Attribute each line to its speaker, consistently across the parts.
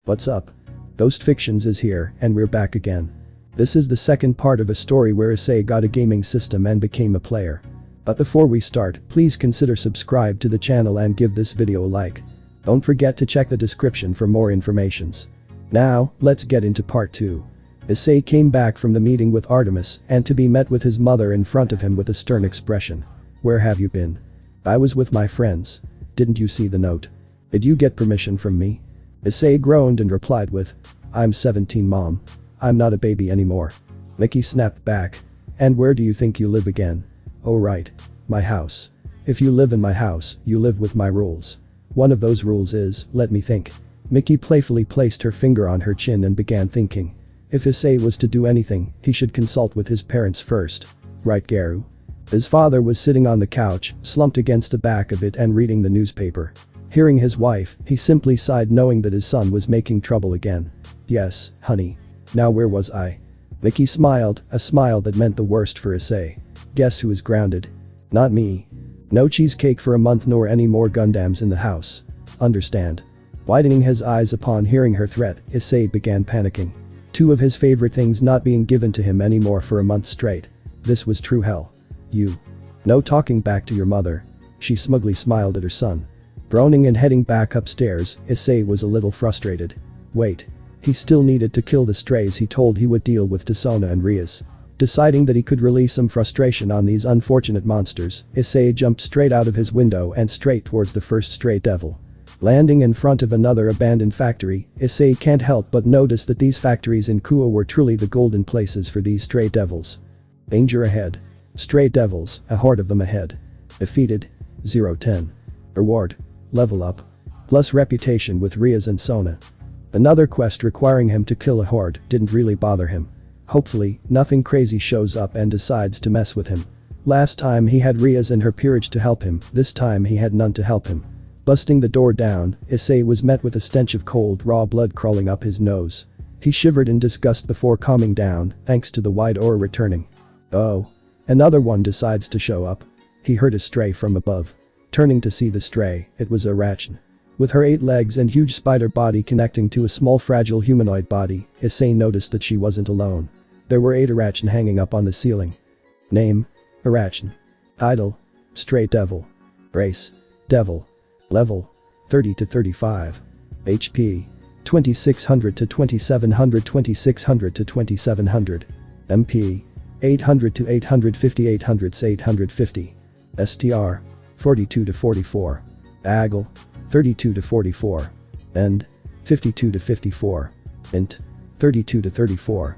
Speaker 1: What's up? Ghost Fictions is here, and we're back again. This is the second part of a story where Issei got a gaming system and became a player. But before we start, please consider subscribe to the channel and give this video a like. Don't forget to check the description for more informations. Now, let's get into part 2. Issei came back from the meeting with Artemis and to be met with his mother in front of him with a stern expression. Where have you been? I was with my friends. Didn't you see the note? Did you get permission from me? Issei groaned and replied with, I'm 17, Mom. I'm not a baby anymore. Mickey snapped back. And where do you think you live again? Oh right. My house. If you live in my house, you live with my rules. One of those rules is, let me think. Mickey playfully placed her finger on her chin and began thinking. If Issei was to do anything, he should consult with his parents first. Right, Garu? His father was sitting on the couch, slumped against the back of it and reading the newspaper. Hearing his wife, he simply sighed knowing that his son was making trouble again. Yes, honey. Now where was I? Mickey smiled, a smile that meant the worst for Issei. Guess who is grounded? Not me. No cheesecake for a month nor any more Gundams in the house. Understand? Widening his eyes upon hearing her threat, Issei began panicking. Two of his favorite things not being given to him anymore for a month straight. This was true hell. You. No talking back to your mother. She smugly smiled at her son. Groaning and heading back upstairs, Issei was a little frustrated. Wait. He still needed to kill the strays he told he would deal with to Sona and Rias. Deciding that he could release some frustration on these unfortunate monsters, Issei jumped straight out of his window and straight towards the first stray devil. Landing in front of another abandoned factory, Issei can't help but notice that these factories in Kuo were truly the golden places for these stray devils. Danger ahead. Stray devils, a horde of them ahead. Defeated. 0-10. Reward. Level up. Plus reputation with Rias and Sona. Another quest requiring him to kill a horde didn't really bother him. Hopefully, nothing crazy shows up and decides to mess with him. Last time he had Rias and her peerage to help him, this time he had none to help him. Busting the door down, Issei was met with a stench of cold raw blood crawling up his nose. He shivered in disgust before calming down, thanks to the wide aura returning. Oh. Another one decides to show up. He heard a stray from above. Turning to see the stray, it was a Rachin. With her 8 legs and huge spider body connecting to a small fragile humanoid body, Issei noticed that she wasn't alone. There were 8 Arachin hanging up on the ceiling. Name. Arachin. Idol. Stray devil. Race. Devil. Level. 30 to 35. HP. 2600 to 2700 2600 to 2700. MP. 800 to 850 800 to 850. STR. 42 to 44. AGL. 32 to 44. End. 52 to 54. Int. 32 to 34.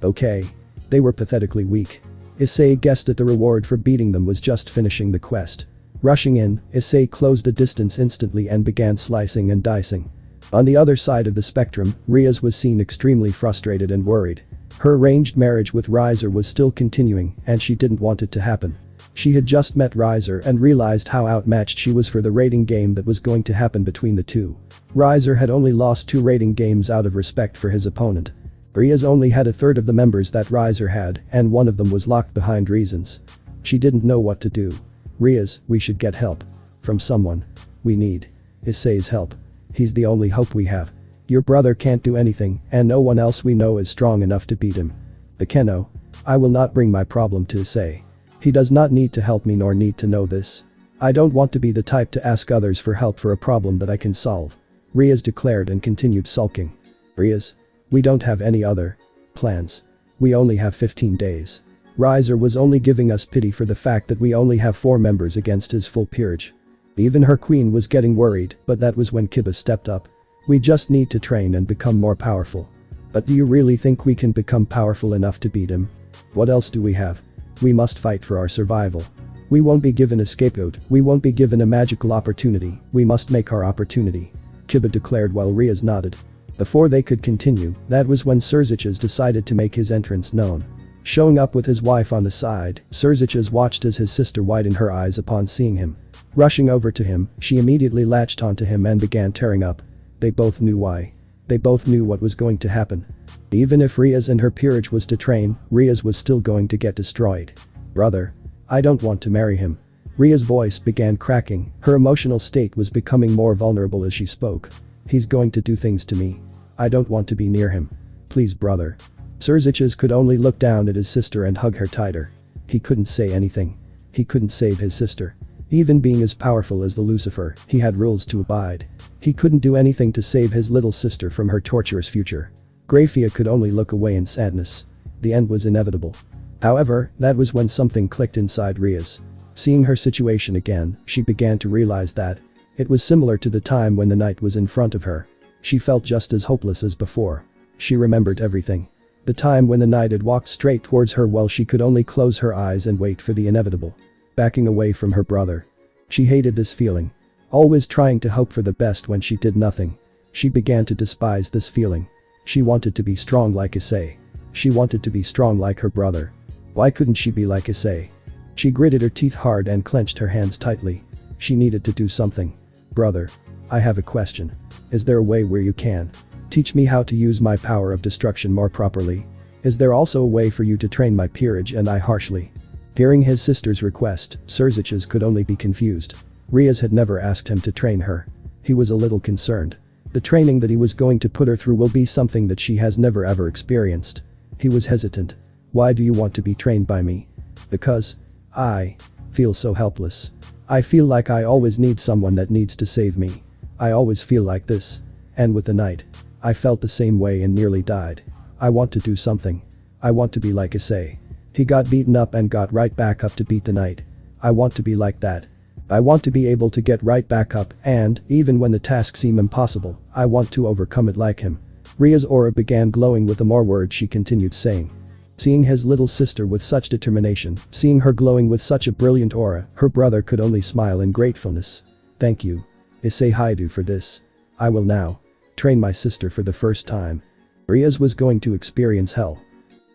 Speaker 1: Okay. They were pathetically weak. Issei guessed that the reward for beating them was just finishing the quest. Rushing in, Issei closed the distance instantly and began slicing and dicing. On the other side of the spectrum, Rias was seen extremely frustrated and worried. Her arranged marriage with Riser was still continuing and she didn't want it to happen. She had just met Riser and realized how outmatched she was for the rating game that was going to happen between the two. Riser had only lost 2 rating games out of respect for his opponent. Rias only had a third of the members that Riser had and one of them was locked behind reasons. She didn't know what to do. Rias, we should get help. From someone. We need Issei's help. He's the only hope we have. Your brother can't do anything and no one else we know is strong enough to beat him. Akeno. I will not bring my problem to Issei. He does not need to help me nor need to know this. I don't want to be the type to ask others for help for a problem that I can solve. Rias declared and continued sulking. Rias. We don't have any other plans. We only have 15 days. Riser was only giving us pity for the fact that we only have 4 members against his full peerage. Even her queen was getting worried, but that was when Kiba stepped up. We just need to train and become more powerful. But do you really think we can become powerful enough to beat him? What else do we have? We must fight for our survival. We won't be given a scapegoat, we won't be given a magical opportunity, we must make our opportunity. Kiba declared while Rias nodded. Before they could continue, that was when Surziches decided to make his entrance known. Showing up with his wife on the side, Surziches watched as his sister widened her eyes upon seeing him. Rushing over to him, she immediately latched onto him and began tearing up. They both knew why. They both knew what was going to happen. Even if Rias and her peerage was to train, Rias was still going to get destroyed. Brother. I don't want to marry him. Ria's voice began cracking, her emotional state was becoming more vulnerable as she spoke. He's going to do things to me. I don't want to be near him. Please, brother. Serziches could only look down at his sister and hug her tighter. He couldn't say anything. He couldn't save his sister. Even being as powerful as the Lucifer, he had rules to abide. He couldn't do anything to save his little sister from her torturous future. Grafia could only look away in sadness. The end was inevitable. However, that was when something clicked inside Riaz. Seeing her situation again, she began to realize that it was similar to the time when the knight was in front of her. She felt just as hopeless as before. She remembered everything. The time when the knight had walked straight towards her while she could only close her eyes and wait for the inevitable. Backing away from her brother. She hated this feeling. Always trying to hope for the best when she did nothing. She began to despise this feeling. She wanted to be strong like Issei. She wanted to be strong like her brother. Why couldn't she be like Issei? She gritted her teeth hard and clenched her hands tightly. She needed to do something. Brother. I have a question. Is there a way where you can teach me how to use my power of destruction more properly? Is there also a way for you to train my peerage and I harshly? Hearing his sister's request, Serziches could only be confused. Riaz had never asked him to train her. He was a little concerned. The training that he was going to put her through will be something that she has never ever experienced. He was hesitant. Why do you want to be trained by me? Because I feel so helpless. I feel like I always need someone that needs to save me. I always feel like this. And with the knight. I felt the same way and nearly died. I want to do something. I want to be like Issei. He got beaten up and got right back up to beat the knight. I want to be like that. I want to be able to get right back up and, even when the task seemed impossible, I want to overcome it like him. Ria's aura began glowing with the more words she continued saying. Seeing his little sister with such determination, seeing her glowing with such a brilliant aura, her brother could only smile in gratefulness. Thank you. Issei Haidu for this. I will now train my sister for the first time. Riaz was going to experience hell.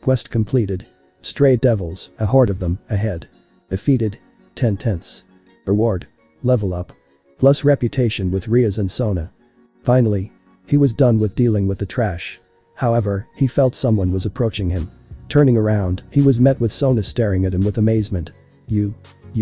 Speaker 1: Quest completed. Stray devils, a horde of them, ahead. Defeated. 10 tenths. Reward. Level up. Plus reputation with Riaz and Sona. Finally. He was done with dealing with the trash. However, he felt someone was approaching him. Turning around, he was met with Sona staring at him with amazement. You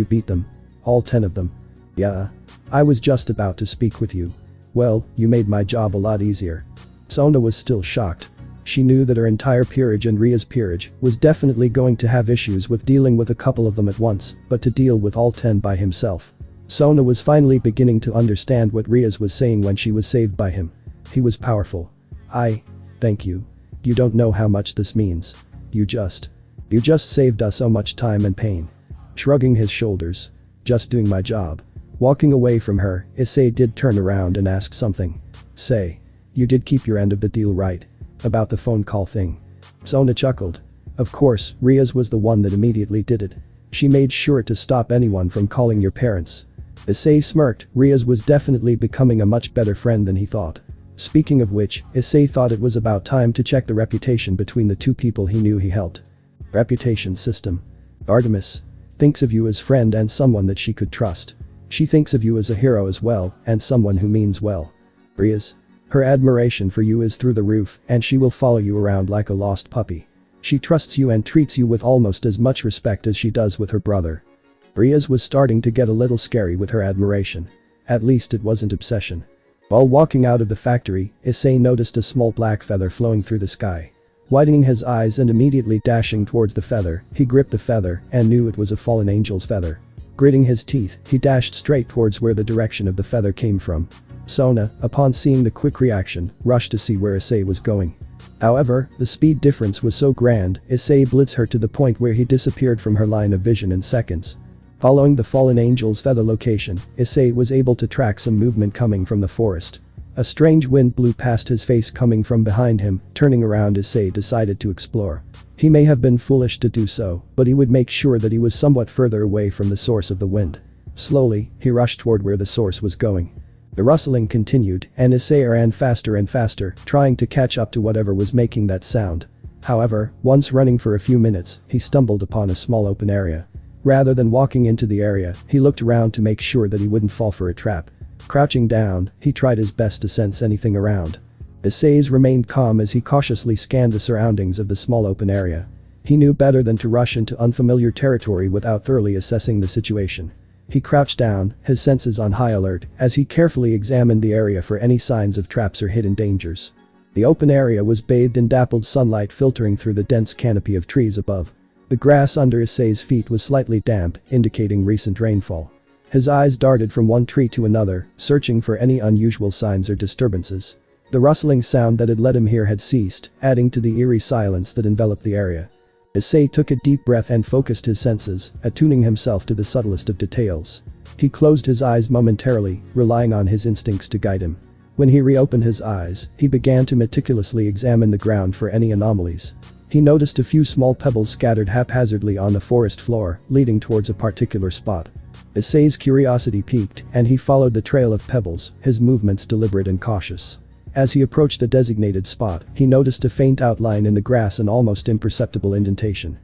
Speaker 1: beat them. All 10 of them. Yeah. I was just about to speak with you. Well, you made my job a lot easier. Sona was still shocked. She knew that her entire peerage and Ria's peerage was definitely going to have issues with dealing with a couple of them at once, but to deal with all 10 by himself. Sona was finally beginning to understand what Riaz was saying when she was saved by him. He was powerful. Thank you. You don't know how much this means. You just saved us so much time and pain. Shrugging his shoulders. Just doing my job. Walking away from her, Issei did turn around and ask something. Say. You did keep your end of the deal right. About the phone call thing. Sona chuckled. Of course, Riaz was the one that immediately did it. She made sure to stop anyone from calling your parents. Issei smirked. Riaz was definitely becoming a much better friend than he thought. Speaking of which, Issei thought it was about time to check the reputation between the two people he knew he helped. Reputation system. Artemis thinks of you as friend and someone that she could trust. She thinks of you as a hero as well, and someone who means well. Riaz. Her admiration for you is through the roof, and she will follow you around like a lost puppy. She trusts you and treats you with almost as much respect as she does with her brother. Riaz was starting to get a little scary with her admiration. At least it wasn't obsession. While walking out of the factory, Issei noticed a small black feather flowing through the sky. Widening his eyes and immediately dashing towards the feather, he gripped the feather and knew it was a fallen angel's feather. Gritting his teeth, he dashed straight towards where the direction of the feather came from. Sona, upon seeing the quick reaction, rushed to see where Issei was going. However, the speed difference was so grand, Issei blitzed her to the point where he disappeared from her line of vision in seconds. Following the fallen angel's feather location, Issei was able to track some movement coming from the forest. A strange wind blew past his face coming from behind him. Turning around, Issei decided to explore. He may have been foolish to do so, but he would make sure that he was somewhat further away from the source of the wind. Slowly, he rushed toward where the source was going. The rustling continued, and Issei ran faster and faster, trying to catch up to whatever was making that sound. However, once running for a few minutes, he stumbled upon a small open area. Rather than walking into the area, he looked around to make sure that he wouldn't fall for a trap. Crouching down, he tried his best to sense anything around. Issei remained calm as he cautiously scanned the surroundings of the small open area. He knew better than to rush into unfamiliar territory without thoroughly assessing the situation. He crouched down, his senses on high alert, as he carefully examined the area for any signs of traps or hidden dangers. The open area was bathed in dappled sunlight filtering through the dense canopy of trees above. The grass under Issei's feet was slightly damp, indicating recent rainfall. His eyes darted from one tree to another, searching for any unusual signs or disturbances. The rustling sound that had led him here had ceased, adding to the eerie silence that enveloped the area. Issei took a deep breath and focused his senses, attuning himself to the subtlest of details. He closed his eyes momentarily, relying on his instincts to guide him. When he reopened his eyes, he began to meticulously examine the ground for any anomalies. He noticed a few small pebbles scattered haphazardly on the forest floor, leading towards a particular spot. Issei's curiosity piqued, and he followed the trail of pebbles, his movements deliberate and cautious. As he approached the designated spot, he noticed a faint outline in the grass, an almost imperceptible indentation.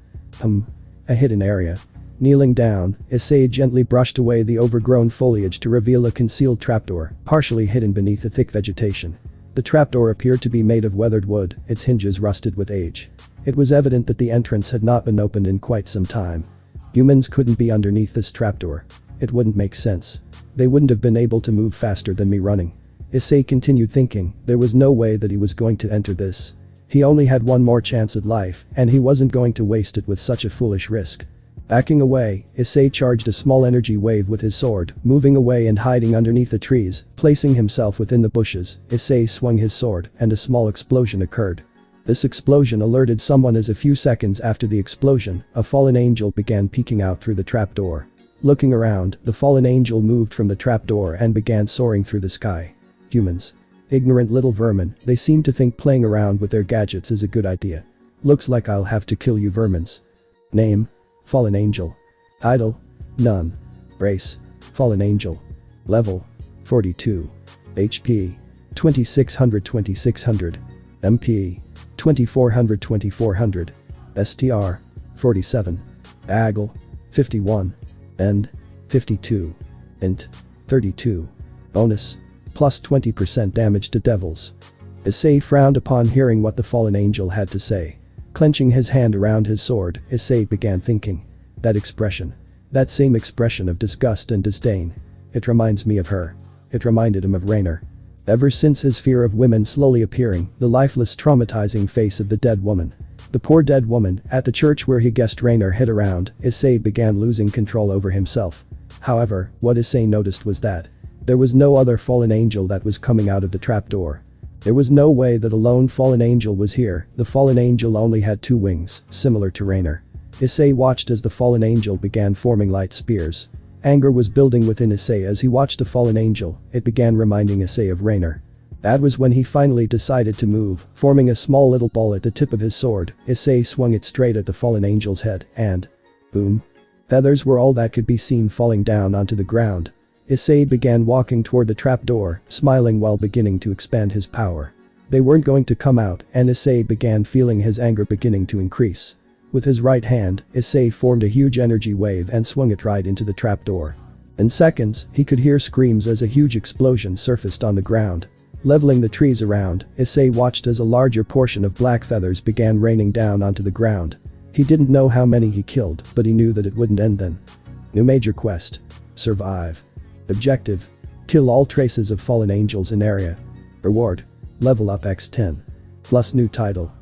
Speaker 1: A hidden area. Kneeling down, Issei gently brushed away the overgrown foliage to reveal a concealed trapdoor, partially hidden beneath the thick vegetation. The trapdoor appeared to be made of weathered wood, its hinges rusted with age. It was evident that the entrance had not been opened in quite some time. Humans couldn't be underneath this trapdoor. It wouldn't make sense. They wouldn't have been able to move faster than me running. Issei continued thinking, there was no way that he was going to enter this. He only had one more chance at life, and he wasn't going to waste it with such a foolish risk. Backing away, Issei charged a small energy wave with his sword, moving away and hiding underneath the trees, placing himself within the bushes. Issei swung his sword, and a small explosion occurred. This explosion alerted someone as a few seconds after the explosion, a fallen angel began peeking out through the trapdoor. Looking around, the fallen angel moved from the trapdoor and began soaring through the sky. Humans. Ignorant little vermin, they seem to think playing around with their gadgets is a good idea. Looks like I'll have to kill you vermins. Name? Fallen Angel. Title? None. Race? Fallen Angel. Level? 42. HP? 2600. MP? 2400. STR? 47. AGL? 51. End? 52. Int? 32. Bonus? Plus 20% damage to devils. Issei frowned upon hearing what the fallen angel had to say. Clenching his hand around his sword, Issei began thinking. That expression. That same expression of disgust and disdain. It reminds me of her. It reminded him of Rainer. Ever since his fear of women slowly appearing, the lifeless traumatizing face of the dead woman. The poor dead woman, at the church where he guessed Rainer hid around, Issei began losing control over himself. However, what Issei noticed was that there was no other fallen angel that was coming out of the trapdoor. There was no way that a lone fallen angel was here. The fallen angel only had two wings, similar to Rainer. Issei watched as the fallen angel began forming light spears. Anger was building within Issei as he watched the fallen angel. It began reminding Issei of Rainer. That was when he finally decided to move, forming a small little ball at the tip of his sword. Issei swung it straight at the fallen angel's head, and boom. Feathers were all that could be seen falling down onto the ground. Issei began walking toward the trapdoor, smiling while beginning to expand his power. They weren't going to come out, and Issei began feeling his anger beginning to increase. With his right hand, Issei formed a huge energy wave and swung it right into the trapdoor. In seconds, he could hear screams as a huge explosion surfaced on the ground. Leveling the trees around, Issei watched as a larger portion of black feathers began raining down onto the ground. He didn't know how many he killed, but he knew that it wouldn't end then. New major quest. Survive. Objective. Kill all traces of fallen angels in area. Reward. Level up x10. Plus new title.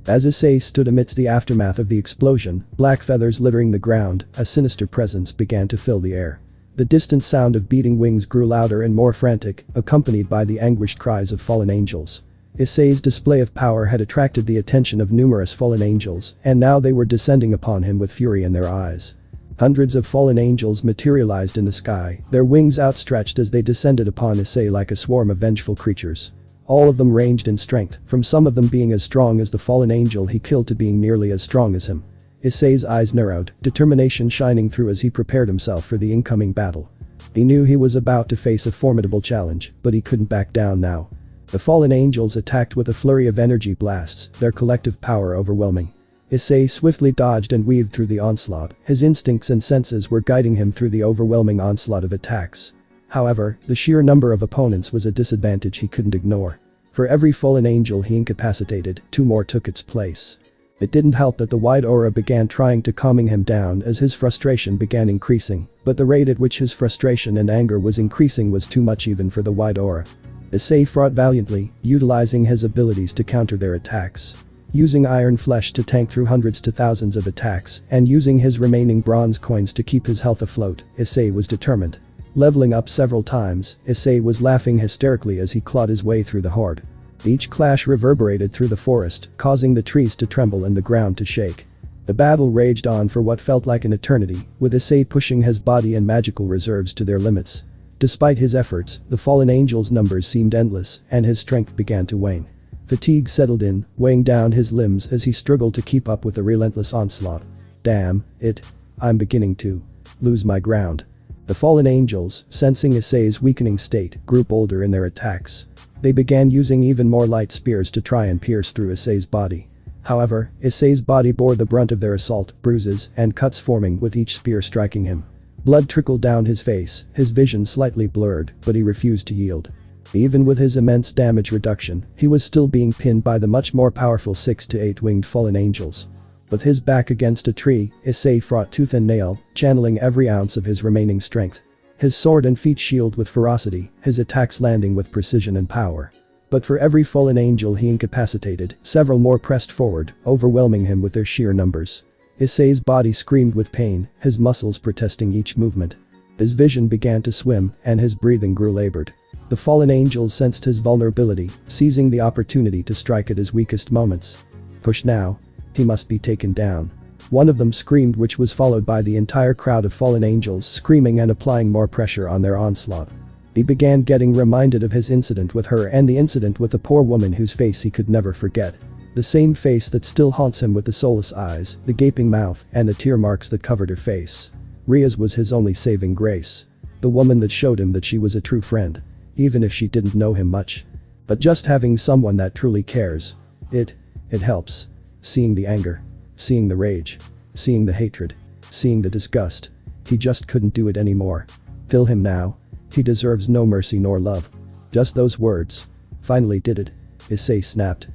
Speaker 1: As Issei stood amidst the aftermath of the explosion, black feathers littering the ground, a sinister presence began to fill the air. The distant sound of beating wings grew louder and more frantic, accompanied by the anguished cries of fallen angels. Issei's display of power had attracted the attention of numerous fallen angels, and now they were descending upon him with fury in their eyes. Hundreds of fallen angels materialized in the sky, their wings outstretched as they descended upon Issei like a swarm of vengeful creatures. All of them ranged in strength, from some of them being as strong as the fallen angel he killed to being nearly as strong as him. Issei's eyes narrowed, determination shining through as he prepared himself for the incoming battle. He knew he was about to face a formidable challenge, but he couldn't back down now. The fallen angels attacked with a flurry of energy blasts, their collective power overwhelming. Issei swiftly dodged and weaved through the onslaught, his instincts and senses were guiding him through the overwhelming onslaught of attacks. However, the sheer number of opponents was a disadvantage he couldn't ignore. For every fallen angel he incapacitated, two more took its place. It didn't help that the white aura began trying to calming him down as his frustration began increasing, but the rate at which his frustration and anger was increasing was too much even for the white aura. Issei fought valiantly, utilizing his abilities to counter their attacks. Using iron flesh to tank through hundreds to thousands of attacks, and using his remaining bronze coins to keep his health afloat, Issei was determined. Leveling up several times, Issei was laughing hysterically as he clawed his way through the horde. Each clash reverberated through the forest, causing the trees to tremble and the ground to shake. The battle raged on for what felt like an eternity, with Issei pushing his body and magical reserves to their limits. Despite his efforts, the fallen angel's numbers seemed endless, and his strength began to wane. Fatigue settled in, weighing down his limbs as he struggled to keep up with the relentless onslaught. Damn it. I'm beginning to lose my ground. The fallen angels, sensing Issei's weakening state, grew bolder in their attacks. They began using even more light spears to try and pierce through Issei's body. However, Issei's body bore the brunt of their assault, bruises and cuts forming with each spear striking him. Blood trickled down his face, his vision slightly blurred, but he refused to yield. Even with his immense damage reduction, he was still being pinned by the much more powerful 6 to 8 winged fallen angels. With his back against a tree, Issei fought tooth and nail, channeling every ounce of his remaining strength. His sword and feet shield with ferocity, his attacks landing with precision and power. But for every fallen angel he incapacitated, several more pressed forward, overwhelming him with their sheer numbers. Issei's body screamed with pain, his muscles protesting each movement. His vision began to swim, and his breathing grew labored. The fallen angels sensed his vulnerability, seizing the opportunity to strike at his weakest moments. Push now. He must be taken down. One of them screamed, which was followed by the entire crowd of fallen angels screaming and applying more pressure on their onslaught. He began getting reminded of his incident with her and the incident with the poor woman whose face he could never forget. The same face that still haunts him with the soulless eyes, the gaping mouth, and the tear marks that covered her face. Ria's was his only saving grace. The woman that showed him that she was a true friend. Even if she didn't know him much. But just having someone that truly cares. It helps. Seeing the anger. Seeing the rage. Seeing the hatred. Seeing the disgust. He just couldn't do it anymore. Kill him now. He deserves no mercy nor love. Just those words. Finally did it. Issei snapped.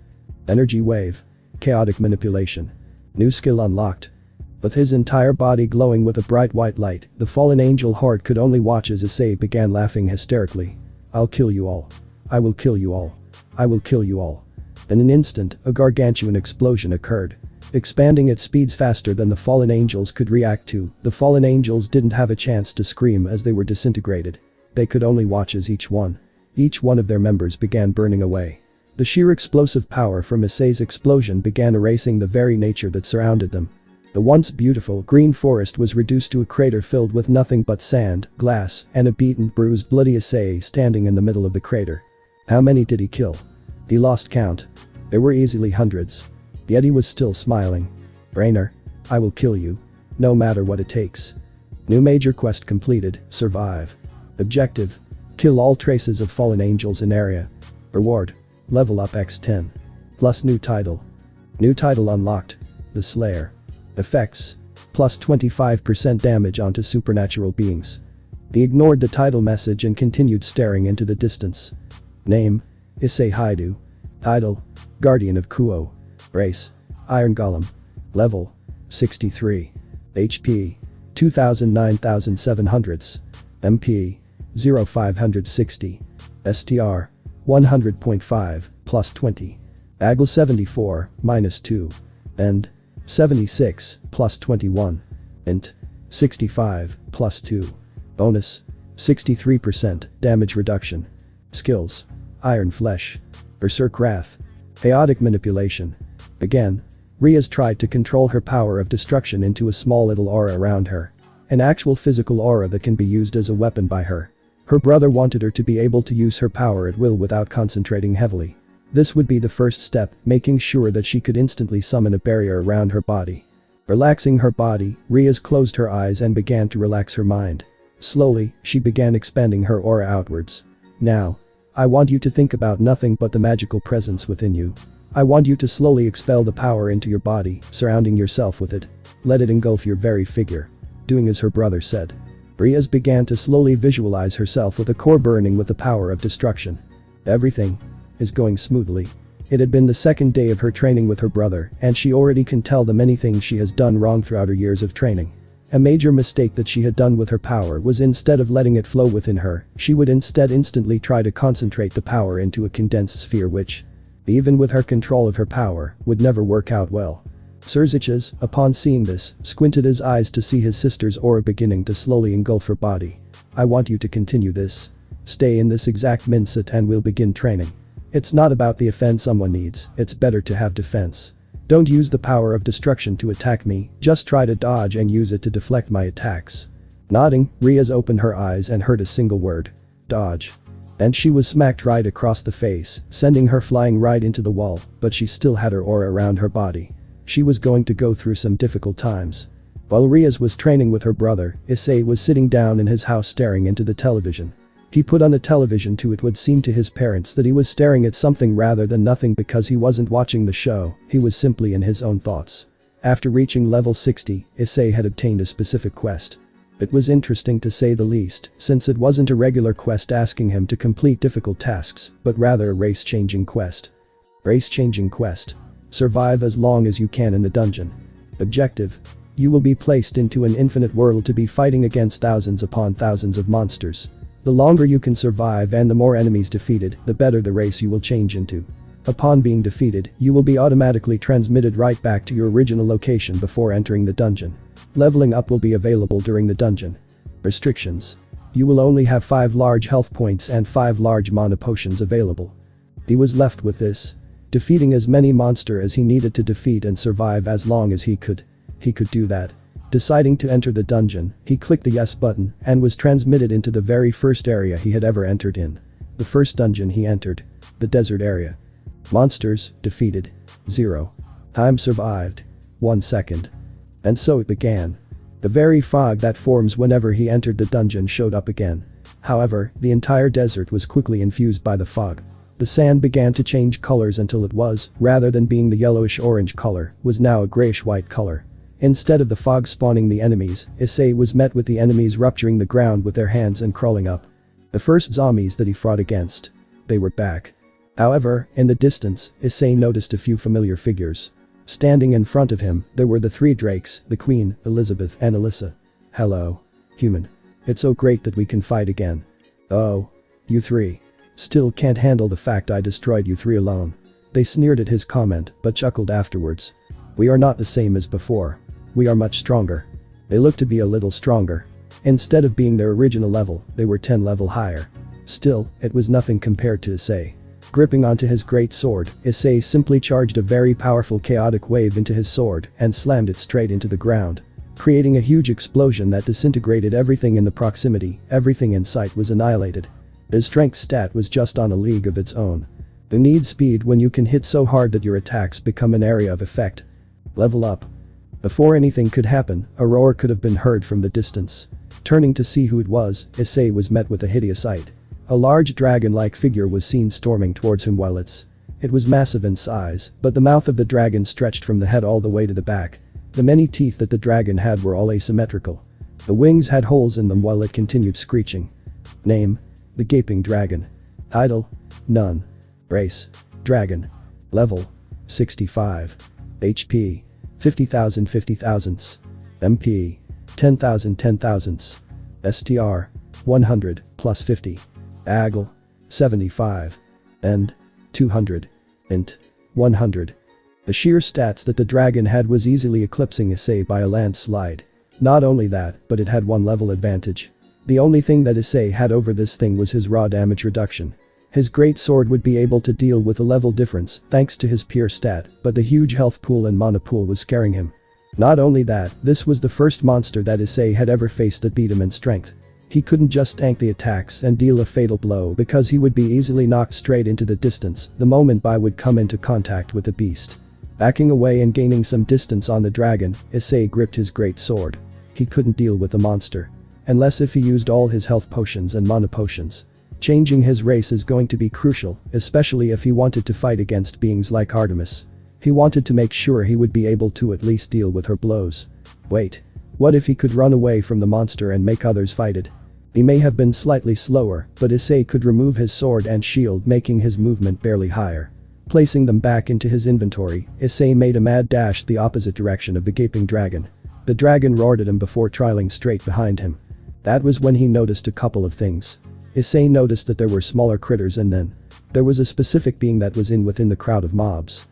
Speaker 1: Energy wave. Chaotic manipulation. New skill unlocked. With his entire body glowing with a bright white light, the fallen angel horde could only watch as Issei began laughing hysterically. I'll kill you all. I will kill you all. I will kill you all. In an instant, a gargantuan explosion occurred. Expanding at speeds faster than the fallen angels could react to, the fallen angels didn't have a chance to scream as they were disintegrated. They could only watch as each one of their members began burning away. The sheer explosive power from Issei's explosion began erasing the very nature that surrounded them. The once beautiful green forest was reduced to a crater filled with nothing but sand, glass, and a beaten, bruised, bloody Issei standing in the middle of the crater. How many did he kill? He lost count. There were easily hundreds. Yet he was still smiling. Rainer, I will kill you. No matter what it takes. New major quest completed, survive. Objective. Kill all traces of fallen angels in area. Reward. Level up x10. Plus new title. New title unlocked. The Slayer. Effects. Plus 25% damage onto supernatural beings. He ignored the title message and continued staring into the distance. Name. Issei Haidu. Title. Guardian of Kuo. Race. Iron Golem. Level. 63. HP. 2000-9700s. MP. 0560. STR. 100.5, plus 20. Agile 74, minus 2. End. 76, plus 21. Int. 65, plus 2. Bonus. 63% damage reduction. Skills. Iron Flesh. Berserk Wrath. Chaotic Manipulation. Again. Ria's tried to control her power of destruction into a small little aura around her. An actual physical aura that can be used as a weapon by her. Her brother wanted her to be able to use her power at will without concentrating heavily. This would be the first step, making sure that she could instantly summon a barrier around her body. Relaxing her body, Ria's closed her eyes and began to relax her mind. Slowly, she began expanding her aura outwards. Now. I want you to think about nothing but the magical presence within you. I want you to slowly expel the power into your body, surrounding yourself with it. Let it engulf your very figure. Doing as her brother said. Ria's began to slowly visualize herself with a core burning with the power of destruction. Everything is going smoothly. It had been the second day of her training with her brother, and she already can tell the many things she has done wrong throughout her years of training. A major mistake that she had done with her power was instead of letting it flow within her, she would instead instantly try to concentrate the power into a condensed sphere which, even with her control of her power, would never work out well. Serziches, upon seeing this, squinted his eyes to see his sister's aura beginning to slowly engulf her body. I want you to continue this. Stay in this exact mindset and we'll begin training. It's not about the offense someone needs, it's better to have defense. Don't use the power of destruction to attack me, just try to dodge and use it to deflect my attacks. Nodding, Riaz opened her eyes and heard a single word. Dodge. And she was smacked right across the face, sending her flying right into the wall, but she still had her aura around her body. She was going to go through some difficult times. While Riaz was training with her brother, Issei was sitting down in his house staring into the television. He put on the television too. It would seem to his parents that he was staring at something rather than nothing because he wasn't watching the show, he was simply in his own thoughts. After reaching level 60, Issei had obtained a specific quest. It was interesting to say the least, since it wasn't a regular quest asking him to complete difficult tasks, but rather a race-changing quest. Race-changing quest. Survive as long as you can in the dungeon. Objective. You will be placed into an infinite world to be fighting against thousands upon thousands of monsters. The longer you can survive and the more enemies defeated, the better the race you will change into. Upon being defeated, you will be automatically transmitted right back to your original location before entering the dungeon. Leveling up will be available during the dungeon. Restrictions. You will only have 5 large health points and 5 large mana potions available. He was left with this. Defeating as many monsters as he needed to defeat and survive as long as he could. He could do that. Deciding to enter the dungeon, he clicked the yes button and was transmitted into the very first area he had ever entered in. The first dungeon he entered. The desert area. Monsters, defeated. 0. Time survived. 1 second. And so it began. The very fog that forms whenever he entered the dungeon showed up again. However, the entire desert was quickly infused by the fog. The sand began to change colors until it was, rather than being the yellowish-orange color, was now a grayish-white color. Instead of the fog spawning the enemies, Issei was met with the enemies rupturing the ground with their hands and crawling up. The first zombies that he fought against. They were back. However, in the distance, Issei noticed a few familiar figures. Standing in front of him, there were the 3 drakes, the Queen, Elizabeth and Alyssa. Hello. Human. It's so great that we can fight again. Oh. You 3. Still can't handle the fact I destroyed you 3 alone. They sneered at his comment, but chuckled afterwards. We are not the same as before. We are much stronger. They looked to be a little stronger. Instead of being their original level, they were 10 level higher. Still, it was nothing compared to Issei. Gripping onto his great sword, Issei simply charged a very powerful chaotic wave into his sword and slammed it straight into the ground. Creating a huge explosion that disintegrated everything in the proximity, everything in sight was annihilated. His strength stat was just on a league of its own. You need speed when you can hit so hard that your attacks become an area of effect. Level up. Before anything could happen, a roar could have been heard from the distance. Turning to see who it was, Issei was met with a hideous sight. A large dragon-like figure was seen storming towards him while it was massive in size, but the mouth of the dragon stretched from the head all the way to the back. The many teeth that the dragon had were all asymmetrical. The wings had holes in them while it continued screeching. Name. The Gaping Dragon. Title. None. Race. Dragon. Level. 65. HP. 50,000 50,000s. MP. 10,000 10,000s. STR. 100 plus 50. AGL. 75. End. 200. Int. 100. The sheer stats that the dragon had was easily eclipsing Issei by a landslide. Not only that, but it had 1 level advantage. The only thing that Issei had over this thing was his raw damage reduction. His great sword would be able to deal with a level difference thanks to his pure stat, but the huge health pool and mana pool was scaring him. Not only that, this was the first monster that Issei had ever faced that beat him in strength. He couldn't just tank the attacks and deal a fatal blow because he would be easily knocked straight into the distance the moment Bai would come into contact with the beast. Backing away and gaining some distance on the dragon, Issei gripped his great sword. He couldn't deal with the monster. Unless if he used all his health potions and mana potions. Changing his race is going to be crucial, especially if he wanted to fight against beings like Artemis. He wanted to make sure he would be able to at least deal with her blows. Wait. What if he could run away from the monster and make others fight it? He may have been slightly slower, but Issei could remove his sword and shield, making his movement barely higher. Placing them back into his inventory, Issei made a mad dash the opposite direction of the Gaping Dragon. The dragon roared at him before trialing straight behind him. That was when he noticed a couple of things. Issei noticed that there were smaller critters, and then there was a specific being that was within the crowd of mobs.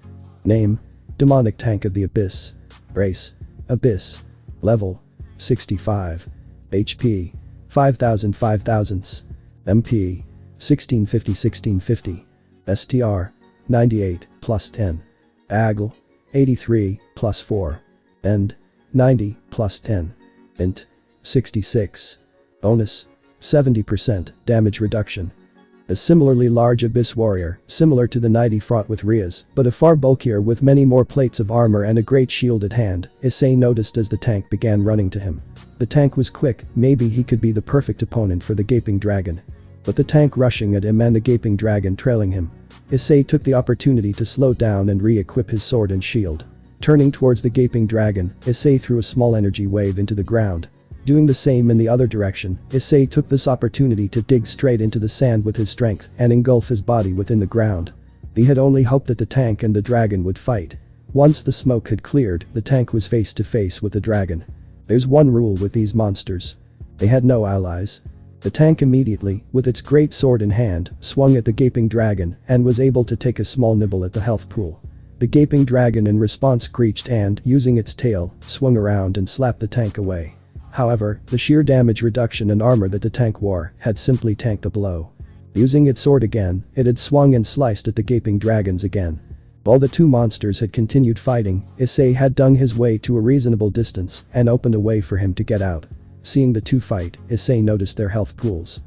Speaker 1: Name: Demonic Tank of the Abyss. Race: Abyss. Level: 65. HP: 5000 5000s. MP: 1650 STR: 98 plus 10. AGL: 83 plus 4. End: 90 plus 10. Int: 66. Bonus: 70% damage reduction. A similarly large Abyss warrior, similar to the knight he fought with Rias, but a far bulkier with many more plates of armor and a great shield at hand, Issei noticed as the tank began running to him. The tank was quick, maybe he could be the perfect opponent for the gaping dragon. But the tank rushing at him and the gaping dragon trailing him. Issei took the opportunity to slow down and re-equip his sword and shield. Turning towards the gaping dragon, Issei threw a small energy wave into the ground. Doing the same in the other direction, Issei took this opportunity to dig straight into the sand with his strength and engulf his body within the ground. He had only hoped that the tank and the dragon would fight. Once the smoke had cleared, the tank was face to face with the dragon. There's one rule with these monsters. They had no allies. The tank immediately, with its great sword in hand, swung at the gaping dragon and was able to take a small nibble at the health pool. The gaping dragon in response screeched and, using its tail, swung around and slapped the tank away. However, the sheer damage reduction and armor that the tank wore had simply tanked the blow. Using its sword again, it had swung and sliced at the gaping dragons again. While the two monsters had continued fighting, Issei had dug his way to a reasonable distance and opened a way for him to get out. Seeing the two fight, Issei noticed their health pools.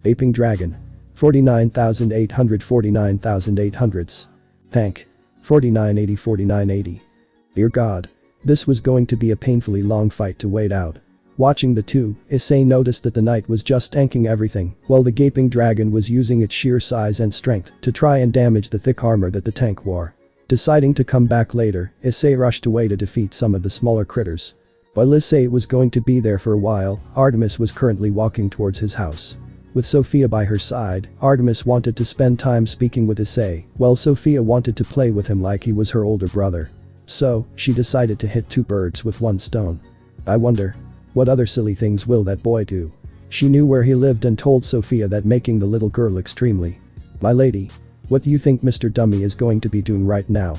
Speaker 1: Gaping dragon: 49,800 49,800s. Tank: 4980 4980. Dear God. This was going to be a painfully long fight to wait out. Watching the two, Issei noticed that the knight was just tanking everything, while the gaping dragon was using its sheer size and strength to try and damage the thick armor that the tank wore. Deciding to come back later, Issei rushed away to defeat some of the smaller critters. While Issei was going to be there for a while, Artemis was currently walking towards his house. With Sophia by her side, Artemis wanted to spend time speaking with Issei, while Sophia wanted to play with him like he was her older brother. So, she decided to hit two birds with one stone. I wonder, what other silly things will that boy do? She knew where he lived and told Sophia that, making the little girl extremely. My lady, what do you think Mr. Dummy is going to be doing right now?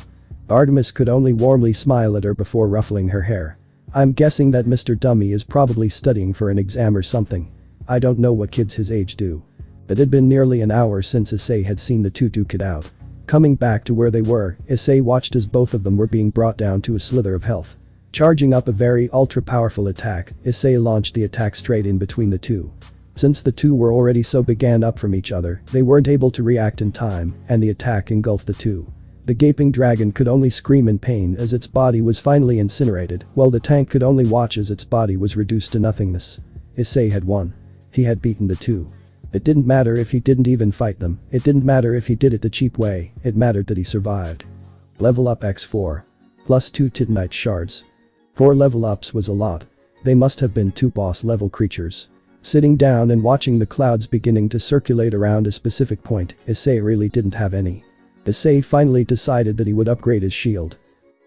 Speaker 1: Artemis could only warmly smile at her before ruffling her hair. I'm guessing that Mr. Dummy is probably studying for an exam or something. I don't know what kids his age do. It had been nearly an hour since Issei had seen the two duke it out. Coming back to where they were, Issei watched as both of them were being brought down to a slither of health. Charging up a very ultra-powerful attack, Issei launched the attack straight in between the two. Since the two were already so began up from each other, they weren't able to react in time, and the attack engulfed the two. The gaping dragon could only scream in pain as its body was finally incinerated, while the tank could only watch as its body was reduced to nothingness. Issei had won. He had beaten the two. It didn't matter if he didn't even fight them, it didn't matter if he did it the cheap way, it mattered that he survived. Level up x4. Plus 2 Titanite shards. 4 level ups was a lot. They must have been 2 boss level creatures. Sitting down and watching the clouds beginning to circulate around a specific point, Issei really didn't have any. Issei finally decided that he would upgrade his shield.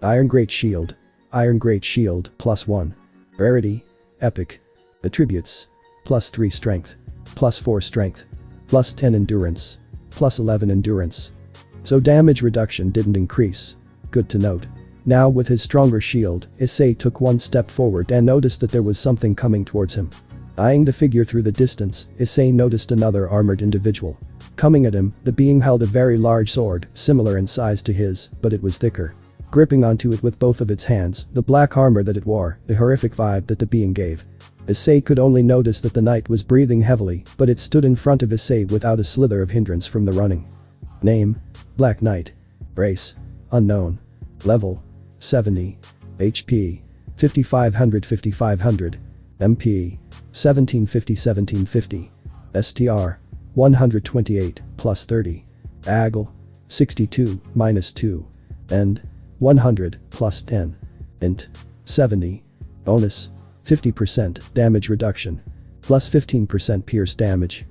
Speaker 1: Iron Great Shield. Iron Great Shield, plus 1. Rarity: Epic. Attributes: plus 3 strength. Plus 4 strength. Plus 10 endurance. Plus 11 endurance. So damage reduction didn't increase. Good to note. Now with his stronger shield, Issei took one step forward and noticed that there was something coming towards him. Eyeing the figure through the distance, Issei noticed another armored individual. Coming at him, the being held a very large sword, similar in size to his, but it was thicker. Gripping onto it with both of its hands, the black armor that it wore, the horrific vibe that the being gave. Issei could only notice that the knight was breathing heavily, but it stood in front of Issei without a slither of hindrance from the running. Name: Black Knight. Race: Unknown. Level: 70. HP: 5500 5500. MP: 1750 1750. STR: 128, plus 30. AGL: 62, minus 2. End: 100, plus 10. Int: 70. Bonus: 50% damage reduction. Plus 15% pierce damage.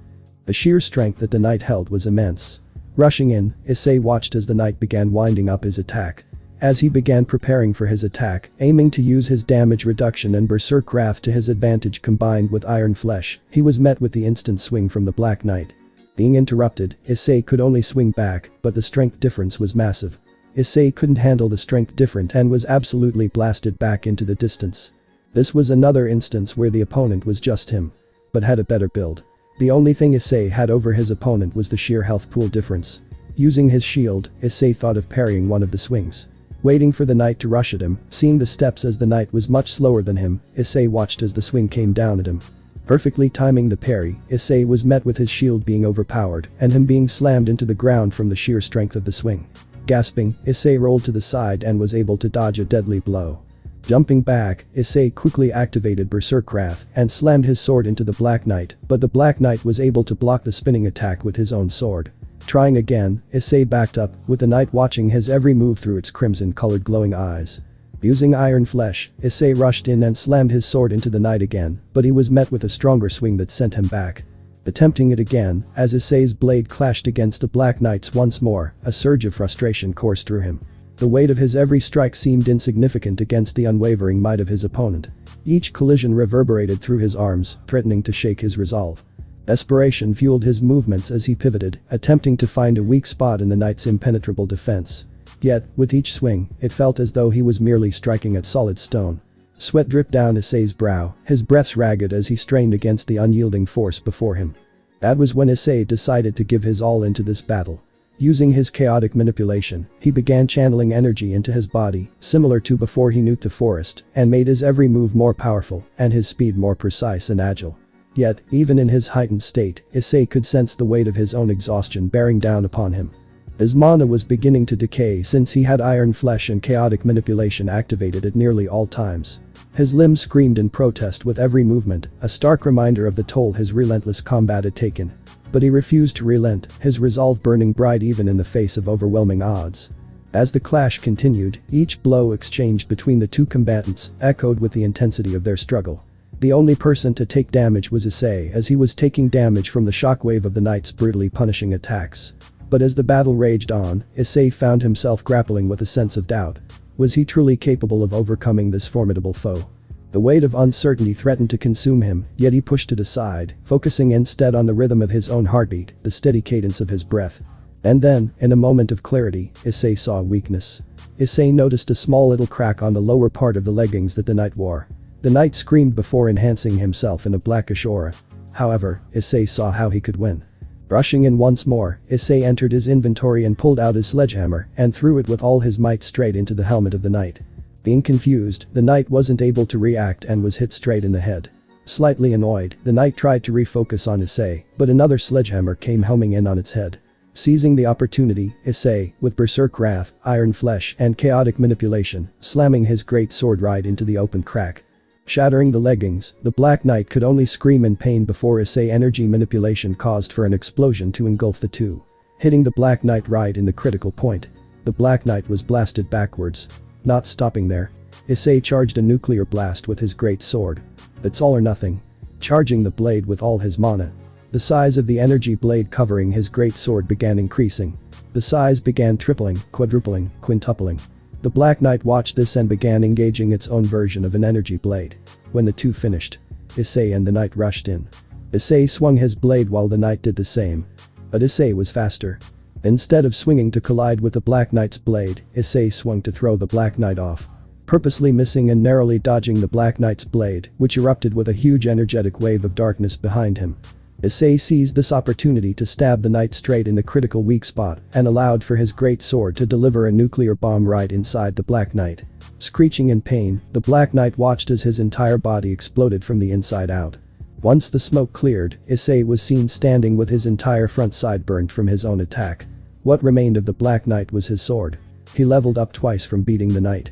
Speaker 1: The sheer strength that the knight held was immense. Rushing in, Issei watched as the knight began winding up his attack. As he began preparing for his attack, aiming to use his damage reduction and berserk wrath to his advantage combined with iron flesh, he was met with the instant swing from the Black Knight. Being interrupted, Issei could only swing back, but the strength difference was massive. Issei couldn't handle the strength difference and was absolutely blasted back into the distance. This was another instance where the opponent was just him, but had a better build. The only thing Issei had over his opponent was the sheer health pool difference. Using his shield, Issei thought of parrying one of the swings. Waiting for the knight to rush at him, seeing the steps as the knight was much slower than him, Issei watched as the swing came down at him. Perfectly timing the parry, Issei was met with his shield being overpowered and him being slammed into the ground from the sheer strength of the swing. Gasping, Issei rolled to the side and was able to dodge a deadly blow. Jumping back, Issei quickly activated Berserk Wrath and slammed his sword into the Black Knight, but the Black Knight was able to block the spinning attack with his own sword. Trying again, Issei backed up, with the knight watching his every move through its crimson-colored glowing eyes. Using iron flesh, Issei rushed in and slammed his sword into the knight again, but he was met with a stronger swing that sent him back. Attempting it again, as Issei's blade clashed against the Black Knight's once more, a surge of frustration coursed through him. The weight of his every strike seemed insignificant against the unwavering might of his opponent. Each collision reverberated through his arms, threatening to shake his resolve. Desperation fueled his movements as he pivoted, attempting to find a weak spot in the knight's impenetrable defense. Yet, with each swing, it felt as though he was merely striking at solid stone. Sweat dripped down Issei's brow, his breath ragged as he strained against the unyielding force before him. That was when Issei decided to give his all into this battle. Using his chaotic manipulation, he began channeling energy into his body, similar to before he nuked the forest, and made his every move more powerful and his speed more precise and agile. Yet, even in his heightened state, Issei could sense the weight of his own exhaustion bearing down upon him. His mana was beginning to decay since he had iron flesh and chaotic manipulation activated at nearly all times. His limbs screamed in protest with every movement, a stark reminder of the toll his relentless combat had taken. But he refused to relent, his resolve burning bright even in the face of overwhelming odds. As the clash continued, each blow exchanged between the two combatants echoed with the intensity of their struggle. The only person to take damage was Issei as he was taking damage from the shockwave of the knight's brutally punishing attacks. But as the battle raged on, Issei found himself grappling with a sense of doubt. Was he truly capable of overcoming this formidable foe? The weight of uncertainty threatened to consume him, yet he pushed it aside, focusing instead on the rhythm of his own heartbeat, the steady cadence of his breath. And then, in a moment of clarity, Issei saw a weakness. Issei noticed a small little crack on the lower part of the leggings that the knight wore. The knight screamed before enhancing himself in a blackish aura. However, Issei saw how he could win. Rushing in once more, Issei entered his inventory and pulled out his sledgehammer and threw it with all his might straight into the helmet of the knight. Being confused, the knight wasn't able to react and was hit straight in the head. Slightly annoyed, the knight tried to refocus on Issei, but another sledgehammer came homing in on its head. Seizing the opportunity, Issei, with Berserk Wrath, Iron Flesh, and Chaotic Manipulation, slamming his great sword right into the open crack. Shattering the leggings, the Black Knight could only scream in pain before Issei energy manipulation caused for an explosion to engulf the two. Hitting the Black Knight right in the critical point. The Black Knight was blasted backwards. Not stopping there, Issei charged a nuclear blast with his great sword. It's all or nothing. Charging the blade with all his mana. The size of the energy blade covering his great sword began increasing. The size began tripling, quadrupling, quintupling. The Black Knight watched this and began engaging its own version of an energy blade. When the two finished, Issei and the knight rushed in. Issei swung his blade while the knight did the same. But Issei was faster. Instead of swinging to collide with the Black Knight's blade, Issei swung to throw the Black Knight off. Purposely missing and narrowly dodging the Black Knight's blade, which erupted with a huge energetic wave of darkness behind him. Issei seized this opportunity to stab the knight straight in the critical weak spot and allowed for his great sword to deliver a nuclear bomb right inside the Black Knight. Screeching in pain, the Black Knight watched as his entire body exploded from the inside out. Once the smoke cleared, Issei was seen standing with his entire front side burned from his own attack. What remained of the Black Knight was his sword. He leveled up twice from beating the knight.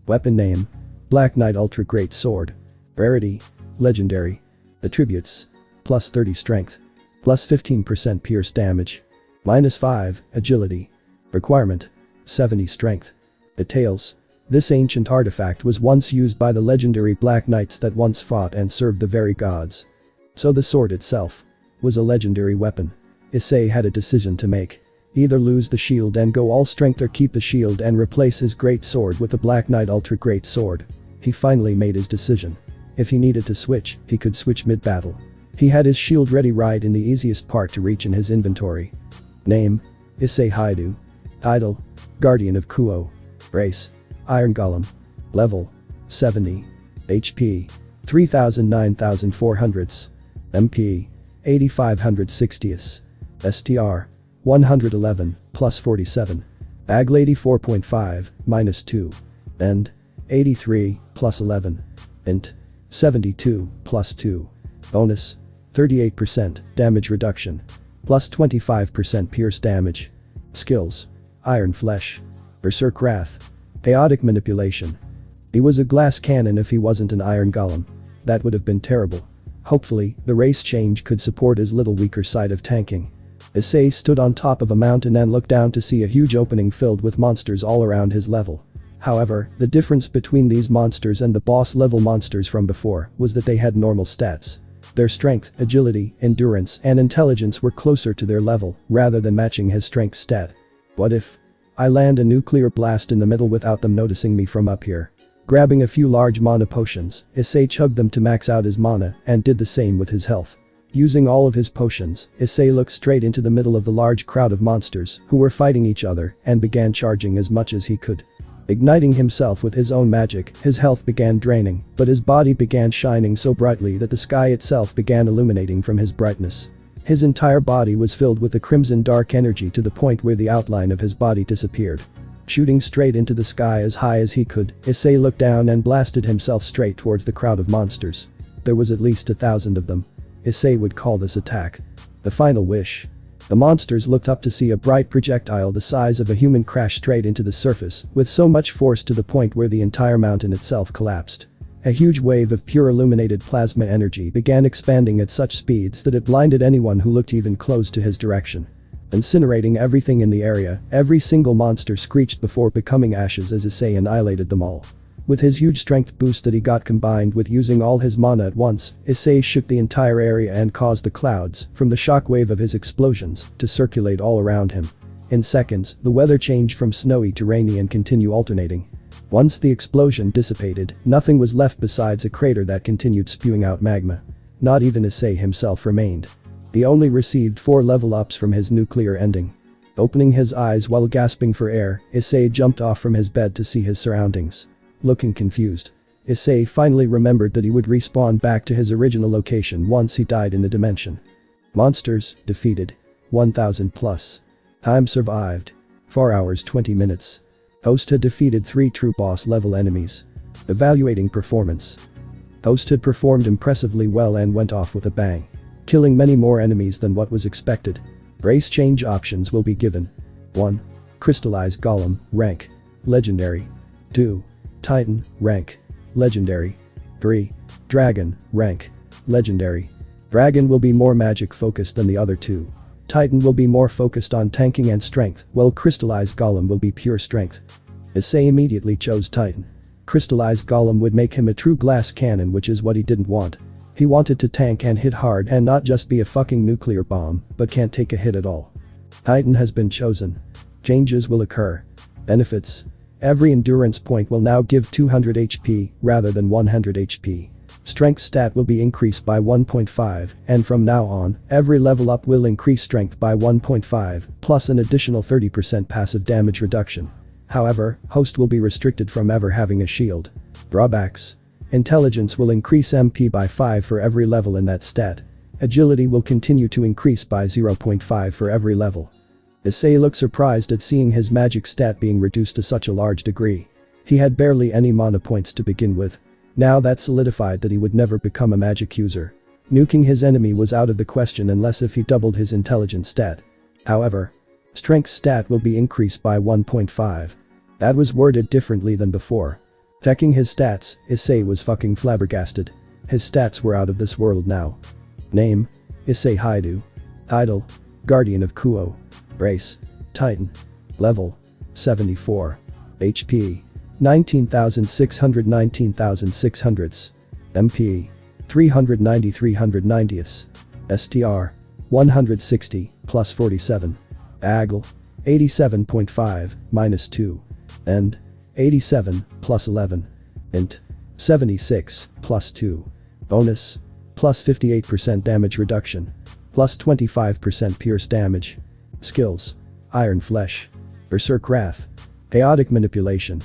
Speaker 1: Weapon name: Black Knight Ultra Great Sword. Rarity: Legendary. Attributes: plus 30 strength. Plus 15% pierce damage. Minus 5 agility. Requirement: 70 strength. Details: this ancient artifact was once used by the legendary Black Knights that once fought and served the very gods. So the sword itself was a legendary weapon. Issei had a decision to make. Either lose the shield and go all strength or keep the shield and replace his great sword with the Black Knight Ultra Great Sword. He finally made his decision. If he needed to switch, he could switch mid-battle. He had his shield ready right in the easiest part to reach in his inventory. Name: Issei Haidu. Title: Guardian of Kuo. Race: Iron Golem. Level: 70. HP: 3000 9400s. MP: 8560s. STR: 111, plus 47. AGL 84.5, minus 2. End: 83, plus 11. Int: 72, plus 2. Bonus: 38% damage reduction. Plus 25% pierce damage. Skills: Iron Flesh. Berserk Wrath. Chaotic Manipulation. He was a glass cannon if he wasn't an iron golem. That would have been terrible. Hopefully, the race change could support his little weaker side of tanking. Issei stood on top of a mountain and looked down to see a huge opening filled with monsters all around his level. However, the difference between these monsters and the boss level monsters from before was that they had normal stats. Their strength, agility, endurance, and intelligence were closer to their level, rather than matching his strength stat. What if I land a nuclear blast in the middle without them noticing me from up here? Grabbing a few large mana potions, Issei chugged them to max out his mana and did the same with his health. Using all of his potions, Issei looked straight into the middle of the large crowd of monsters who were fighting each other and began charging as much as he could. Igniting himself with his own magic, his health began draining, but his body began shining so brightly that the sky itself began illuminating from his brightness. His entire body was filled with the crimson dark energy to the point where the outline of his body disappeared. Shooting straight into the sky as high as he could, Issei looked down and blasted himself straight towards the crowd of monsters. There was at least 1,000 of them. Issei would call this attack the final wish. The monsters looked up to see a bright projectile the size of a human crash straight into the surface, with so much force to the point where the entire mountain itself collapsed. A huge wave of pure illuminated plasma energy began expanding at such speeds that it blinded anyone who looked even close to his direction. Incinerating everything in the area, every single monster screeched before becoming ashes as Issei annihilated them all. With his huge strength boost that he got combined with using all his mana at once, Issei shook the entire area and caused the clouds, from the shockwave of his explosions, to circulate all around him. In seconds, the weather changed from snowy to rainy and continue alternating. Once the explosion dissipated, nothing was left besides a crater that continued spewing out magma. Not even Issei himself remained. He only received 4 level ups from his nuclear ending. Opening his eyes while gasping for air, Issei jumped off from his bed to see his surroundings. Looking confused, Issei finally remembered that he would respawn back to his original location once he died in the dimension. Monsters defeated. 1000 plus. Time survived. 4 hours 20 minutes. Host had defeated 3 true boss level enemies. Evaluating performance. Host had performed impressively well and went off with a bang, killing many more enemies than what was expected. Race change options will be given. 1. Crystallized Golem, rank Legendary. 2. Titan, rank Legendary. 3. Dragon, rank Legendary. Dragon will be more magic focused than the other 2. Titan will be more focused on tanking and strength, while Crystallized Golem will be pure strength. Issei immediately chose Titan. Crystallized Golem would make him a true glass cannon, which is what he didn't want. He wanted to tank and hit hard and not just be a fucking nuclear bomb, but can't take a hit at all. Titan has been chosen. Changes will occur. Benefits. Every endurance point will now give 200 HP rather than 100 HP. Strength stat will be increased by 1.5, and from now on, every level up will increase strength by 1.5, plus an additional 30% passive damage reduction. However, host will be restricted from ever having a shield. Drawbacks. Intelligence will increase MP by 5 for every level in that stat. Agility will continue to increase by 0.5 for every level. Issei looked surprised at seeing his magic stat being reduced to such a large degree. He had barely any mana points to begin with. Now that solidified that he would never become a magic user. Nuking his enemy was out of the question unless if he doubled his intelligence stat. However, strength stat will be increased by 1.5. That was worded differently than before. Checking his stats, Issei was fucking flabbergasted. His stats were out of this world now. Name: Issei Haidu. Title: Guardian of Kuo. Race: Titan. Level: 74. HP: 19,600 19,600s. MP: 390 390ths. STR: 160, plus 47. AGL: 87.5 minus 2. And 87 plus 11. Int 76 plus 2. Bonus plus 58% damage reduction. Plus 25% pierce damage. Skills: Iron Flesh, Berserk Wrath, Chaotic Manipulation.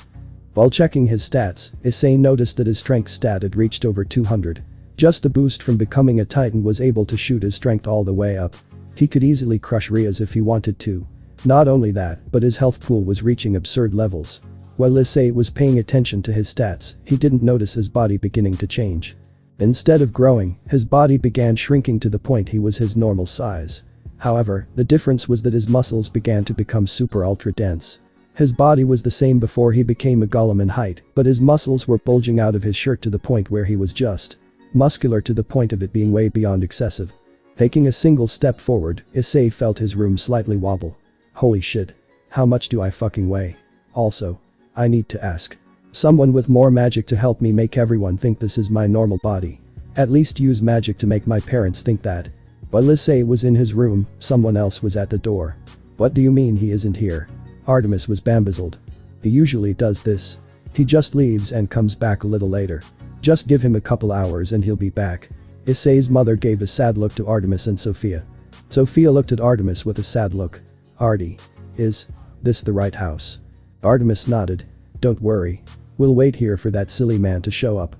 Speaker 1: While checking his stats, Issei noticed that his strength stat had reached over 200. Just the boost from becoming a titan was able to shoot his strength all the way up. He could easily crush Rias if he wanted to. Not only that, but his health pool was reaching absurd levels. While Issei was paying attention to his stats, he didn't notice his body beginning to change. Instead of growing, his body began shrinking to the point he was his normal size. However, the difference was that his muscles began to become super ultra dense. His body was the same before he became a golem in height, but his muscles were bulging out of his shirt to the point where he was just muscular to the point of it being way beyond excessive. Taking a single step forward, Issei felt his room slightly wobble. Holy shit. How much do I fucking weigh? Also, I need to ask someone with more magic to help me make everyone think this is my normal body. At least use magic to make my parents think that. While Issei was in his room, someone else was at the door. What do you mean he isn't here? Artemis was bamboozled. He usually does this. He just leaves and comes back a little later. Just give him a couple hours and he'll be back. Issei's mother gave a sad look to Artemis and Sophia. Sophia looked at Artemis with a sad look. Artie. Is this the right house? Artemis nodded. Don't worry. We'll wait here for that silly man to show up.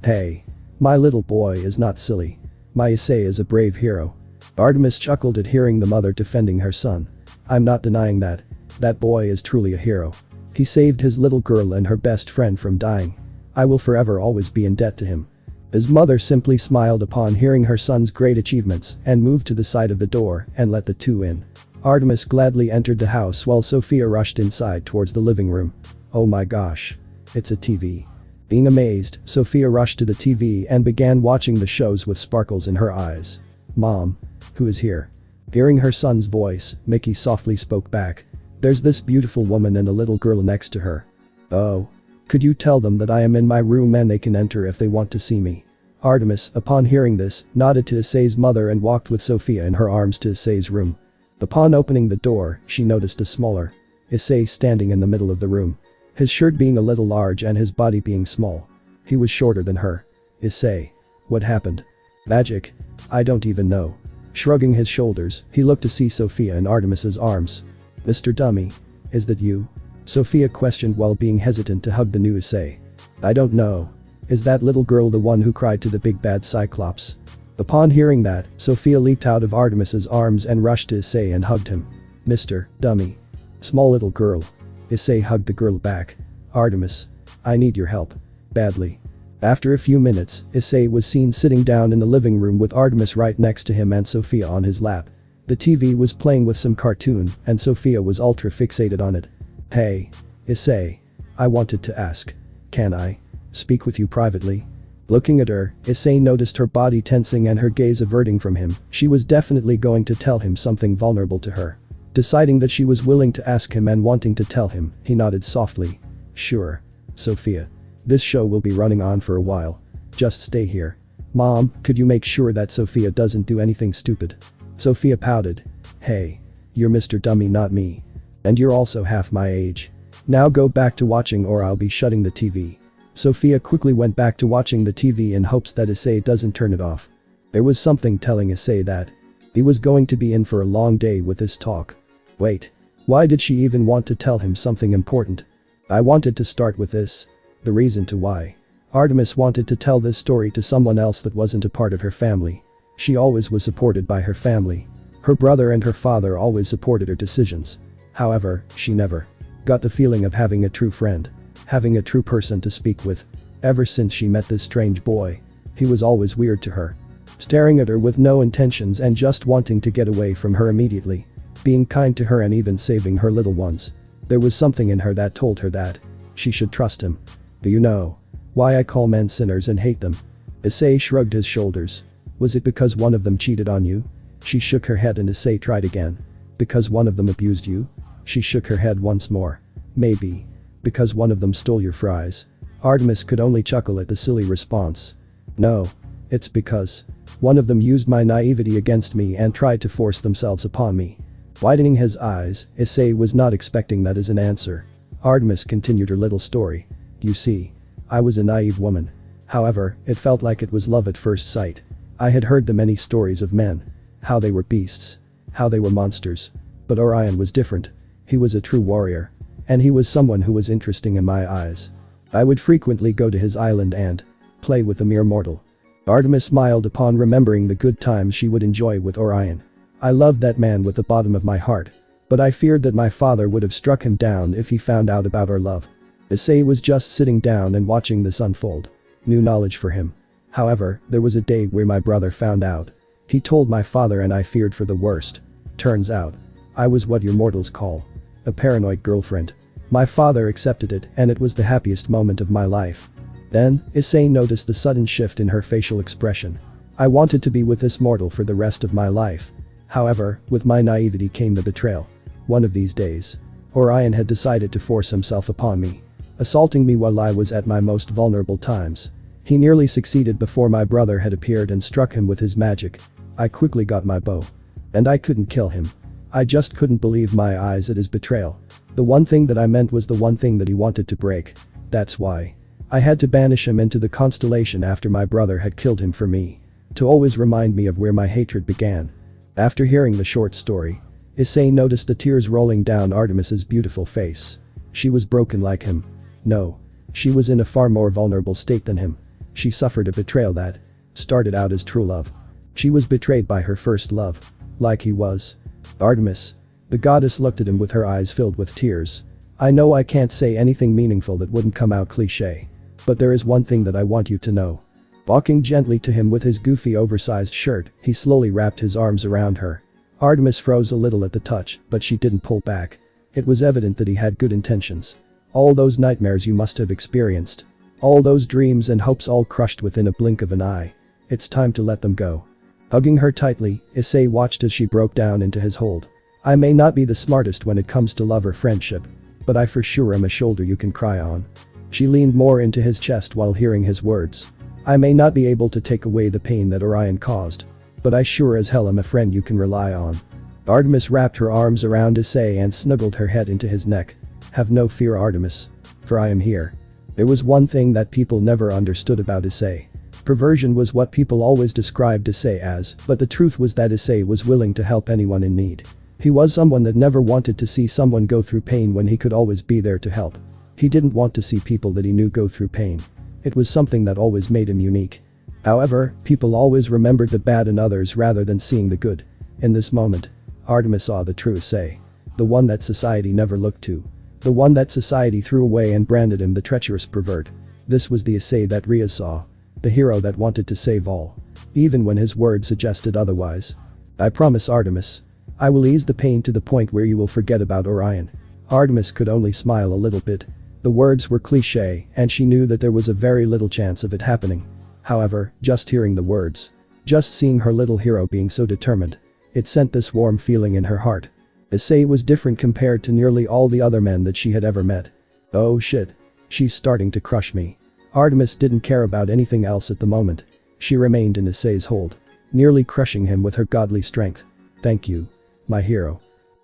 Speaker 1: Hey. My little boy is not silly. My Issei is a brave hero. Artemis chuckled at hearing the mother defending her son. I'm not denying that. That boy is truly a hero. He saved his little girl and her best friend from dying. I will forever always be in debt to him. His mother simply smiled upon hearing her son's great achievements and moved to the side of the door and let the two in. Artemis gladly entered the house while Sophia rushed inside towards the living room. Oh my gosh. It's a TV. Being amazed, Sophia rushed to the TV and began watching the shows with sparkles in her eyes. Mom. Who is here? Hearing her son's voice, Mickey softly spoke back. There's this beautiful woman and a little girl next to her. Oh. Could you tell them that I am in my room and they can enter if they want to see me? Artemis, upon hearing this, nodded to Issei's mother and walked with Sophia in her arms to Issei's room. Upon opening the door, she noticed a smaller Issei standing in the middle of the room. His shirt being a little large and his body being small. He was shorter than her. Issei. What happened? Magic? I don't even know. Shrugging his shoulders, he looked to see Sophia in Artemis's arms. Mr. Dummy. Is that you? Sophia questioned while being hesitant to hug the new Issei. I don't know. Is that little girl the one who cried to the big bad Cyclops? Upon hearing that, Sophia leaped out of Artemis's arms and rushed to Issei and hugged him. Mr. Dummy. Small little girl. Issei hugged the girl back. Artemis. I need your help. Badly. After a few minutes, Issei was seen sitting down in the living room with Artemis right next to him and Sophia on his lap. The TV was playing with some cartoon and Sophia was ultra fixated on it. Hey. Issei. I wanted to ask. Can I speak with you privately? Looking at her, Issei noticed her body tensing and her gaze averting from him. She was definitely going to tell him something vulnerable to her. Deciding that she was willing to ask him and wanting to tell him, he nodded softly. Sure. Sophia. This show will be running on for a while. Just stay here. Mom, could you make sure that Sophia doesn't do anything stupid? Sophia pouted. Hey. You're Mr. Dummy, not me. And you're also half my age. Now go back to watching or I'll be shutting the TV. Sophia quickly went back to watching the TV in hopes that Issei doesn't turn it off. There was something telling Issei that he was going to be in for a long day with this talk. Wait. Why did she even want to tell him something important? I wanted to start with this. The reason to why. Artemis wanted to tell this story to someone else that wasn't a part of her family. She always was supported by her family. Her brother and her father always supported her decisions. However, she never got the feeling of having a true friend. Having a true person to speak with. Ever since she met this strange boy. He was always weird to her. Staring at her with no intentions and just wanting to get away from her immediately. Being kind to her and even saving her little ones. There was something in her that told her that she should trust him. Do you know why I call men sinners and hate them? Issei shrugged his shoulders. Was it because one of them cheated on you? She shook her head and Issei tried again. Because one of them abused you? She shook her head once more. Maybe. Because one of them stole your fries. Artemis could only chuckle at the silly response. No. It's because one of them used my naivety against me and tried to force themselves upon me. Widening his eyes, Issei was not expecting that as an answer. Artemis continued her little story. You see, I was a naive woman. However, it felt like it was love at first sight. I had heard the many stories of men. How they were beasts. How they were monsters. But Orion was different. He was a true warrior. And he was someone who was interesting in my eyes. I would frequently go to his island and play with a mere mortal. Artemis smiled upon remembering the good times she would enjoy with Orion. I loved that man with the bottom of my heart. But I feared that my father would have struck him down if he found out about our love. Issei was just sitting down and watching this unfold. New knowledge for him. However, there was a day where my brother found out. He told my father and I feared for the worst. Turns out, I was what your mortals call a paranoid girlfriend. My father accepted it and it was the happiest moment of my life. Then, Issei noticed the sudden shift in her facial expression. I wanted to be with this mortal for the rest of my life. However, with my naivety came the betrayal. One of these days, Orion had decided to force himself upon me, assaulting me while I was at my most vulnerable times. He nearly succeeded before my brother had appeared and struck him with his magic. I quickly got my bow. And I couldn't kill him. I just couldn't believe my eyes at his betrayal. The one thing that I meant was the one thing that he wanted to break. That's why I had to banish him into the constellation after my brother had killed him for me. To always remind me of where my hatred began. After hearing the short story, Issei noticed the tears rolling down Artemis's beautiful face. She was broken like him. No. She was in a far more vulnerable state than him. She suffered a betrayal that started out as true love. She was betrayed by her first love. Like he was. Artemis. The goddess looked at him with her eyes filled with tears. I know I can't say anything meaningful that wouldn't come out cliché. But there is one thing that I want you to know. Walking gently to him with his goofy oversized shirt, he slowly wrapped his arms around her. Artemis froze a little at the touch, but she didn't pull back. It was evident that he had good intentions. All those nightmares you must have experienced. All those dreams and hopes all crushed within a blink of an eye. It's time to let them go. Hugging her tightly, Issei watched as she broke down into his hold. I may not be the smartest when it comes to love or friendship. But I for sure am a shoulder you can cry on. She leaned more into his chest while hearing his words. I may not be able to take away the pain that Orion caused. But I sure as hell am a friend you can rely on. Artemis wrapped her arms around Issei and snuggled her head into his neck. Have no fear, Artemis. For I am here. There was one thing that people never understood about Issei. Perversion was what people always described Issei as, but the truth was that Issei was willing to help anyone in need. He was someone that never wanted to see someone go through pain when he could always be there to help. He didn't want to see people that he knew go through pain. It was something that always made him unique. However, people always remembered the bad in others rather than seeing the good. In this moment, Artemis saw the true Issei. The one that society never looked to. The one that society threw away and branded him the treacherous pervert. This was the Issei that Rhea saw. The hero that wanted to save all. Even when his words suggested otherwise. I promise, Artemis. I will ease the pain to the point where you will forget about Orion. Artemis could only smile a little bit. The words were cliché and she knew that there was a very little chance of it happening. However, just hearing the words. Just seeing her little hero being so determined. It sent this warm feeling in her heart. Issei was different compared to nearly all the other men that she had ever met. Oh shit. She's starting to crush me. Artemis didn't care about anything else at the moment. She remained in Issei's hold. Nearly crushing him with her godly strength. Thank you. My hero.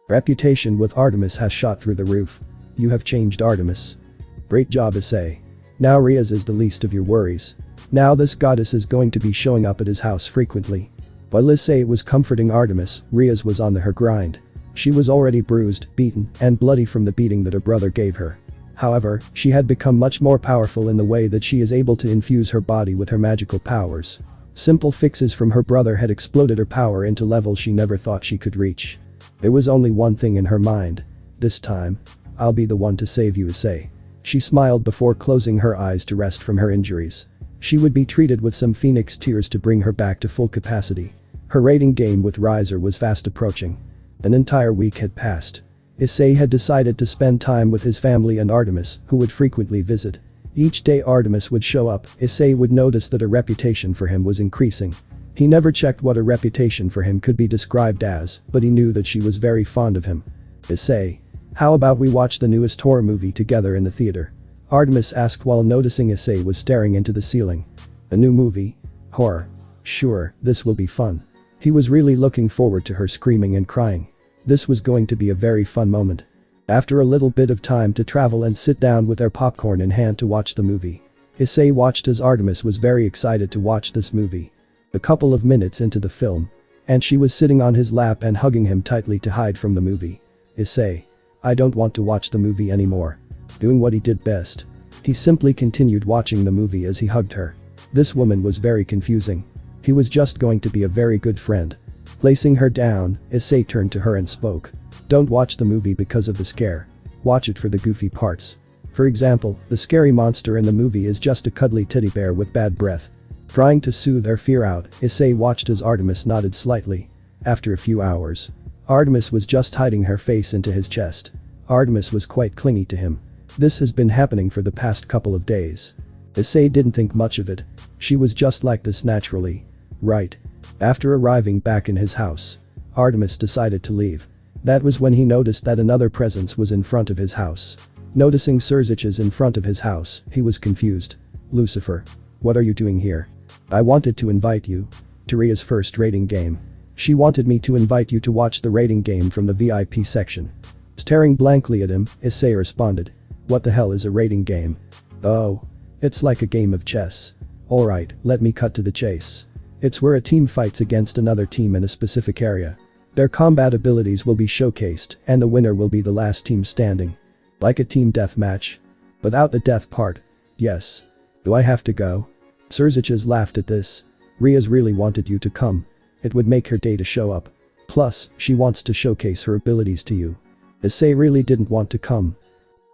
Speaker 1: Reputation with Artemis has shot through the roof. You have changed, Artemis. Great job, Issei. Now Rhea's is the least of your worries. Now this goddess is going to be showing up at his house frequently. While Issei was comforting Artemis, Rhea's was on her grind. She was already bruised, beaten, and bloody from the beating that her brother gave her. However, she had become much more powerful in the way that she is able to infuse her body with her magical powers. Simple fixes from her brother had exploded her power into levels she never thought she could reach. There was only one thing in her mind. This time, I'll be the one to save you, Issei. She smiled before closing her eyes to rest from her injuries. She would be treated with some phoenix tears to bring her back to full capacity. Her rating game with Riser was fast approaching. An entire week had passed. Issei had decided to spend time with his family and Artemis, who would frequently visit. Each day Artemis would show up, Issei would notice that a reputation for him was increasing. He never checked what a reputation for him could be described as, but he knew that she was very fond of him. Issei. How about we watch the newest horror movie together in the theater? Artemis asked while noticing Issei was staring into the ceiling. A new movie? Horror. Sure, this will be fun. He was really looking forward to her screaming and crying. This was going to be a very fun moment. After a little bit of time to travel and sit down with their popcorn in hand to watch the movie. Issei watched as Artemis was very excited to watch this movie. A couple of minutes into the film. And she was sitting on his lap and hugging him tightly to hide from the movie. Issei. I don't want to watch the movie anymore. Doing what he did best. He simply continued watching the movie as he hugged her. This woman was very confusing. He was just going to be a very good friend. Placing her down, Issei turned to her and spoke. Don't watch the movie because of the scare. Watch it for the goofy parts. For example, the scary monster in the movie is just a cuddly teddy bear with bad breath. Trying to soothe her fear out, Issei watched as Artemis nodded slightly. After a few hours. Artemis was just hiding her face into his chest. Artemis was quite clingy to him. This has been happening for the past couple of days. Issei didn't think much of it. She was just like this naturally. Right. After arriving back in his house. Artemis decided to leave. That was when he noticed that another presence was in front of his house. Noticing Serzich's in front of his house, he was confused. Lucifer. What are you doing here? I wanted to invite you. To Ria's first rating game. She wanted me to invite you to watch the rating game from the VIP section. Staring blankly at him, Issei responded. What the hell is a rating game? Oh. It's like a game of chess. Alright, let me cut to the chase. It's where a team fights against another team in a specific area. Their combat abilities will be showcased and the winner will be the last team standing. Like a team deathmatch. Without the death part. Yes. Do I have to go? Serzich's laughed at this. Ria's really wanted you to come. It would make her day to show up. Plus, she wants to showcase her abilities to you. Issei really didn't want to come.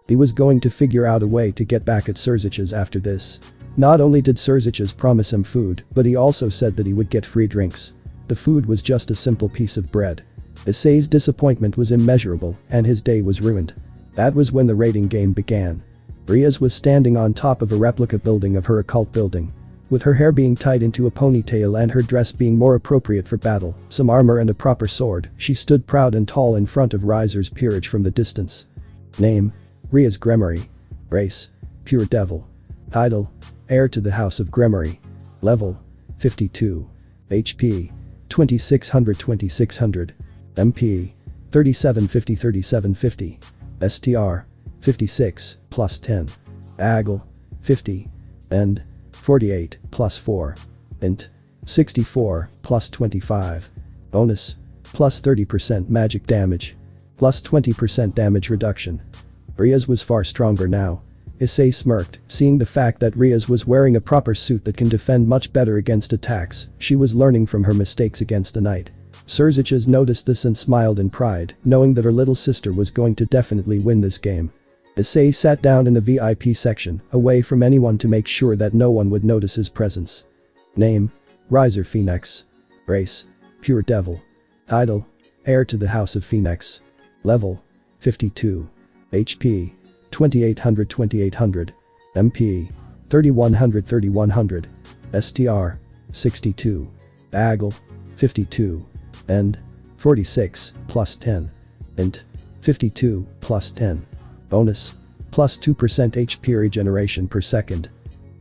Speaker 1: He was going to figure out a way to get back at Serzich's after this. Not only did Serzich's promise him food, but he also said that he would get free drinks. The food was just a simple piece of bread. Issei's disappointment was immeasurable and his day was ruined. That was when the raiding game began. Riaz was standing on top of a replica building of her occult building. With her hair being tied into a ponytail and her dress being more appropriate for battle, some armor and a proper sword, she stood proud and tall in front of Riser's peerage from the distance. Name. Riaz Gremory. Race. Pure Devil. Title. Heir to the House of Gremory. Level. 52. HP. 2600. MP. 3750. STR. 56, plus 10. AGL. 50. End. 48, plus 4. Int. 64, plus 25. Bonus. Plus 30% magic damage. Plus 20% damage reduction. Riaz was far stronger now. Issei smirked, seeing the fact that Riaz was wearing a proper suit that can defend much better against attacks. She was learning from her mistakes against the knight. Serzich's noticed this and smiled in pride, knowing that her little sister was going to definitely win this game. Issei sat down in the VIP section, away from anyone to make sure that no one would notice his presence. Name. Riser Phoenix. Race. Pure Devil. Title. Heir to the House of Phoenix. Level. 52. HP. 2800. MP. 3100. STR. 62. AGL. 52. End. 46, plus 10. Int. 52, plus 10. Bonus. Plus 2% HP regeneration per second.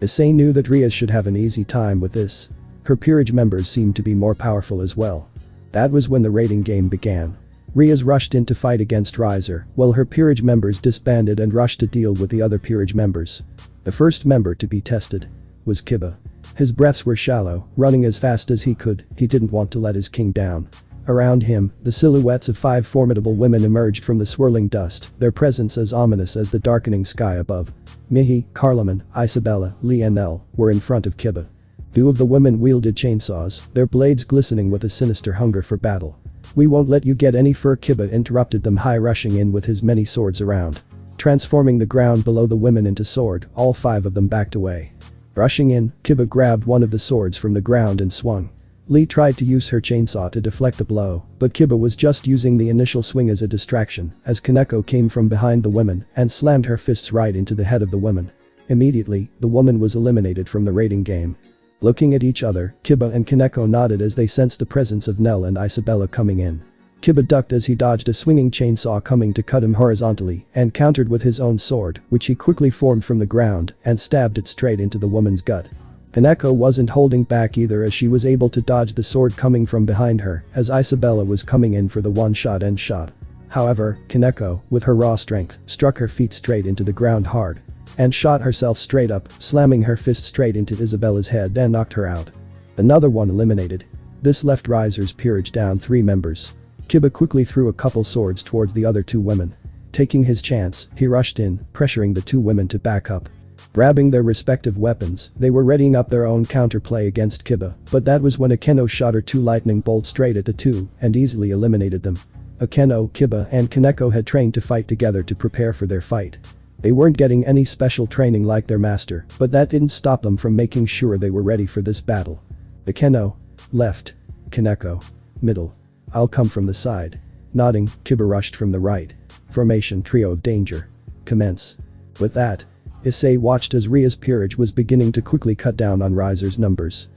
Speaker 1: Issei knew that Riaz should have an easy time with this. Her peerage members seemed to be more powerful as well. That was when the raiding game began. Riaz rushed in to fight against Riser, while her peerage members disbanded and rushed to deal with the other peerage members. The first member to be tested was Kiba. His breaths were shallow, running as fast as he could, he didn't want to let his king down. Around him, the silhouettes of 5 formidable women emerged from the swirling dust, their presence as ominous as the darkening sky above. Mihi, Carloman, Isabella, Lee and Nell were in front of Kiba. 2 of the women wielded chainsaws, their blades glistening with a sinister hunger for battle. We won't let you get any fur. Kiba interrupted them, high rushing in with his many swords around. Transforming the ground below the women into sword, all 5 of them backed away. Rushing in, Kiba grabbed one of the swords from the ground and swung. Lee tried to use her chainsaw to deflect the blow, but Kiba was just using the initial swing as a distraction as Kaneko came from behind the women and slammed her fists right into the head of the woman. Immediately, the woman was eliminated from the raiding game. Looking at each other, Kiba and Kaneko nodded as they sensed the presence of Nell and Isabella coming in. Kiba ducked as he dodged a swinging chainsaw coming to cut him horizontally and countered with his own sword, which he quickly formed from the ground and stabbed it straight into the woman's gut. Kaneko wasn't holding back either, as she was able to dodge the sword coming from behind her as Isabella was coming in for the one-shot end shot. However, Kaneko, with her raw strength, struck her feet straight into the ground hard and shot herself straight up, slamming her fist straight into Isabella's head and knocked her out. Another one eliminated. This left Riser's peerage down 3 members. Kiba quickly threw a couple swords towards the other 2 women. Taking his chance, he rushed in, pressuring the 2 women to back up. Grabbing their respective weapons, they were readying up their own counterplay against Kiba, but that was when Akeno shot her 2 lightning bolts straight at the 2 and easily eliminated them. Akeno, Kiba and Kaneko had trained to fight together to prepare for their fight. They weren't getting any special training like their master, but that didn't stop them from making sure they were ready for this battle. Akeno. Left. Kaneko. Middle. I'll come from the side. Nodding, Kiba rushed from the right. Formation trio of danger. Commence. With that, Issei watched as Ria's peerage was beginning to quickly cut down on Riser's numbers.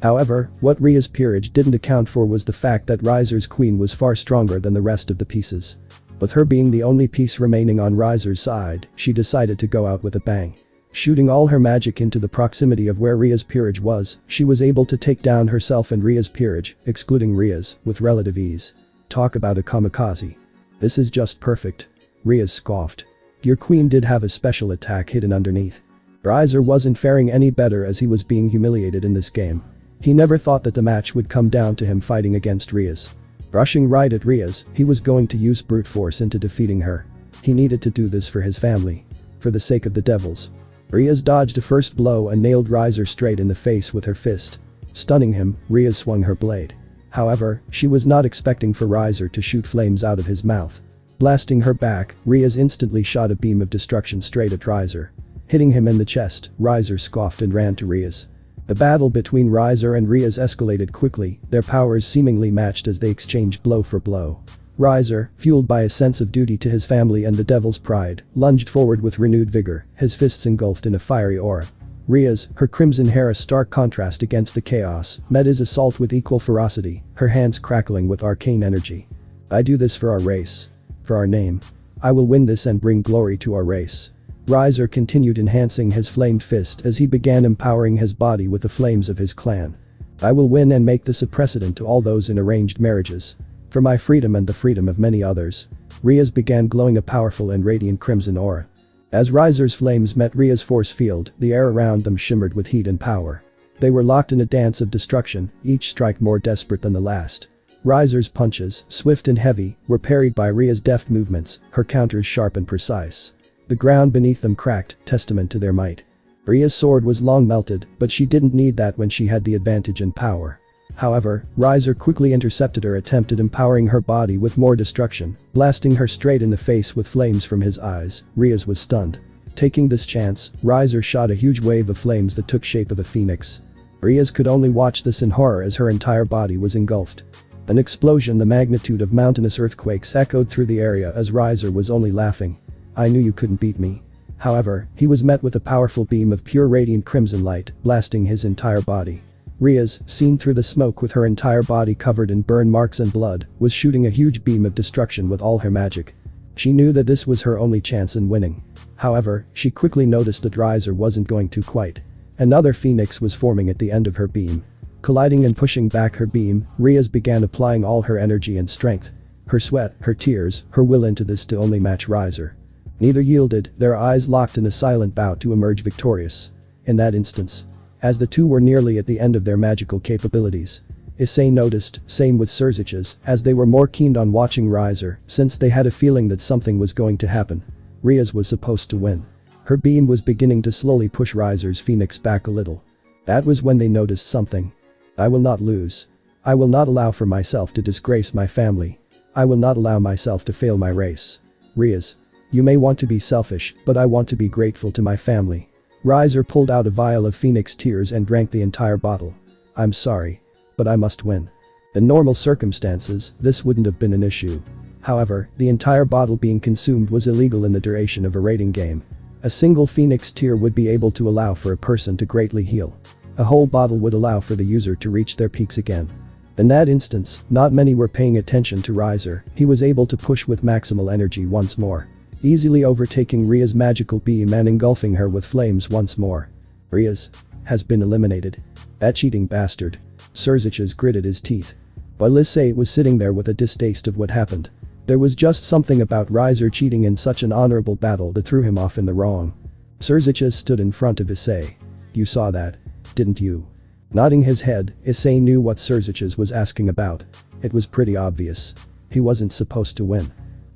Speaker 1: However, what Ria's peerage didn't account for was the fact that Riser's queen was far stronger than the rest of the pieces. With her being the only piece remaining on Riser's side, she decided to go out with a bang. Shooting all her magic into the proximity of where Ria's peerage was, she was able to take down herself and Ria's peerage, excluding Ria's, with relative ease. Talk about a kamikaze. This is just perfect. Ria scoffed. Your queen did have a special attack hidden underneath. Riser wasn't faring any better as he was being humiliated in this game. He never thought that the match would come down to him fighting against Ria's. Rushing right at Ria's, he was going to use brute force into defeating her. He needed to do this for his family. For the sake of the devils. Ria's dodged a first blow and nailed Riser straight in the face with her fist. Stunning him, Ria swung her blade. However, she was not expecting for Riser to shoot flames out of his mouth. Blasting her back, Ria's instantly shot a beam of destruction straight at Riser. Hitting him in the chest, Riser scoffed and ran to Ria's. The battle between Riser and Ria's escalated quickly, their powers seemingly matched as they exchanged blow for blow. Riser, fueled by a sense of duty to his family and the devil's pride, lunged forward with renewed vigor, his fists engulfed in a fiery aura. Ria's, her crimson hair a stark contrast against the chaos, met his assault with equal ferocity, her hands crackling with arcane energy. I do this for our race. For our name. I will win this and bring glory to our race. Riser continued enhancing his flamed fist as he began empowering his body with the flames of his clan. I will win and make this a precedent to all those in arranged marriages. For my freedom and the freedom of many others. Ria's began glowing a powerful and radiant crimson aura. As Riser's flames met Ria's force field, the air around them shimmered with heat and power. They were locked in a dance of destruction, each strike more desperate than the last. Riser's punches, swift and heavy, were parried by Ria's deft movements, her counters sharp and precise. The ground beneath them cracked, testament to their might. Ria's sword was long melted, but she didn't need that when she had the advantage in power. However, Riser quickly intercepted her attempt at empowering her body with more destruction, blasting her straight in the face with flames from his eyes. Ria's was stunned. Taking this chance, Riser shot a huge wave of flames that took shape of a phoenix. Ria's could only watch this in horror as her entire body was engulfed. An explosion the magnitude of mountainous earthquakes echoed through the area as Riser was only laughing. I knew you couldn't beat me. However, he was met with a powerful beam of pure radiant crimson light, blasting his entire body. Ria's, seen through the smoke with her entire body covered in burn marks and blood, was shooting a huge beam of destruction with all her magic. She knew that this was her only chance in winning. However, she quickly noticed that Riser wasn't going to quite. Another phoenix was forming at the end of her beam. Colliding and pushing back her beam, Ria's began applying all her energy and strength. Her sweat, her tears, her will into this to only match Riser. Neither yielded, their eyes locked in a silent vow to emerge victorious. In that instance. As the two were nearly at the end of their magical capabilities. Issei noticed, same with Surzich's, as they were more keen on watching Riser, since they had a feeling that something was going to happen. Ria's was supposed to win. Her beam was beginning to slowly push Riser's phoenix back a little. That was when they noticed something. I will not lose. I will not allow for myself to disgrace my family. I will not allow myself to fail my race. Ria's. You may want to be selfish, but I want to be grateful to my family. Riser pulled out a vial of phoenix tears and drank the entire bottle. I'm sorry. But I must win. In normal circumstances, this wouldn't have been an issue. However, the entire bottle being consumed was illegal in the duration of a raiding game. A single phoenix tear would be able to allow for a person to greatly heal. A whole bottle would allow for the user to reach their peaks again. In that instance, not many were paying attention to Riser. He was able to push with maximal energy once more. Easily overtaking Ria's magical beam and engulfing her with flames once more. Ria's. has been eliminated. That cheating bastard. Serziches gritted his teeth. While Issei was sitting there with a distaste of what happened. There was just something about Reiser cheating in such an honorable battle that threw him off in the wrong. Serziches stood in front of Issei. You saw that, didn't you? Nodding his head, Issei knew what Serziches was asking about. It was pretty obvious. He wasn't supposed to win.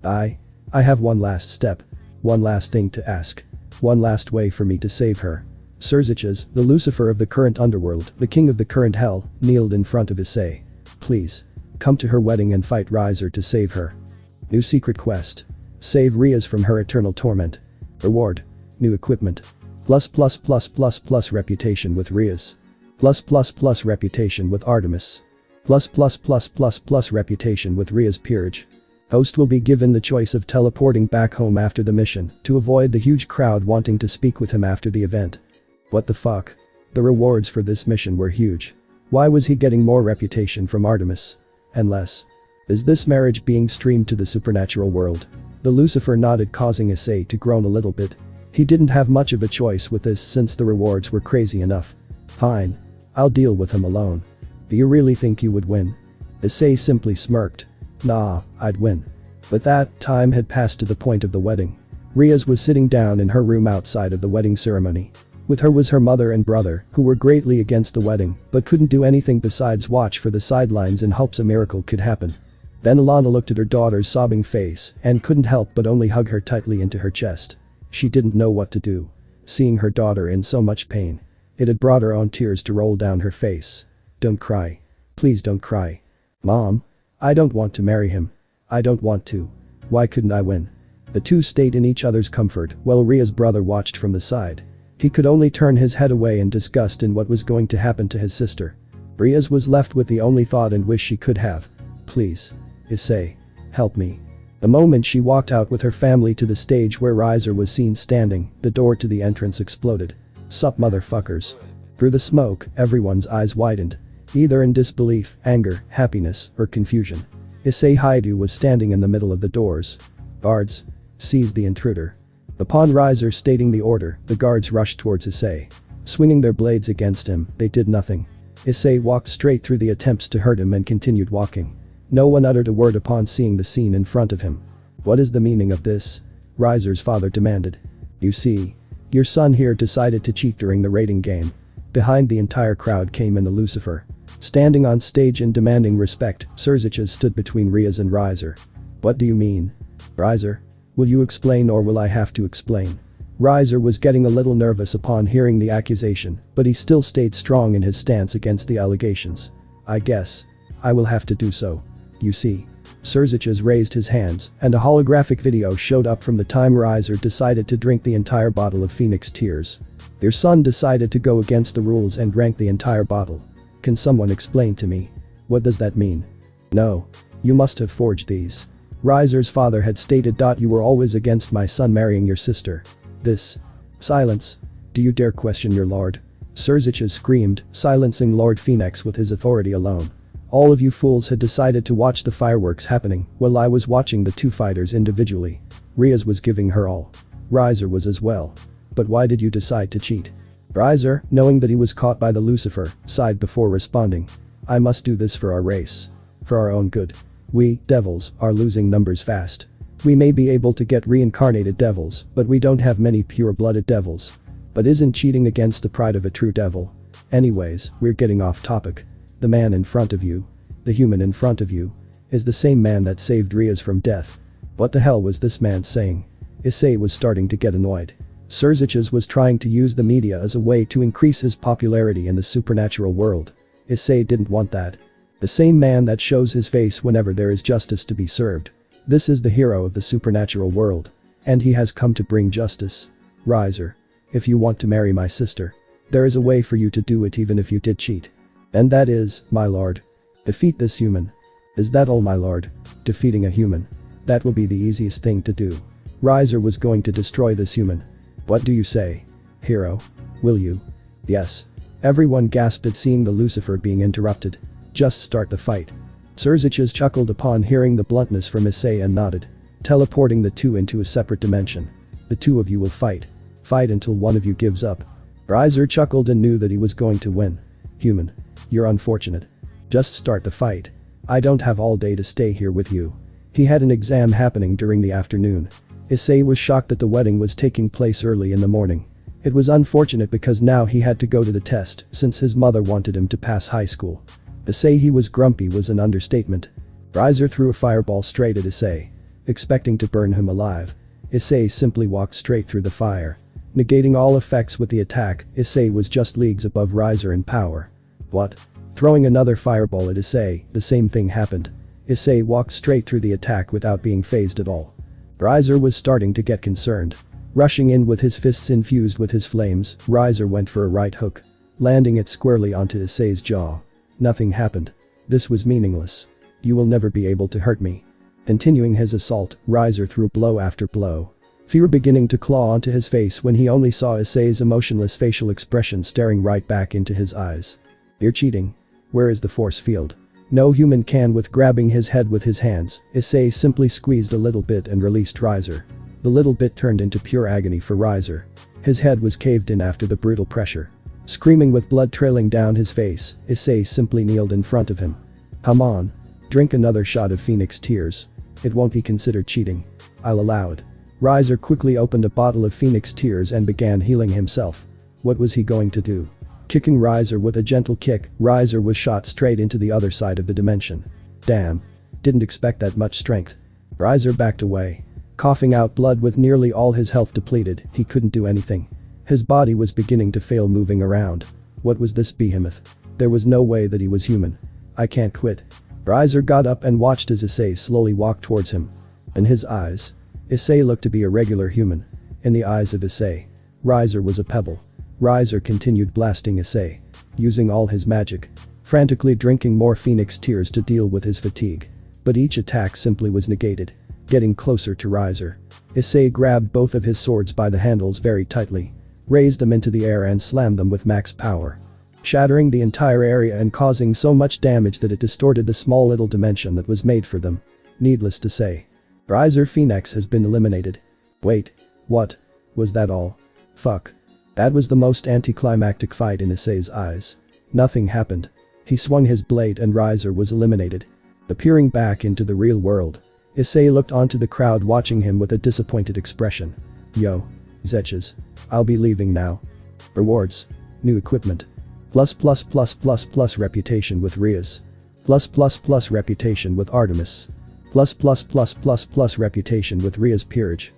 Speaker 1: I have one last step. One last thing to ask. One last way for me to save her. Serziches, the Lucifer of the current underworld, the king of the current hell, kneeled in front of Issei. Please. Come to her wedding and fight Reiser to save her. New secret quest. Save Riaz from her eternal torment. Reward. New equipment. Plus reputation with Riaz. Plus reputation with Artemis. Plus reputation with Riaz Peerage. Host will be given the choice of teleporting back home after the mission to avoid the huge crowd wanting to speak with him after the event. What the fuck? The rewards for this mission were huge. Why was he getting more reputation from Artemis? And less? Is this marriage being streamed to the supernatural world? The Lucifer nodded, causing Issei to groan a little bit. He didn't have much of a choice with this since the rewards were crazy enough. Fine. I'll deal with him alone. Do you really think you would win? Issei simply smirked. Nah, I'd win. But that time had passed to the point of the wedding. Riaz was sitting down in her room outside of the wedding ceremony. With her was her mother and brother, who were greatly against the wedding, but couldn't do anything besides watch for the sidelines in hopes a miracle could happen. Then Alana looked at her daughter's sobbing face and couldn't help but only hug her tightly into her chest. She didn't know what to do. Seeing her daughter in so much pain. It had brought her own tears to roll down her face. Don't cry. Please don't cry. Mom. I don't want to marry him. I don't want to. Why couldn't I win? The two stayed in each other's comfort while Riaz's brother watched from the side. He could only turn his head away in disgust in what was going to happen to his sister. Riaz was left with the only thought and wish she could have. Please. Issei. Help me. The moment she walked out with her family to the stage where Reiser was seen standing, the door to the entrance exploded. Sup motherfuckers. Through the smoke, everyone's eyes widened. Either in disbelief, anger, happiness, or confusion. Issei Haidu was standing in the middle of the doors. Guards. Seize the intruder. Upon Reiser stating the order, the guards rushed towards Issei. Swinging their blades against him, they did nothing. Issei walked straight through the attempts to hurt him and continued walking. No one uttered a word upon seeing the scene in front of him. What is the meaning of this? Reiser's father demanded. You see. Your son here decided to cheat during the rating game. Behind the entire crowd came in the Lucifer. Standing on stage and demanding respect, Serziches stood between Riaz and Reiser. What do you mean? Reiser? Will you explain or will I have to explain? Reiser was getting a little nervous upon hearing the accusation, but he still stayed strong in his stance against the allegations. I guess. I will have to do so. You see. Serziches raised his hands, and a holographic video showed up from the time Reiser decided to drink the entire bottle of Phoenix Tears. Your son decided to go against the rules and drank the entire bottle. Can someone explain to me? What does that mean? No. You must have forged these. Reiser's father had stated. You were always against my son marrying your sister. This. Silence. Do you dare question your lord? Serziches screamed, silencing Lord Phoenix with his authority alone. All of you fools had decided to watch the fireworks happening while I was watching the two fighters individually. Riaz was giving her all. Reiser was as well. But why did you decide to cheat? Reiser, knowing that he was caught by the Lucifer, sighed before responding. I must do this for our race. For our own good. We, devils, are losing numbers fast. We may be able to get reincarnated devils, but we don't have many pure-blooded devils. But isn't cheating against the pride of a true devil? Anyways, we're getting off topic. The man in front of you, the human in front of you, is the same man that saved Riaz from death. What the hell was this man saying? Issei was starting to get annoyed. Serziches was trying to use the media as a way to increase his popularity in the supernatural world. Issei didn't want that. The same man that shows his face whenever there is justice to be served. This is the hero of the supernatural world. And he has come to bring justice. Reiser. If you want to marry my sister. There is a way for you to do it even if you did cheat. And that is, my lord. Defeat this human. Is that all, my lord? Defeating a human. That will be the easiest thing to do. Reiser was going to destroy this human. What do you say? Hero? Will you? Yes. Everyone gasped at seeing the Lucifer being interrupted. Just start the fight. Serziches chuckled upon hearing the bluntness from Issei and nodded. Teleporting the two into a separate dimension. The two of you will fight. Fight until one of you gives up. Riser chuckled and knew that he was going to win. Human. You're unfortunate. Just start the fight. I don't have all day to stay here with you. He had an exam happening during the afternoon. Issei was shocked that the wedding was taking place early in the morning. It was unfortunate because now he had to go to the test since his mother wanted him to pass high school. To say he was grumpy was an understatement. Riser threw a fireball straight at Issei, expecting to burn him alive. Issei simply walked straight through the fire. Negating all effects with the attack, Issei was just leagues above Riser in power. What? Throwing another fireball at Issei, the same thing happened. Issei walked straight through the attack without being phased at all. Riser was starting to get concerned. Rushing in with his fists infused with his flames, Riser went for a right hook, landing it squarely onto Issei's jaw. Nothing happened. This was meaningless. You will never be able to hurt me. Continuing his assault, Riser threw blow after blow. Fear beginning to claw onto his face when he only saw Issei's emotionless facial expression staring right back into his eyes. You're cheating. Where is the force field? No human can with grabbing his head with his hands. Issei simply squeezed a little bit and released Riser. The little bit turned into pure agony for Riser. His head was caved in after the brutal pressure. Screaming with blood trailing down his face, Issei simply kneeled in front of him. Come on. Drink another shot of Phoenix Tears. It won't be considered cheating. I'll allow it. Riser quickly opened a bottle of Phoenix Tears and began healing himself. What was he going to do? Kicking Riser with a gentle kick, Riser was shot straight into the other side of the dimension. Damn. Didn't expect that much strength. Riser backed away. Coughing out blood with nearly all his health depleted, he couldn't do anything. His body was beginning to fail moving around. What was this behemoth? There was no way that he was human. I can't quit. Riser got up and watched as Issei slowly walked towards him. In his eyes, Issei looked to be a regular human. In the eyes of Issei, Riser was a pebble. Riser continued blasting Issei, using all his magic, frantically drinking more Phoenix Tears to deal with his fatigue. But each attack simply was negated. Getting closer to Riser, Issei grabbed both of his swords by the handles very tightly, raised them into the air and slammed them with max power, shattering the entire area and causing so much damage that it distorted the small little dimension that was made for them. Needless to say, Riser Phoenix has been eliminated. Wait, what? Was that all? Fuck. That was the most anticlimactic fight in Issei's eyes. Nothing happened. He swung his blade and Riser was eliminated. Appearing back into the real world, Issei looked onto the crowd watching him with a disappointed expression. Yo. Zetches. I'll be leaving now. Rewards. New equipment. Plus reputation with Rias. Plus reputation with Artemis. Plus reputation with Ria's peerage.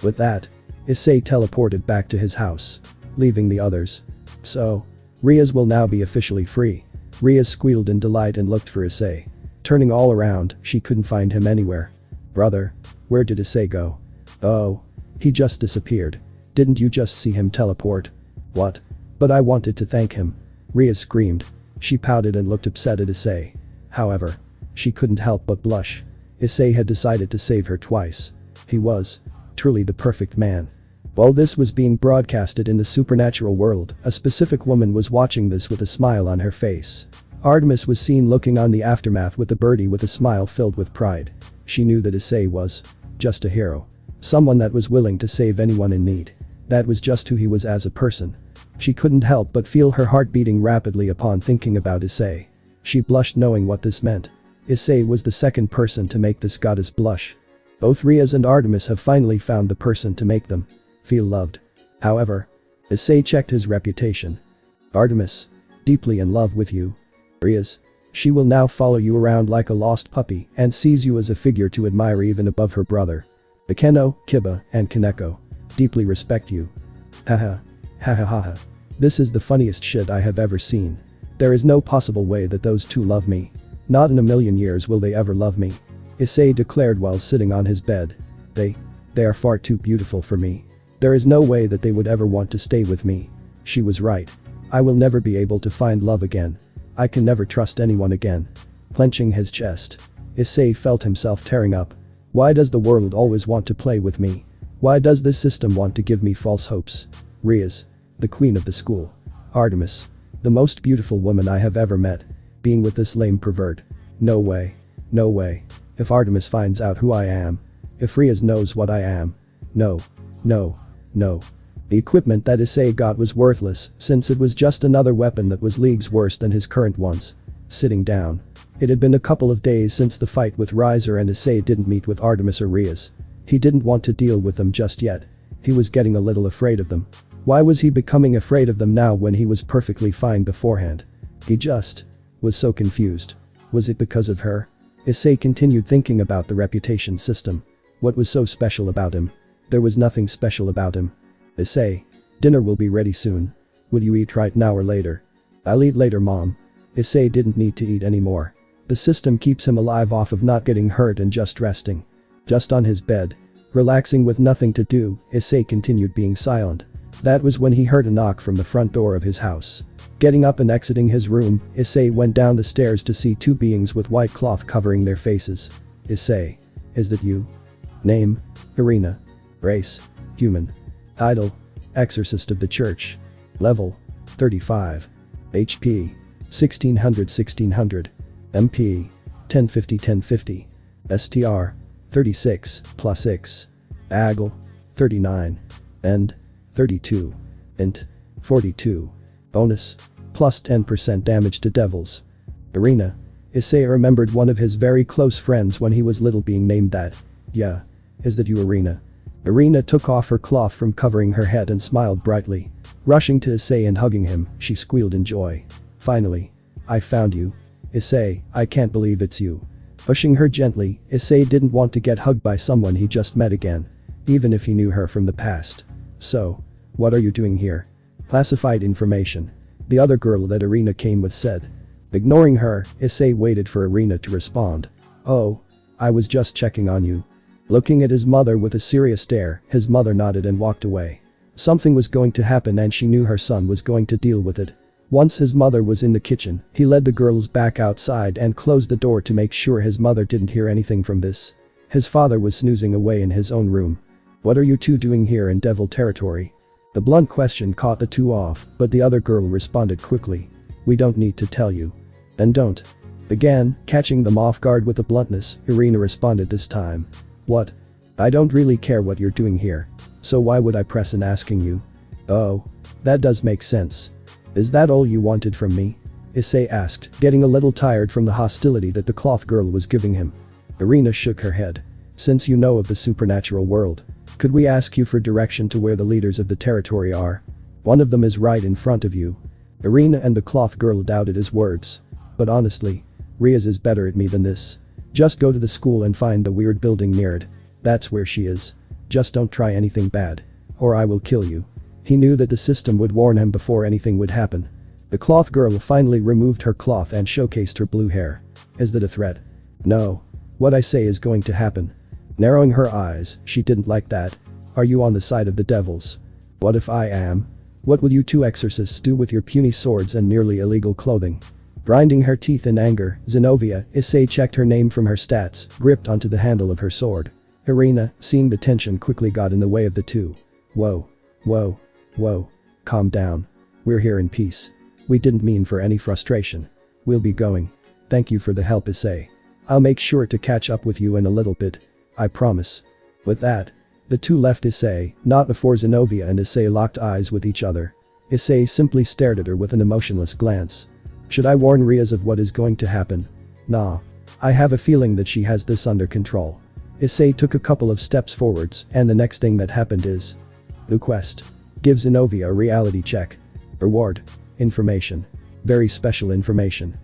Speaker 1: With that, Issei teleported back to his house, leaving the others. So, Rias will now be officially free. Rias squealed in delight and looked for Issei. Turning all around, she couldn't find him anywhere. Brother, where did Issei go? Oh. He just disappeared. Didn't you just see him teleport? What? But I wanted to thank him. Rias screamed. She pouted and looked upset at Issei. However, she couldn't help but blush. Issei had decided to save her twice. He was truly the perfect man. While this was being broadcasted in the supernatural world, a specific woman was watching this with a smile on her face. Artemis was seen looking on the aftermath with the birdie with a smile filled with pride. She knew that Issei was just a hero. Someone that was willing to save anyone in need. That was just who he was as a person. She couldn't help but feel her heart beating rapidly upon thinking about Issei. She blushed knowing what this meant. Issei was the second person to make this goddess blush. Both Rias and Artemis have finally found the person to make them feel loved. However, Issei checked his reputation. Artemis. Deeply in love with you. Rias. She will now follow you around like a lost puppy and sees you as a figure to admire even above her brother. Bakeno, Kiba, and Kaneko. Deeply respect you. Haha. Haha. This is the funniest shit I have ever seen. There is no possible way that those two love me. Not in a million years will they ever love me. Issei declared while sitting on his bed. They are far too beautiful for me. There is no way that they would ever want to stay with me. She was right. I will never be able to find love again. I can never trust anyone again. Clenching his chest, Issei felt himself tearing up. Why does the world always want to play with me? Why does this system want to give me false hopes? Rias. The queen of the school. Artemis. The most beautiful woman I have ever met. Being with this lame pervert. No way. No way. If Artemis finds out who I am. If Rias knows what I am. No. No. No. The equipment that Issei got was worthless, since it was just another weapon that was leagues worse than his current ones. Sitting down. It had been a couple of days since the fight with Riser, and Issei didn't meet with Artemis or Rias. He didn't want to deal with them just yet. He was getting a little afraid of them. Why was he becoming afraid of them now when he was perfectly fine beforehand? He just was so confused. Was it because of her? Issei continued thinking about the reputation system. What was so special about him? There was nothing special about him. Issei, dinner will be ready soon. Will you eat right now or later? I'll eat later, Mom. Issei didn't need to eat anymore. The system keeps him alive off of not getting hurt and just resting. Just on his bed, relaxing with nothing to do, Issei continued being silent. That was when he heard a knock from the front door of his house. Getting up and exiting his room, Issei went down the stairs to see two beings with white cloth covering their faces. Issei. Is that you? Name? Irina. Race? Human. Title? Exorcist of the Church. Level? 35. HP? 1600. MP? 1050. STR? 36, plus X. AGL? 39. End? 32. Int? 42. Bonus? Plus 10% damage to devils. Irina. Issei remembered one of his very close friends when he was little being named that. Yeah. Is that you, Irina? Irina took off her cloth from covering her head and smiled brightly. Rushing to Issei and hugging him, she squealed in joy. Finally. I found you. Issei, I can't believe it's you. Pushing her gently, Issei didn't want to get hugged by someone he just met again. Even if he knew her from the past. So. What are you doing here? Classified information. The other girl that Irina came with said. Ignoring her, Issei waited for Irina to respond. Oh. I was just checking on you. Looking at his mother with a serious stare, his mother nodded and walked away. Something was going to happen and she knew her son was going to deal with it. Once his mother was in the kitchen, he led the girls back outside and closed the door to make sure his mother didn't hear anything from this. His father was snoozing away in his own room. What are you two doing here in devil territory? The blunt question caught the two off, but the other girl responded quickly. We don't need to tell you. Then don't. Again, catching them off guard with the bluntness, Irina responded this time. What? I don't really care what you're doing here. So why would I press in asking you? Oh. That does make sense. Is that all you wanted from me? Issei asked, getting a little tired from the hostility that the cloth girl was giving him. Irina shook her head. Since you know of the supernatural world, could we ask you for direction to where the leaders of the territory are? One of them is right in front of you. Irina and the cloth girl doubted his words. But honestly, Riaz is better at me than this. Just go to the school and find the weird building near it. That's where she is. Just don't try anything bad. Or I will kill you. He knew that the system would warn him before anything would happen. The cloth girl finally removed her cloth and showcased her blue hair. Is that a threat? No. What I say is going to happen. Narrowing her eyes, she didn't like that. Are you on the side of the devils? What if I am? What will you two exorcists do with your puny swords and nearly illegal clothing? Grinding her teeth in anger, Zenobia, Issei checked her name from her stats, gripped onto the handle of her sword. Irina, seeing the tension, quickly got in the way of the two. Whoa. Whoa. Whoa. Calm down. We're here in peace. We didn't mean for any frustration. We'll be going. Thank you for the help, Issei. I'll make sure to catch up with you in a little bit. I promise. With that, the two left Issei, not before Zenobia and Issei locked eyes with each other. Issei simply stared at her with an emotionless glance. Should I warn Riaz of what is going to happen? Nah. I have a feeling that she has this under control. Issei took a couple of steps forwards, and the next thing that happened is. The quest. Give Zenobia a reality check. Reward. Information. Very special information.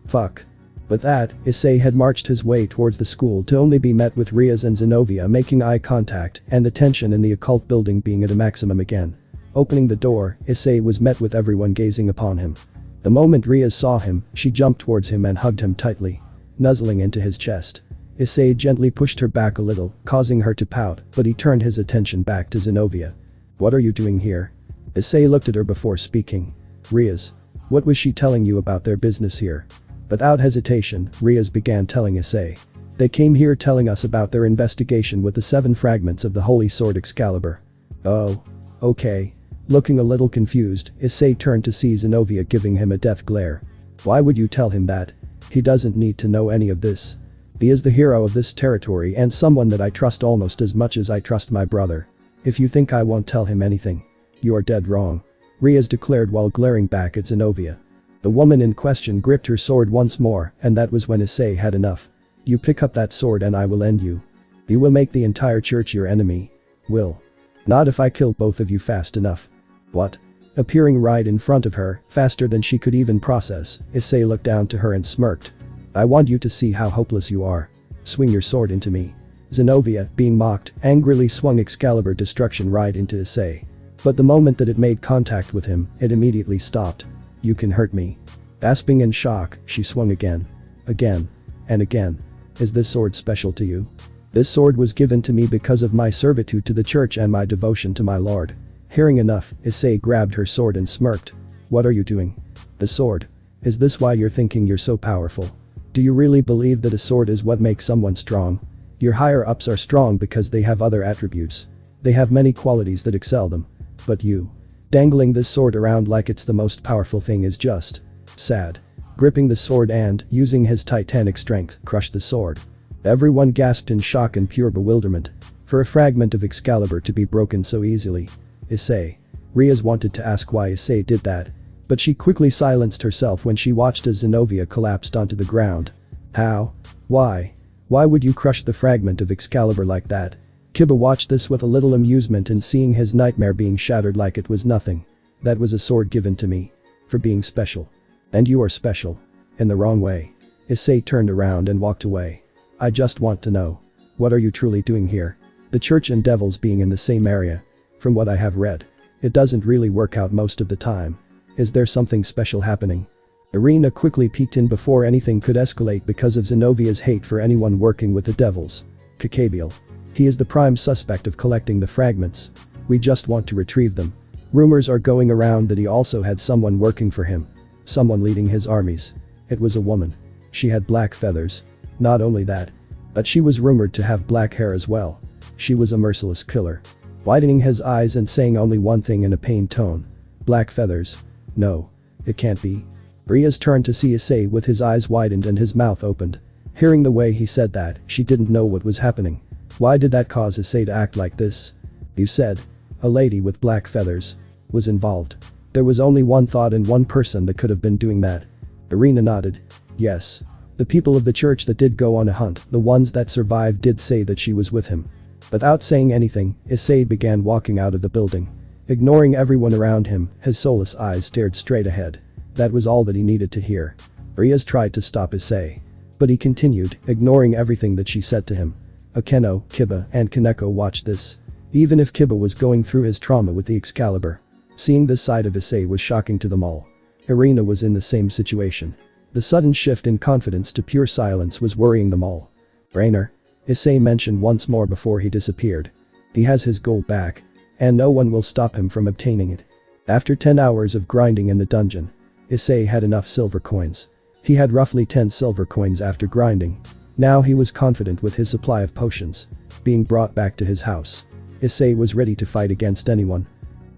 Speaker 1: Fuck. With that, Issei had marched his way towards the school to only be met with Riaz and Zenobia making eye contact and the tension in the occult building being at a maximum again. Opening the door, Issei was met with everyone gazing upon him. The moment Riaz saw him, she jumped towards him and hugged him tightly. Nuzzling into his chest. Issei gently pushed her back a little, causing her to pout, but he turned his attention back to Zenobia. What are you doing here? Issei looked at her before speaking. Riaz. What was she telling you about their business here? Without hesitation, Riaz began telling Issei. They came here telling us about their investigation with the 7 fragments of the holy sword Excalibur. Oh. Okay. Looking a little confused, Issei turned to see Zenobia giving him a death glare. Why would you tell him that? He doesn't need to know any of this. He is the hero of this territory and someone that I trust almost as much as I trust my brother. If you think I won't tell him anything. You are dead wrong. Riaz declared while glaring back at Zenobia. The woman in question gripped her sword once more, and that was when Issei had enough. You pick up that sword and I will end you. You will make the entire church your enemy. Will. Not if I kill both of you fast enough. What? Appearing right in front of her, faster than she could even process, Issei looked down to her and smirked. I want you to see how hopeless you are. Swing your sword into me. Zenobia, being mocked, angrily swung Excalibur Destruction right into Issei. But the moment that it made contact with him, it immediately stopped. You can hurt me. Gasping in shock, she swung again. Again. And again. Is this sword special to you? This sword was given to me because of my servitude to the church and my devotion to my lord. Hearing enough, Issei grabbed her sword and smirked. What are you doing? The sword. Is this why you're thinking you're so powerful? Do you really believe that a sword is what makes someone strong? Your higher-ups are strong because they have other attributes. They have many qualities that excel them. But you. Dangling this sword around like it's the most powerful thing is just sad. Gripping the sword and, using his titanic strength, crushed the sword. Everyone gasped in shock and pure bewilderment. For a fragment of Excalibur to be broken so easily. Issei. Riaz wanted to ask why Issei did that. But she quickly silenced herself when she watched as Zenobia collapsed onto the ground. How? Why? Why would you crush the fragment of Excalibur like that? Kiba watched this with a little amusement in seeing his nightmare being shattered like it was nothing. That was a sword given to me. For being special. And you are special. In the wrong way. Issei turned around and walked away. I just want to know. What are you truly doing here? The church and devils being in the same area. From what I have read. It doesn't really work out most of the time. Is there something special happening? Irina quickly peeked in before anything could escalate because of Zenobia's hate for anyone working with the devils. Kakabiel. He is the prime suspect of collecting the fragments. We just want to retrieve them. Rumors are going around that he also had someone working for him. Someone leading his armies. It was a woman. She had black feathers. Not only that. But she was rumored to have black hair as well. She was a merciless killer. Widening his eyes and saying only one thing in a pained tone. Black feathers. No. It can't be. Riaz turned to see Issei with his eyes widened and his mouth opened. Hearing the way he said that, she didn't know what was happening. Why did that cause Issei to act like this? You said. A lady with black feathers. Was involved. There was only one thought and one person that could have been doing that. Irina nodded. Yes. The people of the church that did go on a hunt, the ones that survived did say that she was with him. Without saying anything, Issei began walking out of the building. Ignoring everyone around him, his soulless eyes stared straight ahead. That was all that he needed to hear. Riaz tried to stop Issei. But he continued, ignoring everything that she said to him. Akeno, Kiba, and Kaneko watched this. Even if Kiba was going through his trauma with the Excalibur. Seeing this side of Issei was shocking to them all. Irina was in the same situation. The sudden shift in confidence to pure silence was worrying them all. Rainer. Issei mentioned once more before he disappeared. He has his gold back. And no one will stop him from obtaining it. After 10 hours of grinding in the dungeon. Issei had enough silver coins. He had roughly 10 silver coins after grinding. Now he was confident with his supply of potions. Being brought back to his house. Issei was ready to fight against anyone.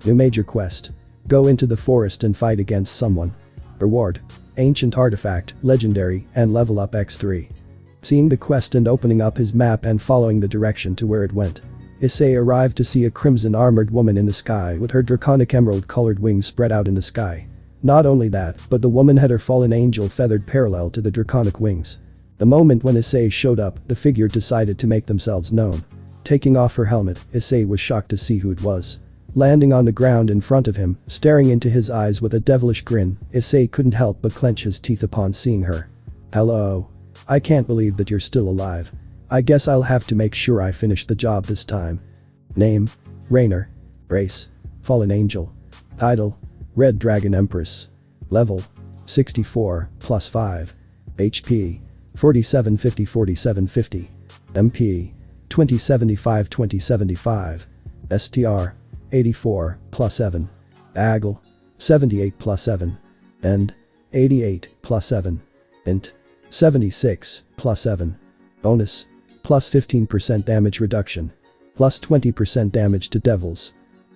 Speaker 1: New major quest. Go into the forest and fight against someone. Reward. Ancient artifact, legendary, and level up x3. Seeing the quest and opening up his map and following the direction to where it went. Issei arrived to see a crimson armored woman in the sky with her draconic emerald colored wings spread out in the sky. Not only that, but the woman had her fallen angel feathered parallel to the draconic wings. The moment when Issei showed up, the figure decided to make themselves known. Taking off her helmet, Issei was shocked to see who it was. Landing on the ground in front of him, staring into his eyes with a devilish grin, Issei couldn't help but clench his teeth upon seeing her. Hello. I can't believe that you're still alive. I guess I'll have to make sure I finish the job this time. Name. Rainer. Race. Fallen Angel. Title. Red Dragon Empress. Level. 64, plus 5. HP. 4750-4750. MP. 2075-2075. STR. 84, plus 7. AGL. 78 plus 7. End. 88, plus 7. Int. 76, plus 7. Bonus. Plus 15% damage reduction. Plus 20% damage to devils.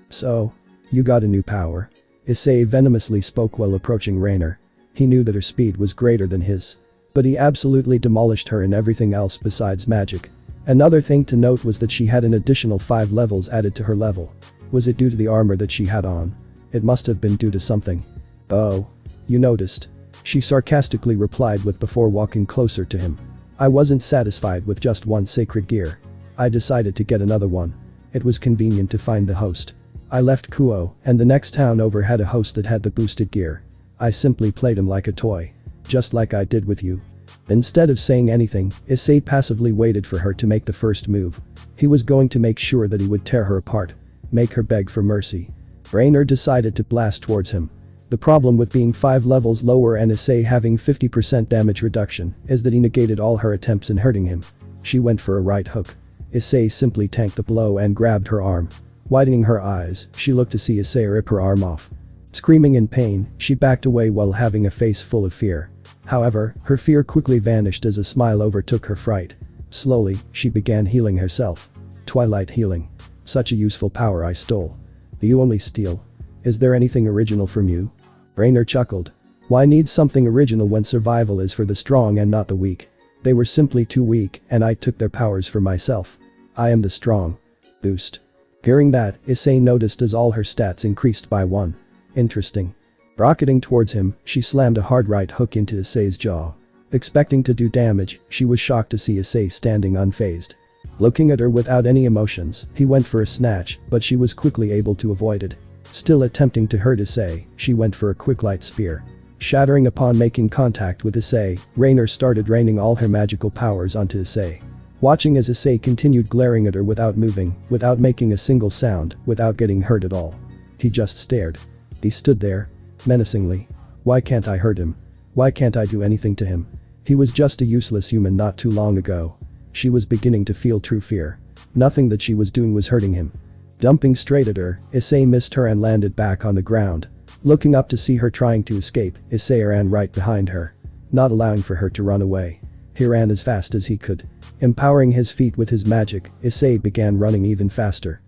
Speaker 1: So. You got a new power. Issei venomously spoke while approaching Rainer. He knew that her speed was greater than his. But he absolutely demolished her in everything else besides magic. Another thing to note was that she had an additional 5 levels added to her level. Was it due to the armor that she had on? It must have been due to something. Oh. You noticed? She sarcastically replied before walking closer to him. I wasn't satisfied with just one sacred gear. I decided to get another one. It was convenient to find the host. I left Kuo, and the next town over had a host that had the boosted gear. I simply played him like a toy. Just like I did with you. Instead of saying anything, Issei passively waited for her to make the first move. He was going to make sure that he would tear her apart. Make her beg for mercy. Rainer decided to blast towards him. The problem with being 5 levels lower and Issei having 50% damage reduction is that he negated all her attempts in hurting him. She went for a right hook. Issei simply tanked the blow and grabbed her arm. Widening her eyes, she looked to see Issei rip her arm off. Screaming in pain, she backed away while having a face full of fear. However, her fear quickly vanished as a smile overtook her fright. Slowly, she began healing herself. Twilight healing. Such a useful power I stole. Do you only steal? Is there anything original from you? Rainer chuckled. Why need something original when survival is for the strong and not the weak? They were simply too weak and I took their powers for myself. I am the strong. Boost. Hearing that, Issei noticed as all her stats increased by 1. Interesting. Rocketing towards him, she slammed a hard right hook into Issei's jaw. Expecting to do damage, she was shocked to see Issei standing unfazed. Looking at her without any emotions, he went for a snatch, but she was quickly able to avoid it. Still attempting to hurt Issei, she went for a quick light spear. Shattering upon making contact with Issei, Rainer started raining all her magical powers onto Issei. Watching as Issei continued glaring at her without moving, without making a single sound, without getting hurt at all. He just stared. He stood there. Menacingly. Why can't I hurt him? Why can't I do anything to him? He was just a useless human not too long ago. She was beginning to feel true fear. Nothing that she was doing was hurting him. Dumping straight at her, Issei missed her and landed back on the ground. Looking up to see her trying to escape, Issei ran right behind her. Not allowing for her to run away. He ran as fast as he could. Empowering his feet with his magic, Issei began running even faster.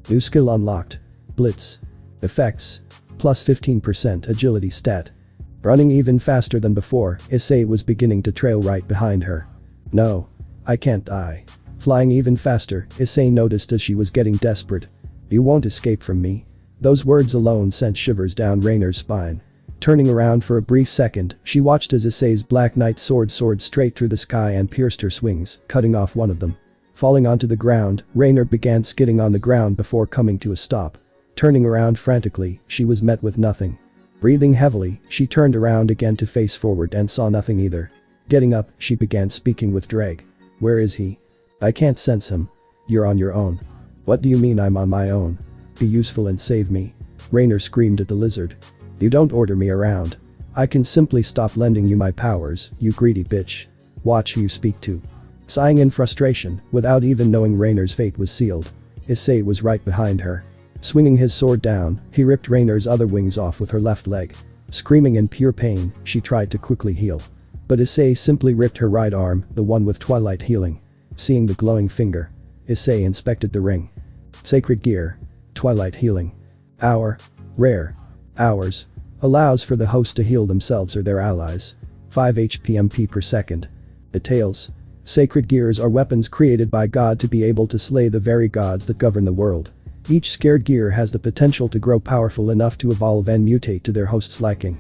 Speaker 1: New skill unlocked. Blitz. Effects. Plus 15% agility stat. Running even faster than before, Issei was beginning to trail right behind her. No. I can't die. Flying even faster, Issei noticed as she was getting desperate. You won't escape from me. Those words alone sent shivers down Rainer's spine. Turning around for a brief second, she watched as Issei's Black Knight sword soared straight through the sky and pierced her swings, cutting off one of them. Falling onto the ground, Rainer began skidding on the ground before coming to a stop. Turning around frantically, she was met with nothing. Breathing heavily, she turned around again to face forward and saw nothing either. Getting up, she began speaking with Drake. Where is he? I can't sense him. You're on your own. What do you mean I'm on my own? Be useful and save me. Rainer screamed at the lizard. You don't order me around. I can simply stop lending you my powers, you greedy bitch. Watch who you speak to. Sighing in frustration, without even knowing Rainer's fate was sealed. Issei was right behind her. Swinging his sword down, he ripped Rainer's other wings off with her left leg. Screaming in pure pain, she tried to quickly heal. But Issei simply ripped her right arm, the one with twilight healing. Seeing the glowing finger, Issei inspected the ring. Sacred gear. Twilight healing. Hour. Rare. Hours. Allows for the host to heal themselves or their allies. 5 HP MP per second. Details. Sacred gears are weapons created by God to be able to slay the very gods that govern the world. Each scared gear has the potential to grow powerful enough to evolve and mutate to their host's liking.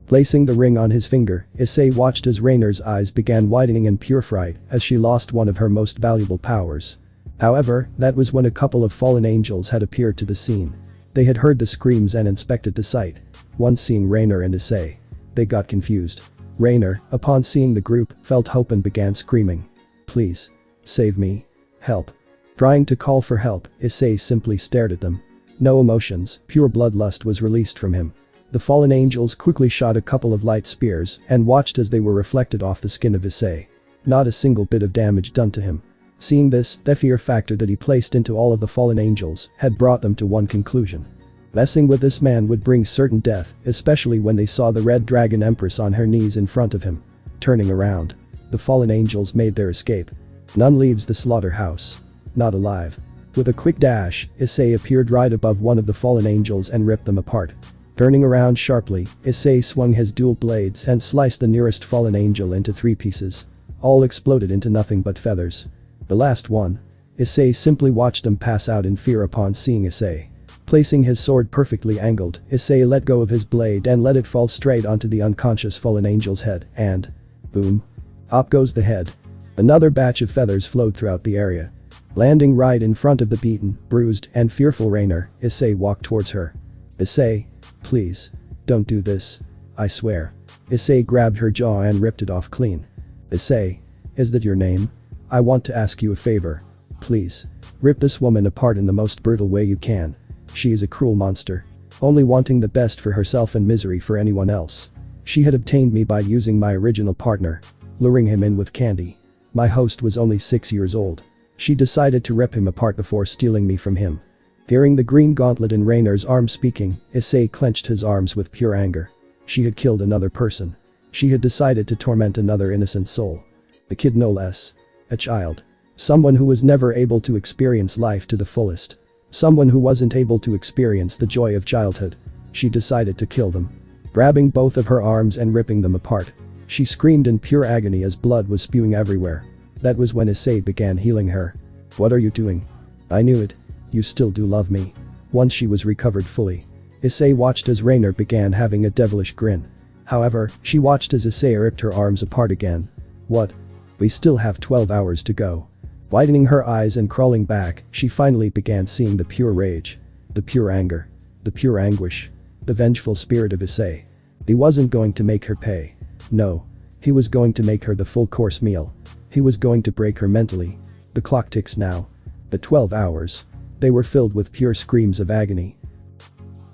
Speaker 1: Placing the ring on his finger, Issei watched as Rainer's eyes began widening in pure fright as she lost one of her most valuable powers. However, that was when a couple of fallen angels had appeared to the scene. They had heard the screams and inspected the site. Once seeing Rainer and Issei, they got confused. Rainer, upon seeing the group, felt hope and began screaming. Please. Save me. Help. Trying to call for help, Issei simply stared at them. No emotions, pure bloodlust was released from him. The fallen angels quickly shot a couple of light spears and watched as they were reflected off the skin of Issei. Not a single bit of damage done to him. Seeing this, the fear factor that he placed into all of the fallen angels had brought them to one conclusion. Messing with this man would bring certain death, especially when they saw the red dragon empress on her knees in front of him. Turning around, the fallen angels made their escape. None leaves the slaughterhouse. Not alive. With a quick dash, Issei appeared right above one of the fallen angels and ripped them apart. Turning around sharply, Issei swung his dual blades and sliced the nearest fallen angel into 3 pieces. All exploded into nothing but feathers. The last one. Issei simply watched them pass out in fear upon seeing Issei. Placing his sword perfectly angled, Issei let go of his blade and let it fall straight onto the unconscious fallen angel's head, and boom. Up goes the head. Another batch of feathers flowed throughout the area. Landing right in front of the beaten, bruised, and fearful Rainer, Issei walked towards her. Issei, please. Don't do this. I swear. Issei grabbed her jaw and ripped it off clean. Issei, is that your name? I want to ask you a favor. Please. Rip this woman apart in the most brutal way you can. She is a cruel monster. Only wanting the best for herself and misery for anyone else. She had obtained me by using my original partner. Luring him in with candy. My host was only 6 years old. She decided to rip him apart before stealing me from him. Hearing the green gauntlet in Rainer's arm speaking, Issei clenched his arms with pure anger. She had killed another person. She had decided to torment another innocent soul. A kid no less. A child. Someone who was never able to experience life to the fullest. Someone who wasn't able to experience the joy of childhood. She decided to kill them. Grabbing both of her arms and ripping them apart. She screamed in pure agony as blood was spewing everywhere. That was when Issei began healing her. What are you doing? I knew it. You still do love me. Once she was recovered fully. Issei watched as Rainer began having a devilish grin. However, she watched as Issei ripped her arms apart again. What? We still have 12 hours to go. Widening her eyes and crawling back, she finally began seeing the pure rage. The pure anger. The pure anguish. The vengeful spirit of Issei. He wasn't going to make her pay. No. He was going to make her the full course meal. He was going to break her mentally. The clock ticks now. The 12 hours. They were filled with pure screams of agony.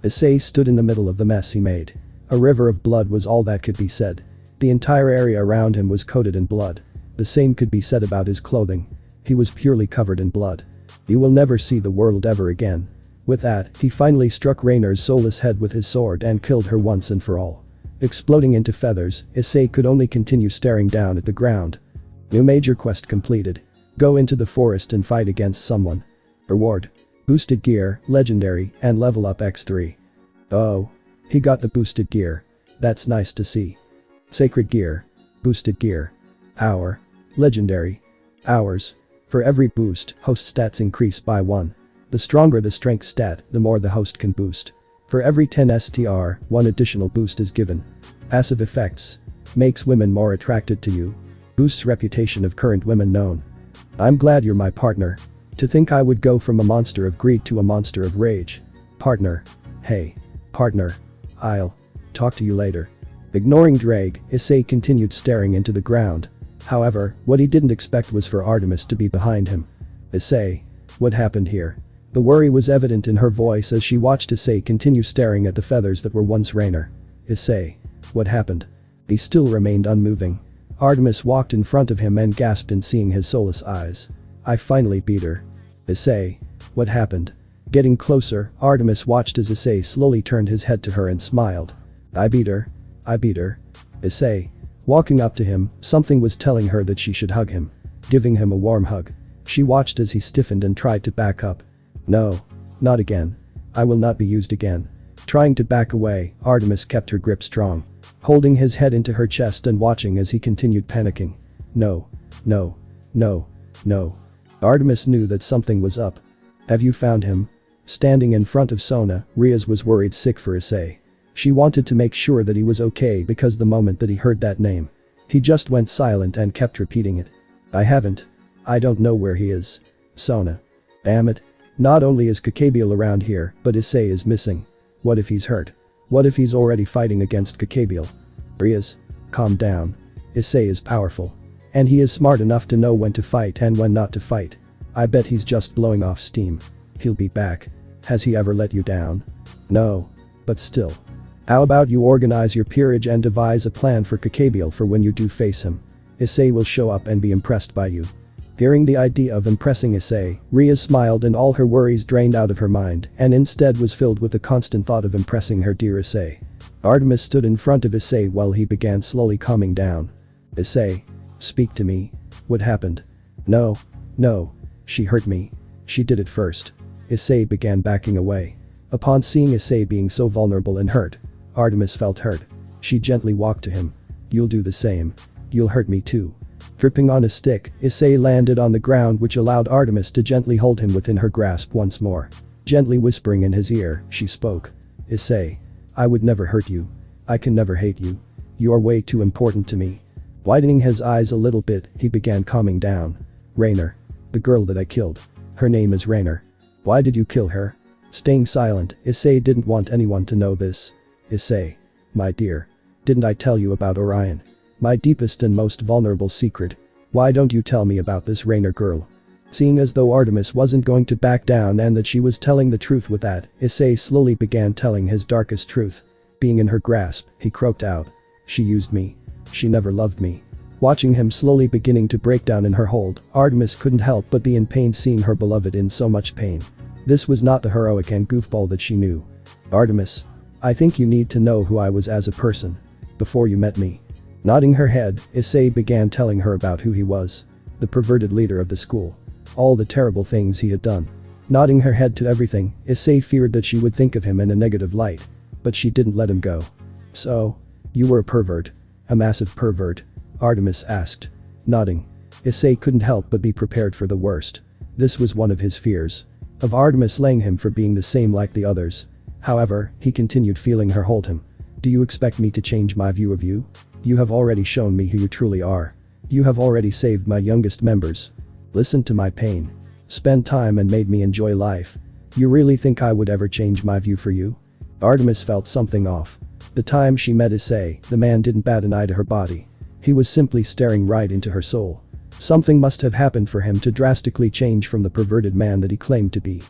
Speaker 1: Issei stood in the middle of the mess he made. A river of blood was all that could be said. The entire area around him was coated in blood. The same could be said about his clothing. He was purely covered in blood. You will never see the world ever again. With that, he finally struck Rainer's soulless head with his sword and killed her once and for all. Exploding into feathers, Issei could only continue staring down at the ground. New major quest completed. Go into the forest and fight against someone. Reward. Boosted gear, legendary, and level up x3. Oh. He got the boosted gear. That's nice to see. Sacred gear. Boosted gear. Hour. Legendary. Hours. For every boost, host stats increase by 1. The stronger the strength stat, the more the host can boost. For every 10 STR, 1 additional boost is given. Passive effects. Makes women more attracted to you. Boosts reputation of current women known. I'm glad you're my partner. To think I would go from a monster of greed to a monster of rage. Partner. Hey. Partner. I'll talk to you later. Ignoring Drake, Issei continued staring into the ground. However, what he didn't expect was for Artemis to be behind him. Issei. What happened here? The worry was evident in her voice as she watched Issei continue staring at the feathers that were once Rainer. Issei. What happened? He still remained unmoving. Artemis walked in front of him and gasped in seeing his soulless eyes. I finally beat her. Issei. What happened? Getting closer, Artemis watched as Issei slowly turned his head to her and smiled. I beat her. I beat her. Issei. Walking up to him, something was telling her that she should hug him. Giving him a warm hug. She watched as he stiffened and tried to back up. No. Not again. I will not be used again. Trying to back away, Artemis kept her grip strong. Holding his head into her chest and watching as he continued panicking. No. No. No. No. Artemis knew that something was up. Have you found him? Standing in front of Sona, Riaz was worried sick for Issei. She wanted to make sure that he was okay because the moment that he heard that name. He just went silent and kept repeating it. I haven't. I don't know where he is. Sona. Damn it. Not only is Kakabiel around here, but Issei is missing. What if he's hurt? What if he's already fighting against Kakabiel? Riaz. Calm down. Issei is powerful. And he is smart enough to know when to fight and when not to fight. I bet he's just blowing off steam. He'll be back. Has he ever let you down? No. But still. How about you organize your peerage and devise a plan for Kakabiel for when you do face him? Issei will show up and be impressed by you. Hearing the idea of impressing Issei, Riaz smiled and all her worries drained out of her mind and instead was filled with the constant thought of impressing her dear Issei. Artemis stood in front of Issei while he began slowly calming down. Issei. Speak to me. What happened? No. No. She hurt me. She did it first. Issei began backing away. Upon seeing Issei being so vulnerable and hurt, Artemis felt hurt. She gently walked to him. You'll do the same. You'll hurt me too. Tripping on a stick, Issei landed on the ground which allowed Artemis to gently hold him within her grasp once more. Gently whispering in his ear, she spoke. Issei. I would never hurt you. I can never hate you. You are way too important to me. Widening his eyes a little bit, he began calming down. Rainer. The girl that I killed. Her name is Rainer. Why did you kill her? Staying silent, Issei didn't want anyone to know this. Issei. My dear. Didn't I tell you about Orion? My deepest and most vulnerable secret. Why don't you tell me about this Rainer girl? Seeing as though Artemis wasn't going to back down and that she was telling the truth with that, Issei slowly began telling his darkest truth. Being in her grasp, he croaked out. She used me. She never loved me. Watching him slowly beginning to break down in her hold, Artemis couldn't help but be in pain seeing her beloved in so much pain. This was not the heroic and goofball that she knew. Artemis. I think you need to know who I was as a person. Before you met me. Nodding her head, Issei began telling her about who he was. The perverted leader of the school. All the terrible things he had done. Nodding her head to everything, Issei feared that she would think of him in a negative light. But she didn't let him go. So? You were a pervert. A massive pervert? Artemis asked. Nodding. Issei couldn't help but be prepared for the worst. This was one of his fears. Of Artemis slaying him for being the same like the others. However, he continued feeling her hold him. Do you expect me to change my view of you? You have already shown me who you truly are. You have already saved my youngest members. Listened to my pain. Spent time and made me enjoy life. You really think I would ever change my view for you? Artemis felt something off. The time she met Issei, the man didn't bat an eye to her body. He was simply staring right into her soul. Something must have happened for him to drastically change from the perverted man that he claimed to be.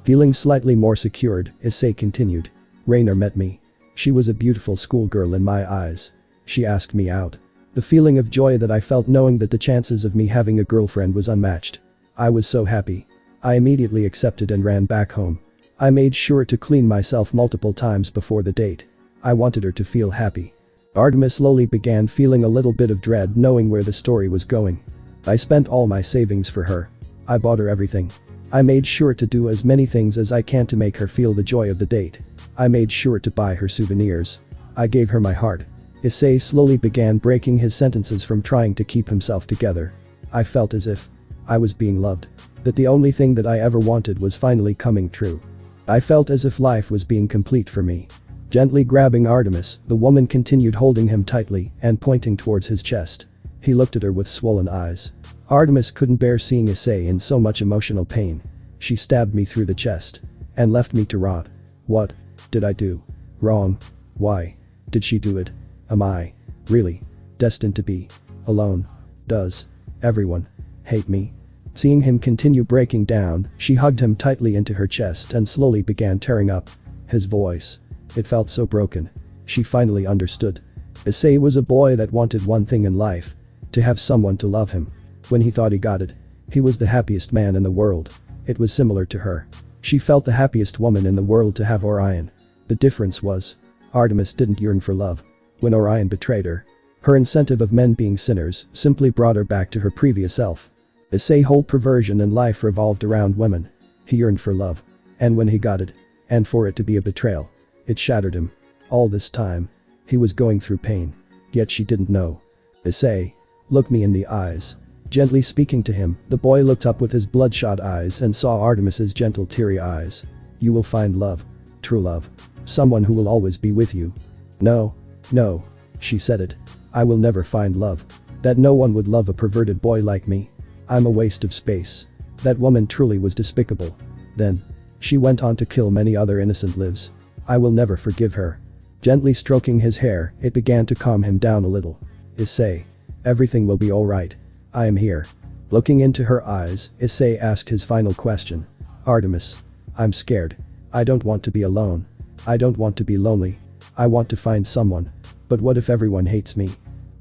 Speaker 1: Feeling slightly more secured, Issei continued. Rainer met me. She was a beautiful schoolgirl in my eyes. She asked me out. The feeling of joy that I felt knowing that the chances of me having a girlfriend was unmatched. I was so happy. I immediately accepted and ran back home. I made sure to clean myself multiple times before the date. I wanted her to feel happy. Artemis slowly began feeling a little bit of dread knowing where the story was going. I spent all my savings for her. I bought her everything. I made sure to do as many things as I can to make her feel the joy of the date. I made sure to buy her souvenirs. I gave her my heart. Issei slowly began breaking his sentences from trying to keep himself together. I felt as if I was being loved. That the only thing that I ever wanted was finally coming true. I felt as if life was being complete for me. Gently grabbing Artemis, the woman continued holding him tightly and pointing towards his chest. He looked at her with swollen eyes. Artemis couldn't bear seeing Issei in so much emotional pain. She stabbed me through the chest. And left me to rot. What did I do wrong? Why did she do it? Am I really destined to be alone? Does everyone hate me? Seeing him continue breaking down, she hugged him tightly into her chest and slowly began tearing up. His voice. It felt so broken. She finally understood. Issei was a boy that wanted one thing in life. To have someone to love him. When he thought he got it, he was the happiest man in the world. It was similar to her. She felt the happiest woman in the world to have Orion. The difference was, Artemis didn't yearn for love. When Orion betrayed her, her incentive of men being sinners simply brought her back to her previous self. Issei's whole perversion in life revolved around women. He yearned for love. And when he got it, and for it to be a betrayal, it shattered him. All this time, he was going through pain. Yet she didn't know. Issei, look me in the eyes. Gently speaking to him, the boy looked up with his bloodshot eyes and saw Artemis's gentle teary eyes. You will find love. True love. Someone who will always be with you. No. No. She said it. I will never find love. That no one would love a perverted boy like me. I'm a waste of space. That woman truly was despicable. Then. She went on to kill many other innocent lives. I will never forgive her. Gently stroking his hair, it began to calm him down a little. Issei. Everything will be alright. I am here. Looking into her eyes, Issei asked his final question. Artemis. I'm scared. I don't want to be alone. I don't want to be lonely. I want to find someone. But what if everyone hates me?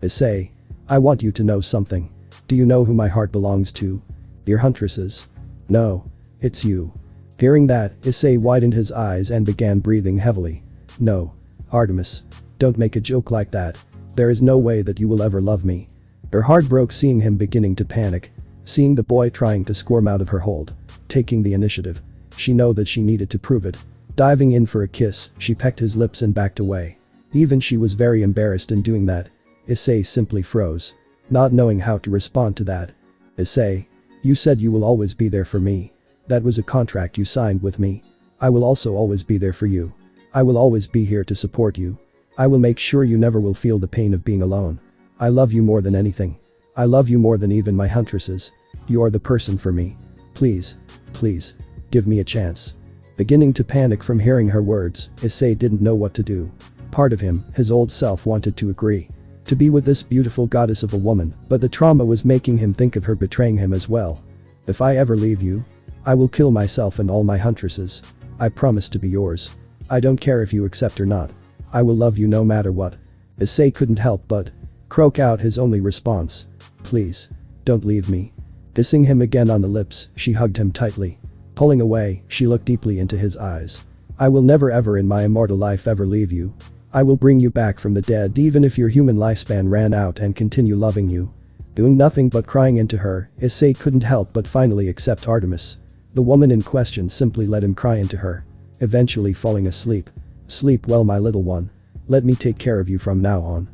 Speaker 1: Issei. I want you to know something. Do you know who my heart belongs to? Your huntresses. No. It's you. Hearing that, Issei widened his eyes and began breathing heavily. No. Artemis. Don't make a joke like that. There is no way that you will ever love me. Her heart broke seeing him beginning to panic. Seeing the boy trying to squirm out of her hold. Taking the initiative. She knew that she needed to prove it. Diving in for a kiss, she pecked his lips and backed away. Even she was very embarrassed in doing that. Issei simply froze. Not knowing how to respond to that. Issei. You said you will always be there for me. That was a contract you signed with me. I will also always be there for you. I will always be here to support you. I will make sure you never will feel the pain of being alone. I love you more than anything. I love you more than even my huntresses. You are the person for me. Please. Please. Give me a chance. Beginning to panic from hearing her words, Issei didn't know what to do. Part of him, his old self, wanted to agree. To be with this beautiful goddess of a woman, but the trauma was making him think of her betraying him as well. If I ever leave you, I will kill myself and all my huntresses. I promise to be yours. I don't care if you accept or not. I will love you no matter what. Issei couldn't help but croak out his only response. Please. Don't leave me. Kissing him again on the lips, she hugged him tightly. Pulling away, she looked deeply into his eyes. I will never ever in my immortal life ever leave you. I will bring you back from the dead even if your human lifespan ran out and continue loving you. Doing nothing but crying into her, Issei couldn't help but finally accept Artemis. The woman in question simply let him cry into her. Eventually falling asleep. Sleep well, my little one. Let me take care of you from now on.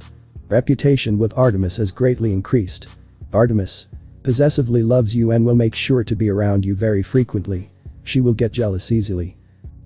Speaker 1: Reputation with Artemis has greatly increased. Artemis possessively loves you and will make sure to be around you very frequently. She will get jealous easily.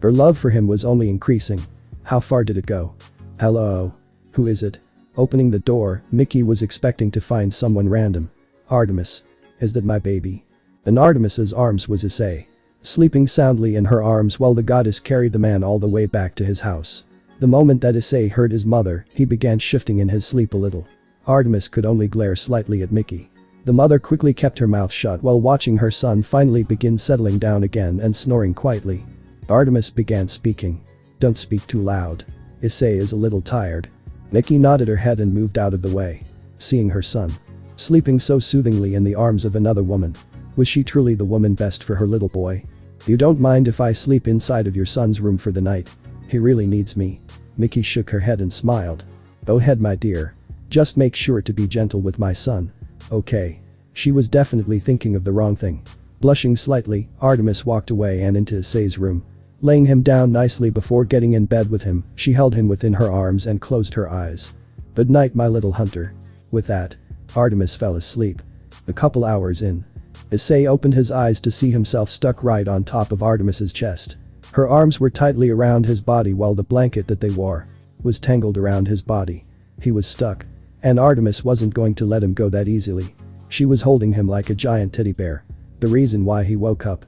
Speaker 1: Her love for him was only increasing. How far did it go? Hello? Who is it? Opening the door, Mickey was expecting to find someone random. Artemis. Is that my baby? In Artemis's arms was Issei. Sleeping soundly in her arms while the goddess carried the man all the way back to his house. The moment that Issei heard his mother, he began shifting in his sleep a little. Artemis could only glare slightly at Mickey. The mother quickly kept her mouth shut while watching her son finally begin settling down again and snoring quietly. Artemis began speaking. Don't speak too loud. Issei is a little tired. Mickey nodded her head and moved out of the way. Seeing her son sleeping so soothingly in the arms of another woman. Was she truly the woman best for her little boy? You don't mind if I sleep inside of your son's room for the night? He really needs me. Mickey shook her head and smiled. Go ahead, my dear. Just make sure to be gentle with my son. Okay. She was definitely thinking of the wrong thing. Blushing slightly, Artemis walked away and into Issei's room. Laying him down nicely before getting in bed with him, she held him within her arms and closed her eyes. Good night, my little hunter. With that, Artemis fell asleep. A couple hours in, Issei opened his eyes to see himself stuck right on top of Artemis's chest. Her arms were tightly around his body while the blanket that they wore was tangled around his body. He was stuck. And Artemis wasn't going to let him go that easily. She was holding him like a giant teddy bear. The reason why he woke up.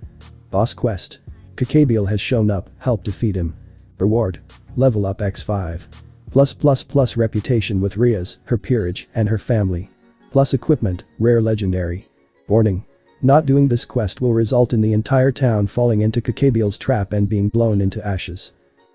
Speaker 1: Boss quest. Kakabiel has shown up, help defeat him. Reward. Level up x5. +++ reputation with Riaz, her peerage, and her family. Plus equipment, rare legendary. Warning. Not doing this quest will result in the entire town falling into Kakabiel's trap and being blown into ashes.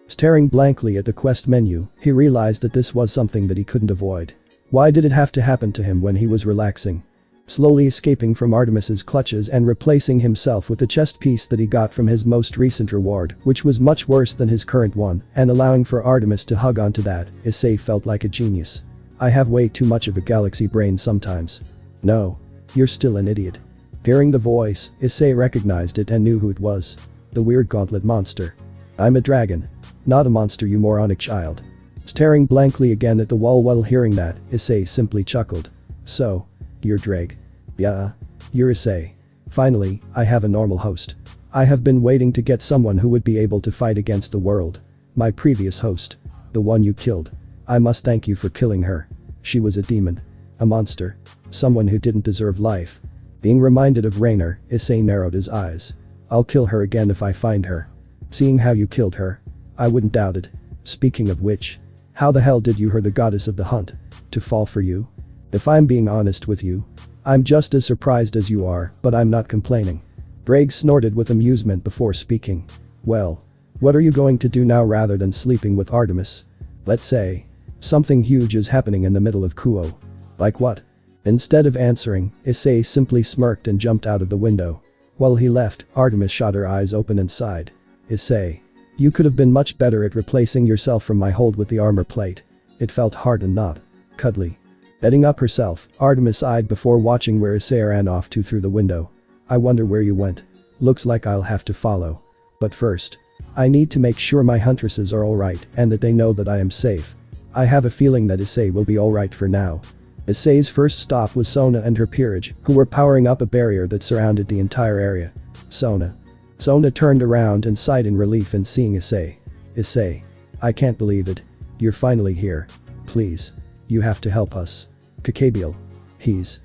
Speaker 1: Staring blankly at the quest menu, he realized that this was something that he couldn't avoid. Why did it have to happen to him when he was relaxing? Slowly escaping from Artemis's clutches and replacing himself with the chest piece that he got from his most recent reward, which was much worse than his current one, and allowing for Artemis to hug onto that, Issei felt like a genius. I have way too much of a galaxy brain sometimes. No. You're still an idiot. Hearing the voice, Issei recognized it and knew who it was. The weird gauntlet monster. I'm a dragon. Not a monster, you moronic child. Staring blankly again at the wall while hearing that, Issei simply chuckled. So, you're Drake. Yeah. You're Issei. Finally, I have a normal host. I have been waiting to get someone who would be able to fight against the world. My previous host. The one you killed. I must thank you for killing her. She was a demon. A monster. Someone who didn't deserve life. Being reminded of Raynor, Issei narrowed his eyes. I'll kill her again if I find her. Seeing how you killed her. I wouldn't doubt it. Speaking of which. How the hell did you hurt the goddess of the hunt? To fall for you? If I'm being honest with you, I'm just as surprised as you are, but I'm not complaining. Bragg snorted with amusement before speaking. Well, what are you going to do now rather than sleeping with Artemis? Let's say something huge is happening in the middle of Kuo. Like what? Instead of answering, Issei simply smirked and jumped out of the window. While he left, Artemis shot her eyes open and sighed. Issei. You could have been much better at replacing yourself from my hold with the armor plate. It felt hard and not cuddly. Betting up herself, Artemis eyed before watching where Issei ran off to through the window. I wonder where you went. Looks like I'll have to follow. But first, I need to make sure my huntresses are alright and that they know that I am safe. I have a feeling that Issei will be alright for now. Issei's first stop was Sona and her peerage, who were powering up a barrier that surrounded the entire area. Sona. Sona turned around and sighed in relief in seeing Issei. Issei. I can't believe it. You're finally here. Please. You have to help us. Kakabiel. He's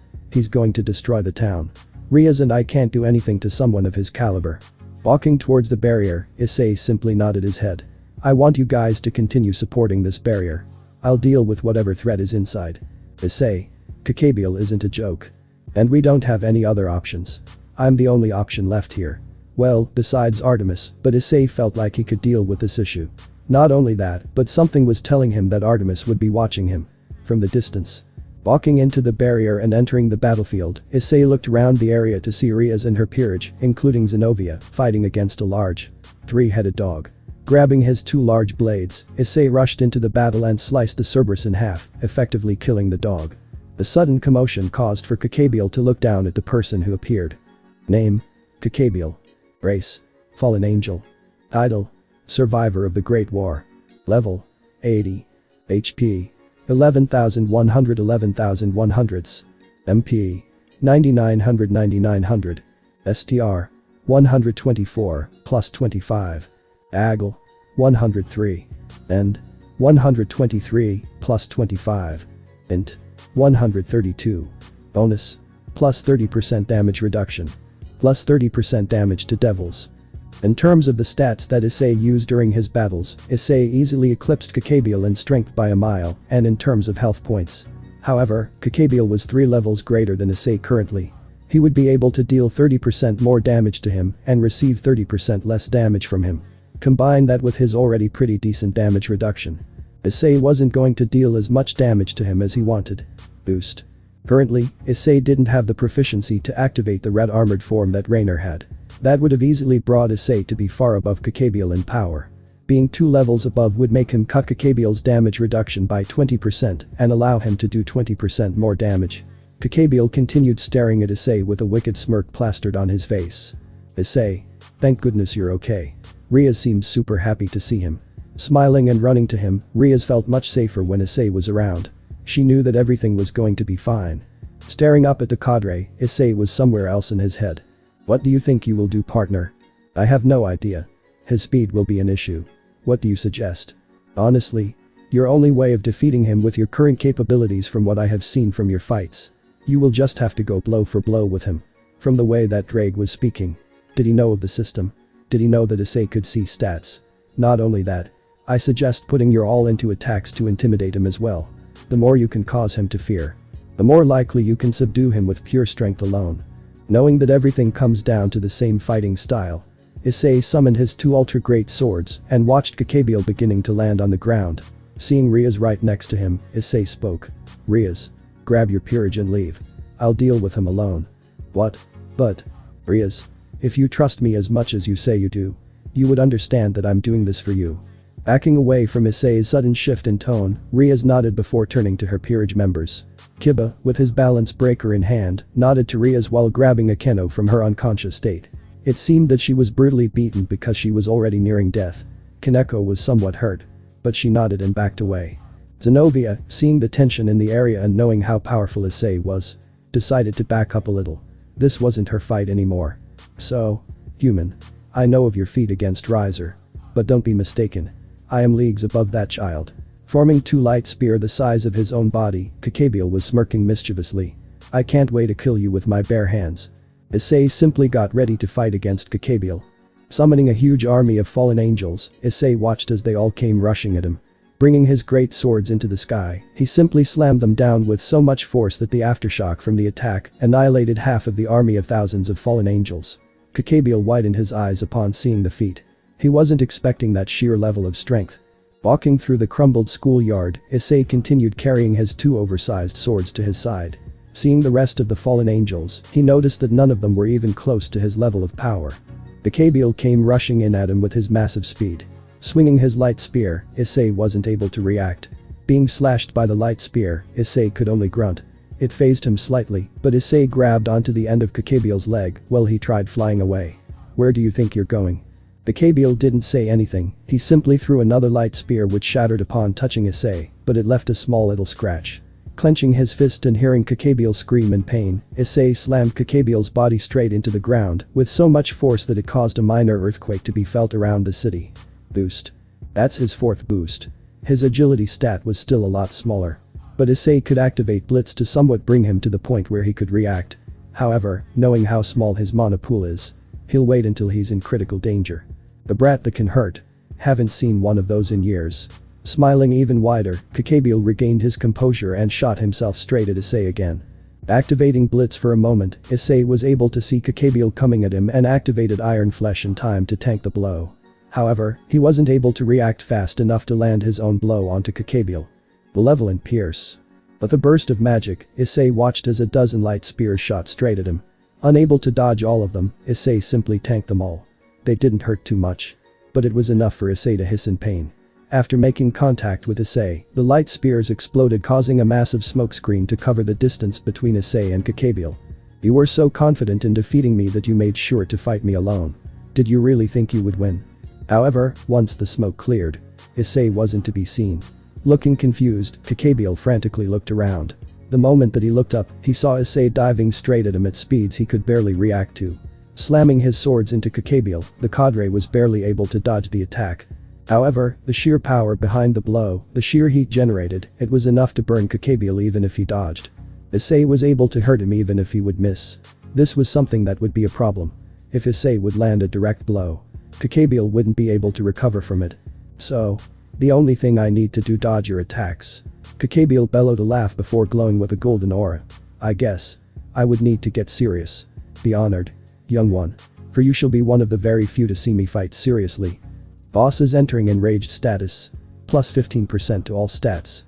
Speaker 1: going to destroy the town. Riaz and I can't do anything to someone of his caliber. Walking towards the barrier, Issei simply nodded his head. I want you guys to continue supporting this barrier. I'll deal with whatever threat is inside. Issei. Kakabiel isn't a joke. And we don't have any other options. I'm the only option left here. Well, besides Artemis, but Issei felt like he could deal with this issue. Not only that, but something was telling him that Artemis would be watching him. From the distance. Walking into the barrier and entering the battlefield, Issei looked around the area to see Riaz and her peerage, including Zenobia, fighting against a large, three-headed dog. Grabbing his two large blades, Issei rushed into the battle and sliced the Cerberus in half, effectively killing the dog. The sudden commotion caused for Kakabiel to look down at the person who appeared. Name: Kakabiel. Race: Fallen Angel. Title: Survivor of the Great War. Level: 80. HP: 11,100 11,100s. MP: 9,900 STR: 124, plus 25. AGL: 103. End: 123, plus 25. Int: 132. Bonus: plus 30% damage reduction. Plus 30% damage to devils. In terms of the stats that Issei used during his battles, Issei easily eclipsed Kakabiel in strength by a mile, and in terms of health points. However, Kakabiel was 3 levels greater than Issei currently. He would be able to deal 30% more damage to him and receive 30% less damage from him. Combine that with his already pretty decent damage reduction. Issei wasn't going to deal as much damage to him as he wanted. Boost. Currently, Issei didn't have the proficiency to activate the red armored form that Raynor had. That would have easily brought Issei to be far above Kakabiel in power. Being 2 levels above would make him cut Kakabiel's damage reduction by 20% and allow him to do 20% more damage. Kakabiel continued staring at Issei with a wicked smirk plastered on his face. Issei. Thank goodness you're okay. Riaz seemed super happy to see him. Smiling and running to him, Riaz felt much safer when Issei was around. She knew that everything was going to be fine. Staring up at the cadre, Issei was somewhere else in his head. What do you think you will do, partner? I have no idea. His speed will be an issue. What do you suggest? Honestly, your only way of defeating him with your current capabilities from what I have seen from your fights. You will just have to go blow for blow with him. From the way that Drake was speaking. Did he know of the system? Did he know that Issei could see stats? Not only that, I suggest putting your all into attacks to intimidate him as well. The more you can cause him to fear, the more likely you can subdue him with pure strength alone. Knowing that everything comes down to the same fighting style, Issei summoned his 2 ultra great swords and watched Kakabiel beginning to land on the ground. Seeing Riaz right next to him, Issei spoke. Riaz. Grab your peerage and leave. I'll deal with him alone. What? But. Riaz. If you trust me as much as you say you do, you would understand that I'm doing this for you. Backing away from Issei's sudden shift in tone, Riaz nodded before turning to her peerage members. Kiba, with his balance breaker in hand, nodded to Riaz while grabbing a keno from her unconscious state. It seemed that she was brutally beaten because she was already nearing death. Kaneko was somewhat hurt. But she nodded and backed away. Zenobia, seeing the tension in the area and knowing how powerful Issei was, decided to back up a little. This wasn't her fight anymore. So, human. I know of your feat against Riser. But don't be mistaken. I am leagues above that child. Forming 2 light spear the size of his own body, Kakabiel was smirking mischievously. I can't wait to kill you with my bare hands. Issei simply got ready to fight against Kakabiel. Summoning a huge army of fallen angels, Issei watched as they all came rushing at him. Bringing his great swords into the sky, he simply slammed them down with so much force that the aftershock from the attack annihilated half of the army of thousands of fallen angels. Kakabiel widened his eyes upon seeing the feat. He wasn't expecting that sheer level of strength. Walking through the crumbled schoolyard, Issei continued carrying his 2 oversized swords to his side. Seeing the rest of the fallen angels, he noticed that none of them were even close to his level of power. Kakabiel came rushing in at him with his massive speed. Swinging his light spear, Issei wasn't able to react. Being slashed by the light spear, Issei could only grunt. It phased him slightly, but Issei grabbed onto the end of Kakabiel's leg while he tried flying away. Where do you think you're going? Kakabiel didn't say anything, he simply threw another light spear which shattered upon touching Issei, but it left a small little scratch. Clenching his fist and hearing Kakabiel scream in pain, Issei slammed Kakabiel's body straight into the ground with so much force that it caused a minor earthquake to be felt around the city. Boost. That's his fourth boost. His agility stat was still a lot smaller. But Issei could activate Blitz to somewhat bring him to the point where he could react. However, knowing how small his mana pool is, he'll wait until he's in critical danger. The brat that can hurt. Haven't seen one of those in years. Smiling even wider, Kakabiel regained his composure and shot himself straight at Issei again. Activating Blitz for a moment, Issei was able to see Kakabiel coming at him and activated Iron Flesh in time to tank the blow. However, he wasn't able to react fast enough to land his own blow onto Kakabiel. Malevolent Pierce. With a burst of magic, Issei watched as a dozen light spears shot straight at him. Unable to dodge all of them, Issei simply tanked them all. They didn't hurt too much. But it was enough for Issei to hiss in pain. After making contact with Issei, the light spears exploded, causing a massive smokescreen to cover the distance between Issei and Kakabiel. You were so confident in defeating me that you made sure to fight me alone. Did you really think you would win? However, once the smoke cleared, Issei wasn't to be seen. Looking confused, Kakabiel frantically looked around. The moment that he looked up, he saw Issei diving straight at him at speeds he could barely react to. Slamming his swords into Kakabiel, the cadre was barely able to dodge the attack. However, the sheer power behind the blow, the sheer heat generated, it was enough to burn Kakabiel even if he dodged. Issei was able to hurt him even if he would miss. This was something that would be a problem. If Issei would land a direct blow, Kakabiel wouldn't be able to recover from it. So, the only thing I need to do dodge your attacks. Kakabiel bellowed a laugh before glowing with a golden aura. I guess. I would need to get serious. Be honored, young one. For you shall be one of the very few to see me fight seriously. Boss is entering enraged status. Plus 15% to all stats.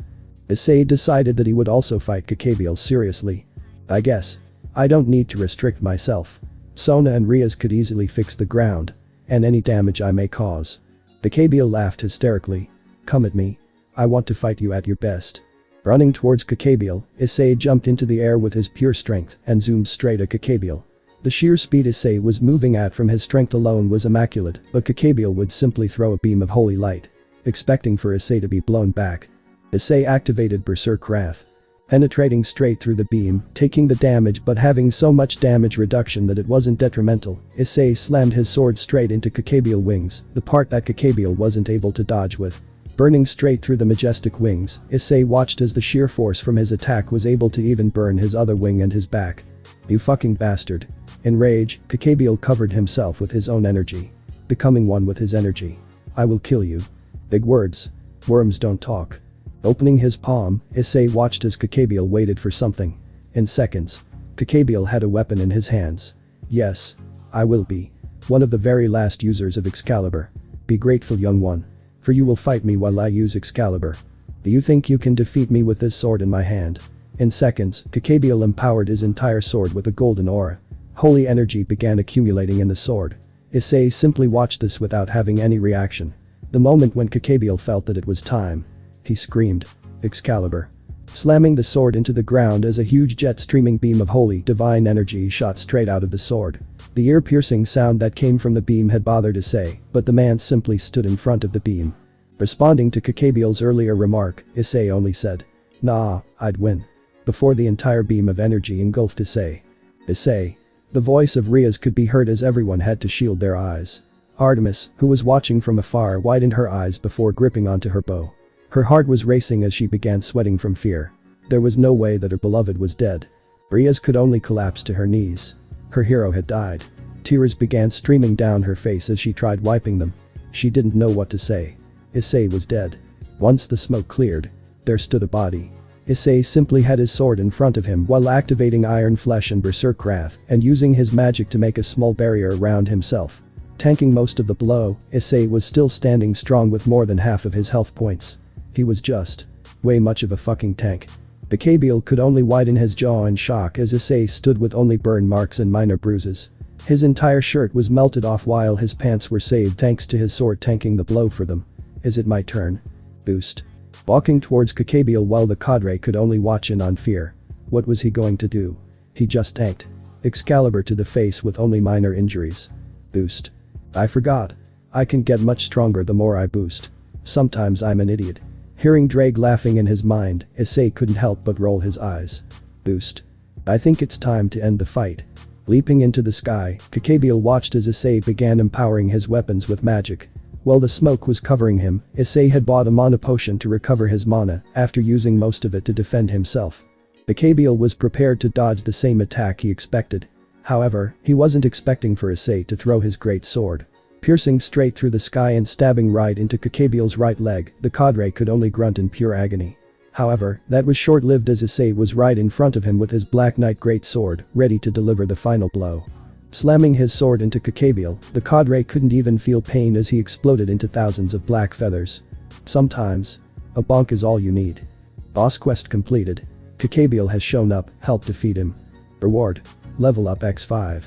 Speaker 1: Issei decided that he would also fight Kakabiel seriously. I guess. I don't need to restrict myself. Sona and Riaz could easily fix the ground. And any damage I may cause. Kakabiel laughed hysterically. Come at me. I want to fight you at your best. Running towards Kakabiel, Issei jumped into the air with his pure strength and zoomed straight at Kakabiel. The sheer speed Issei was moving at from his strength alone was immaculate, but Kakabiel would simply throw a beam of holy light, expecting for Issei to be blown back. Issei activated Berserk Wrath. Penetrating straight through the beam, taking the damage but having so much damage reduction that it wasn't detrimental, Issei slammed his sword straight into Kakabiel's wings, the part that Kakabiel wasn't able to dodge with. Burning straight through the majestic wings, Issei watched as the sheer force from his attack was able to even burn his other wing and his back. You fucking bastard. In rage, Kakabiel covered himself with his own energy. Becoming one with his energy. I will kill you. Big words. Worms don't talk. Opening his palm, Issei watched as Kakabiel waited for something. In seconds, Kakabiel had a weapon in his hands. Yes. I will be. One of the very last users of Excalibur. Be grateful, young one. For you will fight me while I use Excalibur. Do you think you can defeat me with this sword in my hand? In seconds, Kakabiel empowered his entire sword with a golden aura. Holy energy began accumulating in the sword. Issei simply watched this without having any reaction. The moment when Kakabiel felt that it was time, he screamed, Excalibur. Slamming the sword into the ground as a huge jet-streaming beam of holy divine energy shot straight out of the sword. The ear-piercing sound that came from the beam had bothered Issei, but the man simply stood in front of the beam. Responding to Kakabiel's earlier remark, Issei only said, Nah, I'd win. Before the entire beam of energy engulfed Issei. Issei. The voice of Riaz could be heard as everyone had to shield their eyes. Artemis, who was watching from afar, widened her eyes before gripping onto her bow. Her heart was racing as she began sweating from fear. There was no way that her beloved was dead. Riaz could only collapse to her knees. Her hero had died. Tears began streaming down her face as she tried wiping them. She didn't know what to say. Issei was dead. Once the smoke cleared, there stood a body. Issei simply had his sword in front of him while activating Iron Flesh and Berserk Wrath and using his magic to make a small barrier around himself. Tanking most of the blow, Issei was still standing strong with more than half of his health points. He was just way much of a fucking tank. Kakabiel could only widen his jaw in shock as Issei stood with only burn marks and minor bruises. His entire shirt was melted off while his pants were saved thanks to his sword tanking the blow for them. Is it my turn? Boost. Walking towards Kakabiel while the cadre could only watch in on fear. What was he going to do? He just tanked. Excalibur to the face with only minor injuries. Boost. I forgot. I can get much stronger the more I boost. Sometimes I'm an idiot. Hearing Drake laughing in his mind, Issei couldn't help but roll his eyes. Boost. I think it's time to end the fight. Leaping into the sky, Kakabiel watched as Issei began empowering his weapons with magic. While the smoke was covering him, Issei had bought a mana potion to recover his mana after using most of it to defend himself. Kakabiel was prepared to dodge the same attack he expected. However, he wasn't expecting for Issei to throw his great sword. Piercing straight through the sky and stabbing right into Kakabiel's right leg, the cadre could only grunt in pure agony. However, that was short-lived as Issei was right in front of him with his Black Knight greatsword, ready to deliver the final blow. Slamming his sword into Kakabiel, the cadre couldn't even feel pain as he exploded into thousands of black feathers. Sometimes, a bonk is all you need. Boss quest completed. Kakabiel has shown up, help defeat him. Reward. Level up x5.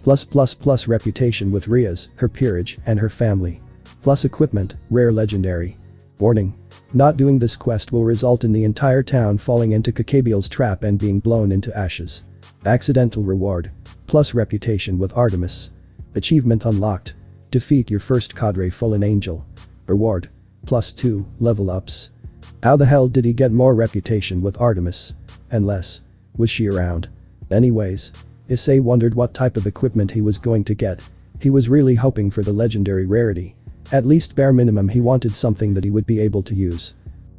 Speaker 1: +++ reputation with Rias, her peerage, and her family. Plus equipment, rare legendary. Warning. Not doing this quest will result in the entire town falling into Kakabiel's trap and being blown into ashes. Accidental reward. Plus reputation with Artemis. Achievement unlocked. Defeat your first cadre fallen angel. Reward. +2, level ups. How the hell did he get more reputation with Artemis? Unless, was she around? Anyways, Issei wondered what type of equipment he was going to get. He was really hoping for the legendary rarity. At least bare minimum he wanted something that he would be able to use.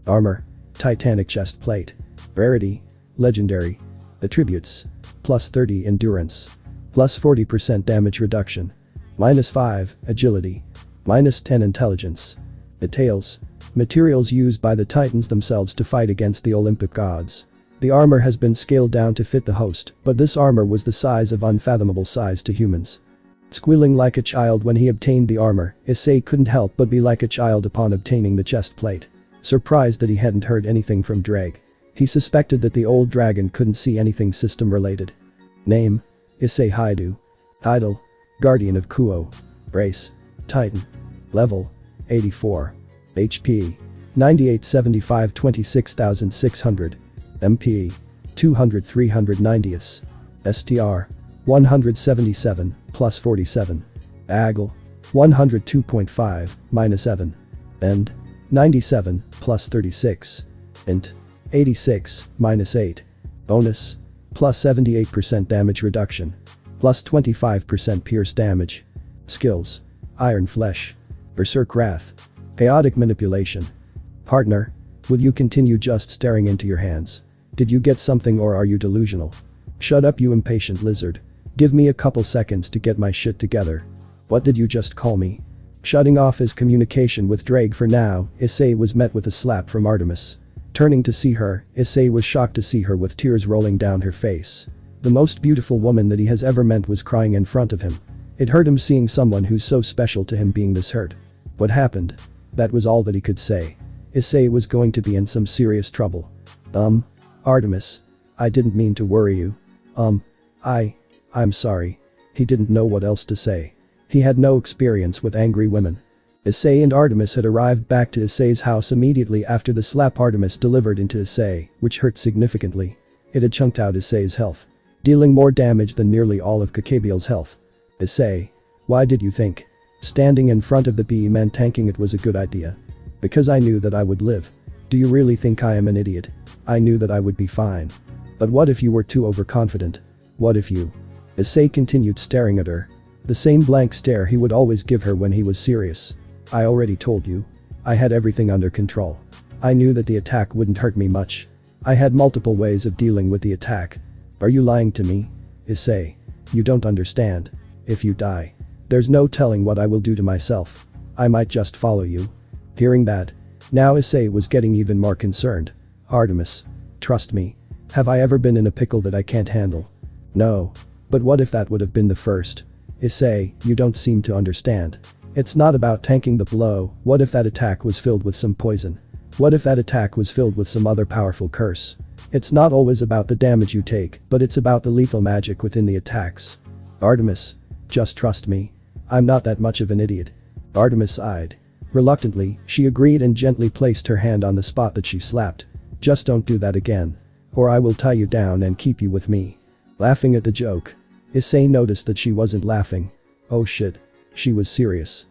Speaker 1: Armor. Titanic chest plate. Rarity. Legendary. Attributes. +30 endurance. +40% damage reduction. -5 agility. -10 intelligence. Details. Materials used by the Titans themselves to fight against the Olympic gods. The armor has been scaled down to fit the host, but this armor was the size of unfathomable size to humans. Squealing like a child when he obtained the armor, Issei couldn't help but be like a child upon obtaining the chest plate. Surprised that he hadn't heard anything from Drake. He suspected that the old dragon couldn't see anything system related. Name. Issei Haidu. Title. Guardian of Kuo. Race. Titan. Level. 84. HP. 9875 26600. MP. 200 390ths. STR. 177, +47. AGL. 102.5, -7. End. 97, +36. Int. 86, -8. Bonus. +78% damage reduction. +25% pierce damage. Skills. Iron Flesh. Berserk Wrath. Chaotic Manipulation. Partner. Will you continue just staring into your hands? Did you get something or are you delusional? Shut up, you impatient lizard. Give me a couple seconds to get my shit together. What did you just call me? Shutting off his communication with Drake for now, Issei was met with a slap from Artemis. Turning to see her, Issei was shocked to see her with tears rolling down her face. The most beautiful woman that he has ever met was crying in front of him. It hurt him seeing someone who's so special to him being this hurt. What happened? That was all that he could say. Issei was going to be in some serious trouble. Artemis. I didn't mean to worry you. I'm sorry. He didn't know what else to say. He had no experience with angry women. Issei and Artemis had arrived back to Issei's house immediately after the slap Artemis delivered into Issei, which hurt significantly. It had chunked out Issei's health, dealing more damage than nearly all of Kakabiel's health. Issei. Why did you think standing in front of the beam and tanking it was a good idea? Because I knew that I would live. Do you really think I am an idiot? I knew that I would be fine. But what if you were too overconfident? What if you? Issei continued staring at her. The same blank stare he would always give her when he was serious. I already told you. I had everything under control. I knew that the attack wouldn't hurt me much. I had multiple ways of dealing with the attack. Are you lying to me? Issei. You don't understand. If you die, there's no telling what I will do to myself. I might just follow you. Hearing that, now Issei was getting even more concerned. Artemis. Trust me. Have I ever been in a pickle that I can't handle? No. But what if that would have been the first? Issei, you don't seem to understand. It's not about tanking the blow. What if that attack was filled with some poison? What if that attack was filled with some other powerful curse? It's not always about the damage you take, but it's about the lethal magic within the attacks. Artemis. Just trust me. I'm not that much of an idiot. Artemis sighed. Reluctantly, she agreed and gently placed her hand on the spot that she slapped. Just don't do that again. Or I will tie you down and keep you with me. Laughing at the joke. Issei noticed that she wasn't laughing. Oh shit. She was serious.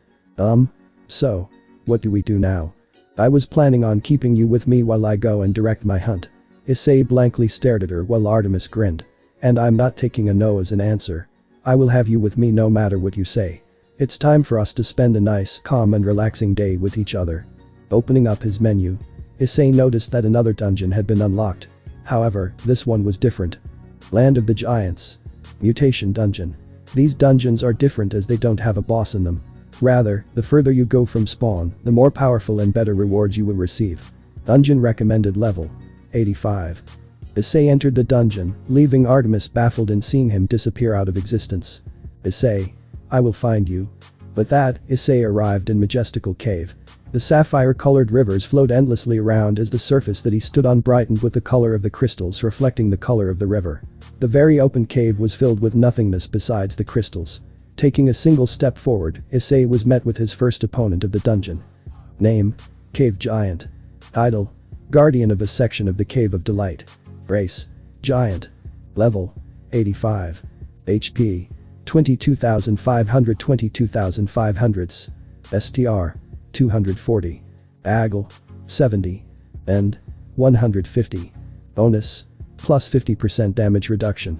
Speaker 1: So. What do we do now? I was planning on keeping you with me while I go and direct my hunt. Issei blankly stared at her while Artemis grinned. And I'm not taking a no as an answer. I will have you with me no matter what you say. It's time for us to spend a nice, calm and relaxing day with each other. Opening up his menu, Issei noticed that another dungeon had been unlocked. However, this one was different. Land of the Giants. Mutation Dungeon. These dungeons are different as they don't have a boss in them. Rather, the further you go from spawn, the more powerful and better rewards you will receive. Dungeon recommended level 85. Issei entered the dungeon, leaving Artemis baffled in seeing him disappear out of existence. Issei. I will find you. With that, Issei arrived in Majestical Cave. The sapphire-colored rivers flowed endlessly around as the surface that he stood on brightened with the color of the crystals reflecting the color of the river. The very open cave was filled with nothingness besides the crystals. Taking a single step forward, Issei was met with his first opponent of the dungeon. Name: Cave Giant. Title: Guardian of a section of the Cave of Delight. Race: Giant. Level: 85. HP: 22,500 22,500s. STR: 240. AGL: 70. End: 150. Bonus: plus 50% damage reduction.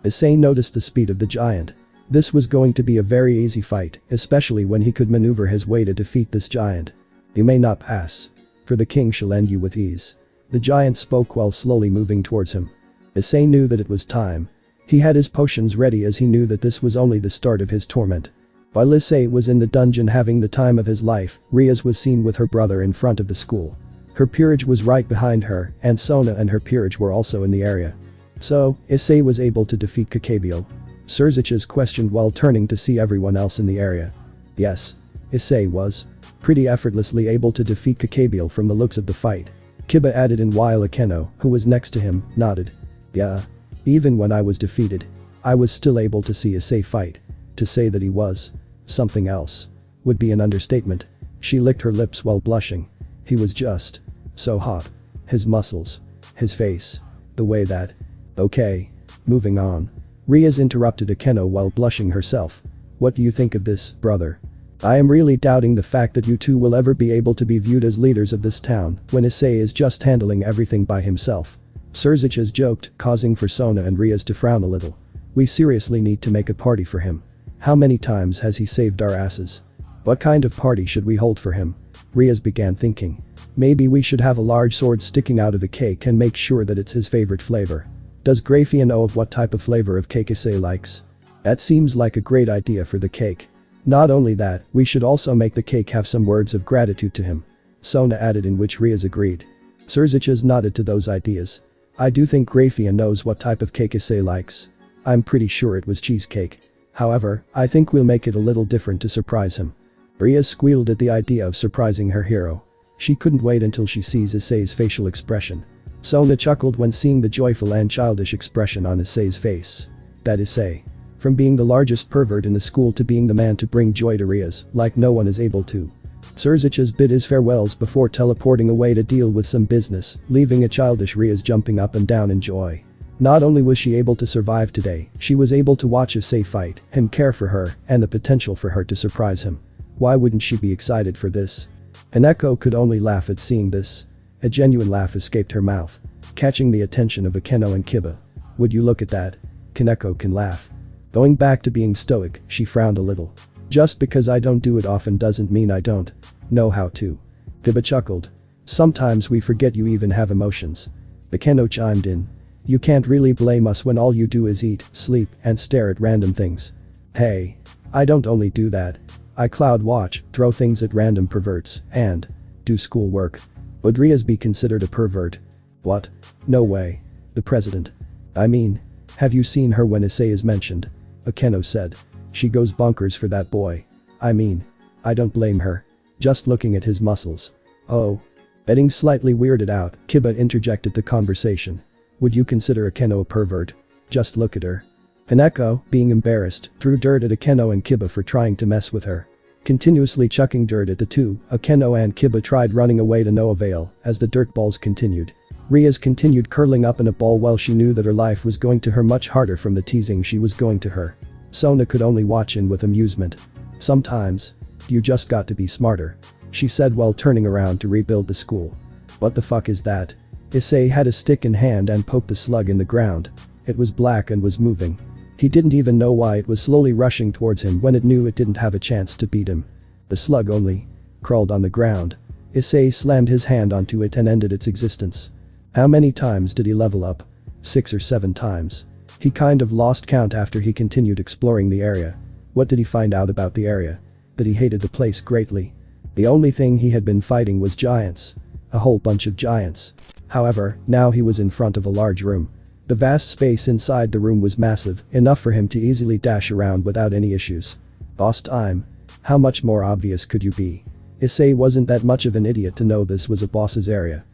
Speaker 1: Issei noticed the speed of the giant. This was going to be a very easy fight, especially when he could maneuver his way to defeat this giant. You may not pass. For the king shall end you with ease. The giant spoke while slowly moving towards him. Issei knew that it was time. He had his potions ready as he knew that this was only the start of his torment. While Issei was in the dungeon having the time of his life, Riaz was seen with her brother in front of the school. Her peerage was right behind her, and Sona and her peerage were also in the area. So, Issei was able to defeat Kakabiel. Surziches questioned while turning to see everyone else in the area. Yes. Issei was pretty effortlessly able to defeat Kakabiel from the looks of the fight. Kiba added in while Akeno, who was next to him, nodded. Yeah. Even when I was defeated, I was still able to see Issei fight. To say that he was something else would be an understatement. She licked her lips while blushing. He was just so hot. His muscles, his face, the way that. Okay. Moving on. Riaz interrupted Akeno while blushing herself. What do you think of this, brother? I am really doubting the fact that you two will ever be able to be viewed as leaders of this town when Issei is just handling everything by himself. Surziches joked, causing for Sona and Riaz to frown a little. We seriously need to make a party for him. How many times has he saved our asses? What kind of party should we hold for him? Riaz began thinking. Maybe we should have a large sword sticking out of the cake and make sure that it's his favorite flavor. Does Grafia know of what type of flavor of cake Issei likes? That seems like a great idea for the cake. Not only that, we should also make the cake have some words of gratitude to him. Sona added, in which Riaz agreed. Surziches nodded to those ideas. I do think Grafia knows what type of cake Issei likes. I'm pretty sure it was cheesecake. However, I think we'll make it a little different to surprise him. Riaz squealed at the idea of surprising her hero. She couldn't wait until she sees Issei's facial expression. Sona chuckled when seeing the joyful and childish expression on Issei's face. That Issei. From being the largest pervert in the school to being the man to bring joy to Riaz, like no one is able to. Surziches bid his farewells before teleporting away to deal with some business, leaving a childish Riaz jumping up and down in joy. Not only was she able to survive today, she was able to watch Issei fight, him care for her, and the potential for her to surprise him. Why wouldn't she be excited for this? Haneko could only laugh at seeing this. A genuine laugh escaped her mouth, catching the attention of Akeno and Kiba. Would you look at that? Kaneko can laugh. Going back to being stoic, she frowned a little. Just because I don't do it often doesn't mean I don't know how to. Kiba chuckled. Sometimes we forget you even have emotions. Akeno chimed in. You can't really blame us when all you do is eat, sleep, and stare at random things. Hey. I don't only do that. I cloud watch, throw things at random perverts, and do schoolwork. Would Riaz be considered a pervert? What? No way. The president. I mean, have you seen her when Issei is mentioned? Akeno said. She goes bonkers for that boy. I mean, I don't blame her. Just looking at his muscles. Oh. Getting slightly weirded out, Kiba interjected the conversation. Would you consider Akeno a pervert? Just look at her. Haneko, being embarrassed, threw dirt at Akeno and Kiba for trying to mess with her. Continuously chucking dirt at the two, Akeno and Kiba tried running away to no avail as the dirt balls continued. Riaz continued curling up in a ball while she knew that her life was going to her much harder from the teasing she was going to her. Sona could only watch in with amusement. Sometimes, you just got to be smarter. she said while turning around to rebuild the school. What the fuck is that? Issei had a stick in hand and poked the slug in the ground. It was black and was moving. He didn't even know why it was slowly rushing towards him when it knew it didn't have a chance to beat him. The slug only crawled on the ground. Issei slammed his hand onto it and ended its existence. How many times did he level up? 6 or 7 times. He kind of lost count after he continued exploring the area. What did he find out about the area? That he hated the place greatly. The only thing he had been fighting was giants. A whole bunch of giants. However, now he was in front of a large room. The vast space inside the room was massive, enough for him to easily dash around without any issues. Boss time. How much more obvious could you be? Issei wasn't that much of an idiot to know this was a boss's area.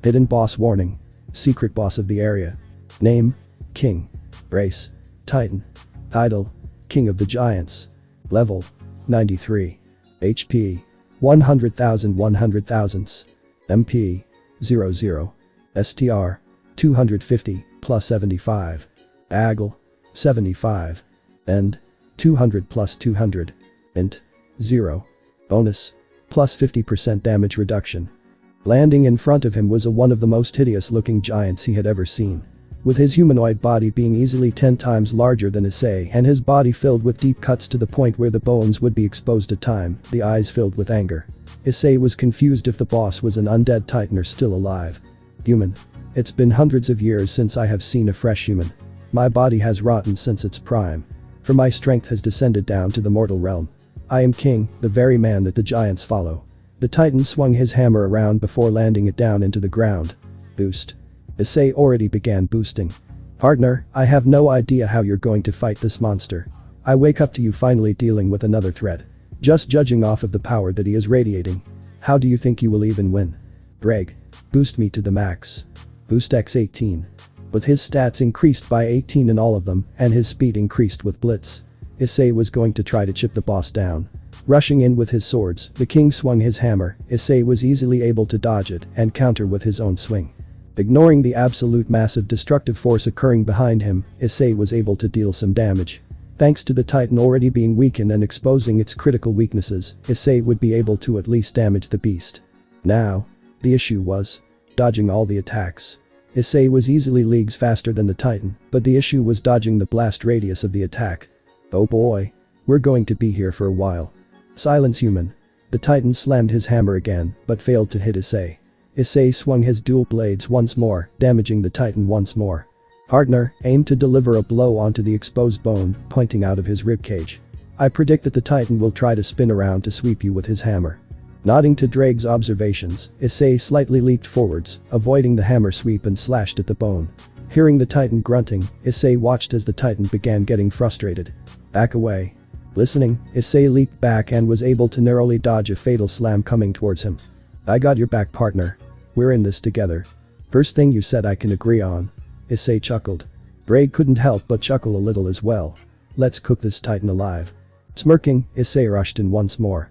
Speaker 1: Hidden boss warning. Secret boss of the area. Name: King. Race: Titan. Title: King of the Giants. Level: 93. HP: 100,000 100,000s. MP: 00. STR: 250 plus 75. AGL: 75. End: 200 plus 200. Int: 0. Bonus: plus 50% damage reduction. Landing in front of him was one of the most hideous looking giants he had ever seen. With his humanoid body being easily 10 times larger than Issei and his body filled with deep cuts to the point where the bones would be exposed at time, the eyes filled with anger. Issei was confused if the boss was an undead titan or still alive. Human. It's been hundreds of years since I have seen a fresh human. My body has rotten since its prime. For my strength has descended down to the mortal realm. I am king, the very man that the giants follow. The titan swung his hammer around before landing it down into the ground. Boost. Issei already began boosting. Partner, I have no idea how you're going to fight this monster. I wake up to you finally dealing with another threat. Just judging off of the power that he is radiating. How do you think you will even win? Greg. Boost me to the max. Boost X 18. With his stats increased by 18 in all of them and his speed increased with Blitz. Issei was going to try to chip the boss down. Rushing in with his swords, the king swung his hammer. Issei was easily able to dodge it and counter with his own swing. Ignoring the absolute massive destructive force occurring behind him, Issei was able to deal some damage. Thanks to the titan already being weakened and exposing its critical weaknesses, Issei would be able to at least damage the beast. Now, the issue was dodging all the attacks. Issei was easily leagues faster than the titan, but the issue was dodging the blast radius of the attack. Oh boy. We're going to be here for a while. Silence, human. The titan slammed his hammer again, but failed to hit Issei. Issei swung his dual blades once more, damaging the titan once more. Partner, aim to deliver a blow onto the exposed bone, pointing out of his ribcage. I predict that the titan will try to spin around to sweep you with his hammer. Nodding to Drake's observations, Issei slightly leaped forwards, avoiding the hammer sweep and slashed at the bone. Hearing the titan grunting, Issei watched as the titan began getting frustrated. Back away. Listening, Issei leaped back and was able to narrowly dodge a fatal slam coming towards him. I got your back, partner. We're in this together. First thing you said I can agree on. Issei chuckled. Drake couldn't help but chuckle a little as well. Let's cook this titan alive. Smirking, Issei rushed in once more.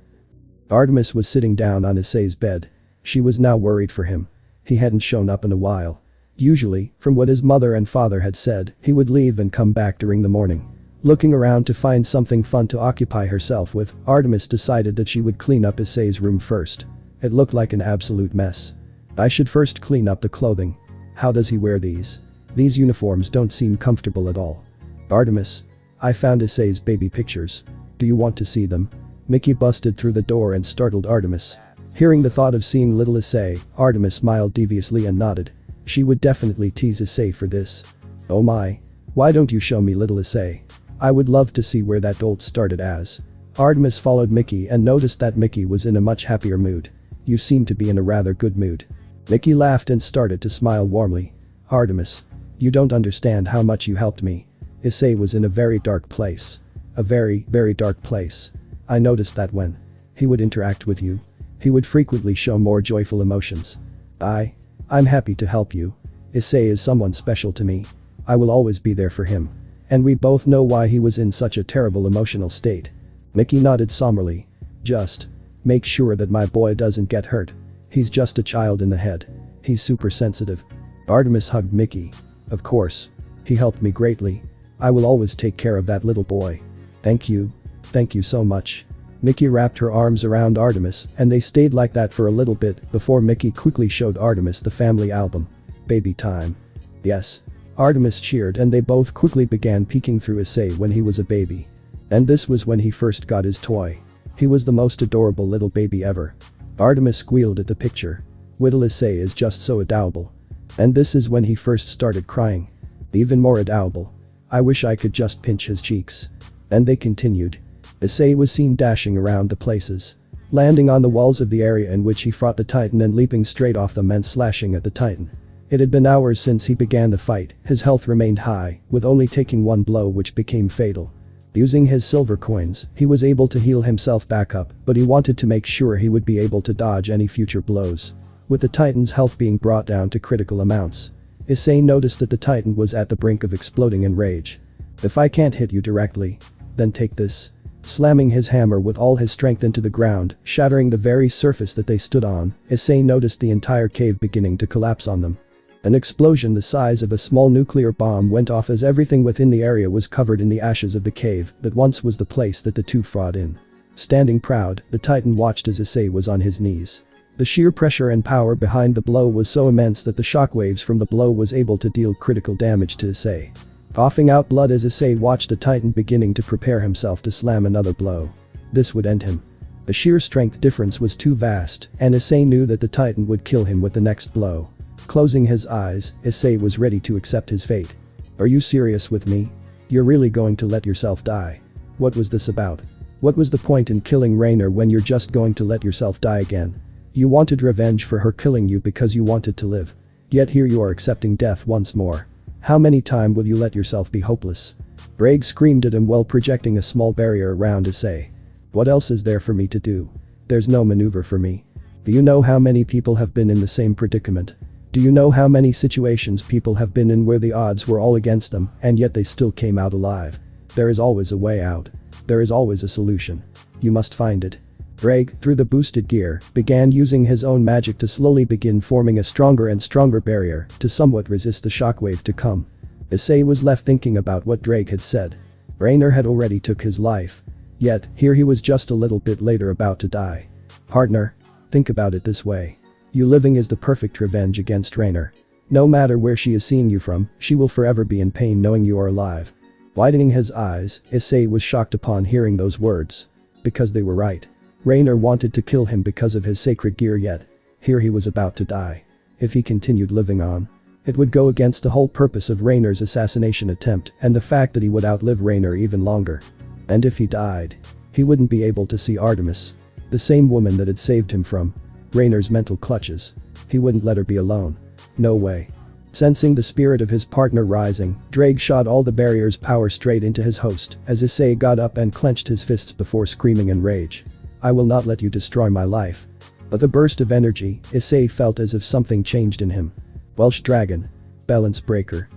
Speaker 1: Artemis was sitting down on Issei's bed. She was now worried for him. He hadn't shown up in a while. Usually, from what his mother and father had said, he would leave and come back during the morning. Looking around to find something fun to occupy herself with, Artemis decided that she would clean up Issei's room first. It looked like an absolute mess. I should first clean up the clothing. How does he wear these? These uniforms don't seem comfortable at all. Artemis. I found Issei's baby pictures. Do you want to see them? Mickey busted through the door and startled Artemis. Hearing the thought of seeing little Issei, Artemis smiled deviously and nodded. She would definitely tease Issei for this. Oh my. Why don't you show me little Issei? I would love to see where that dolt started as. Artemis followed Mickey and noticed that Mickey was in a much happier mood. You seem to be in a rather good mood. Mickey laughed and started to smile warmly. Artemis. You don't understand how much you helped me. Issei was in a very dark place. A very, very dark place. I noticed that when he would interact with you, he would frequently show more joyful emotions. I'm happy to help you. Issei is someone special to me. I will always be there for him. And we both know why he was in such a terrible emotional state. Mickey nodded somberly. Just make sure that my boy doesn't get hurt. He's just a child in the head. He's super sensitive. Artemis hugged Mickey. Of course. He helped me greatly. I will always take care of that little boy. Thank you. Thank you so much. Mickey wrapped her arms around Artemis and they stayed like that for a little bit before Mickey quickly showed Artemis the family album. Baby time. Yes. Artemis cheered and they both quickly began peeking through Issei when he was a baby. And this was when he first got his toy. He was the most adorable little baby ever. Artemis squealed at the picture. Little Issei is just so adorable. And this is when he first started crying. Even more adorable. I wish I could just pinch his cheeks. And they continued. Issei was seen dashing around the places. Landing on the walls of the area in which he fought the Titan and leaping straight off them and slashing at the Titan. It had been hours since he began the fight, his health remained high, with only taking one blow which became fatal. Using his silver coins, he was able to heal himself back up, but he wanted to make sure he would be able to dodge any future blows. With the Titan's health being brought down to critical amounts. Issei noticed that the Titan was at the brink of exploding in rage. If I can't hit you directly, then take this. Slamming his hammer with all his strength into the ground, shattering the very surface that they stood on, Issei noticed the entire cave beginning to collapse on them. An explosion the size of a small nuclear bomb went off as everything within the area was covered in the ashes of the cave that once was the place that the two fought in. Standing proud, the Titan watched as Issei was on his knees. The sheer pressure and power behind the blow was so immense that the shockwaves from the blow was able to deal critical damage to Issei. Coughing out blood as Issei watched the Titan beginning to prepare himself to slam another blow. This would end him. The sheer strength difference was too vast, and Issei knew that the Titan would kill him with the next blow. Closing his eyes, Issei was ready to accept his fate. Are you serious with me? You're really going to let yourself die? What was this about? What was the point in killing Rainer when you're just going to let yourself die again? You wanted revenge for her killing you because you wanted to live. Yet here you are accepting death once more. How many times will you let yourself be hopeless? Greg screamed at him while projecting a small barrier around Issei. What else is there for me to do? There's no maneuver for me. Do you know how many people have been in the same predicament? Do you know how many situations people have been in where the odds were all against them and yet they still came out alive? There is always a way out. There is always a solution. You must find it. Greg, through the boosted gear, began using his own magic to slowly begin forming a stronger and stronger barrier to somewhat resist the shockwave to come. Issei was left thinking about what Drake had said. Rainer had already took his life. Yet, here he was just a little bit later about to die. Partner, think about it this way. You living is the perfect revenge against Rainer. No matter where she is seeing you from, she will forever be in pain knowing you are alive. Widening his eyes, Issei was shocked upon hearing those words. Because they were right. Rainer wanted to kill him because of his sacred gear, yet here he was about to die. If he continued living on, it would go against the whole purpose of Rainer's assassination attempt and the fact that he would outlive Rainer even longer. And if he died, he wouldn't be able to see Artemis. The same woman that had saved him from Rainer's mental clutches. He wouldn't let her be alone. No way. Sensing the spirit of his partner rising, Drake shot all the barrier's power straight into his host as Issei got up and clenched his fists before screaming in rage. I will not let you destroy my life. But the burst of energy, Issei felt as if something changed in him. Welsh Dragon. Balance Breaker.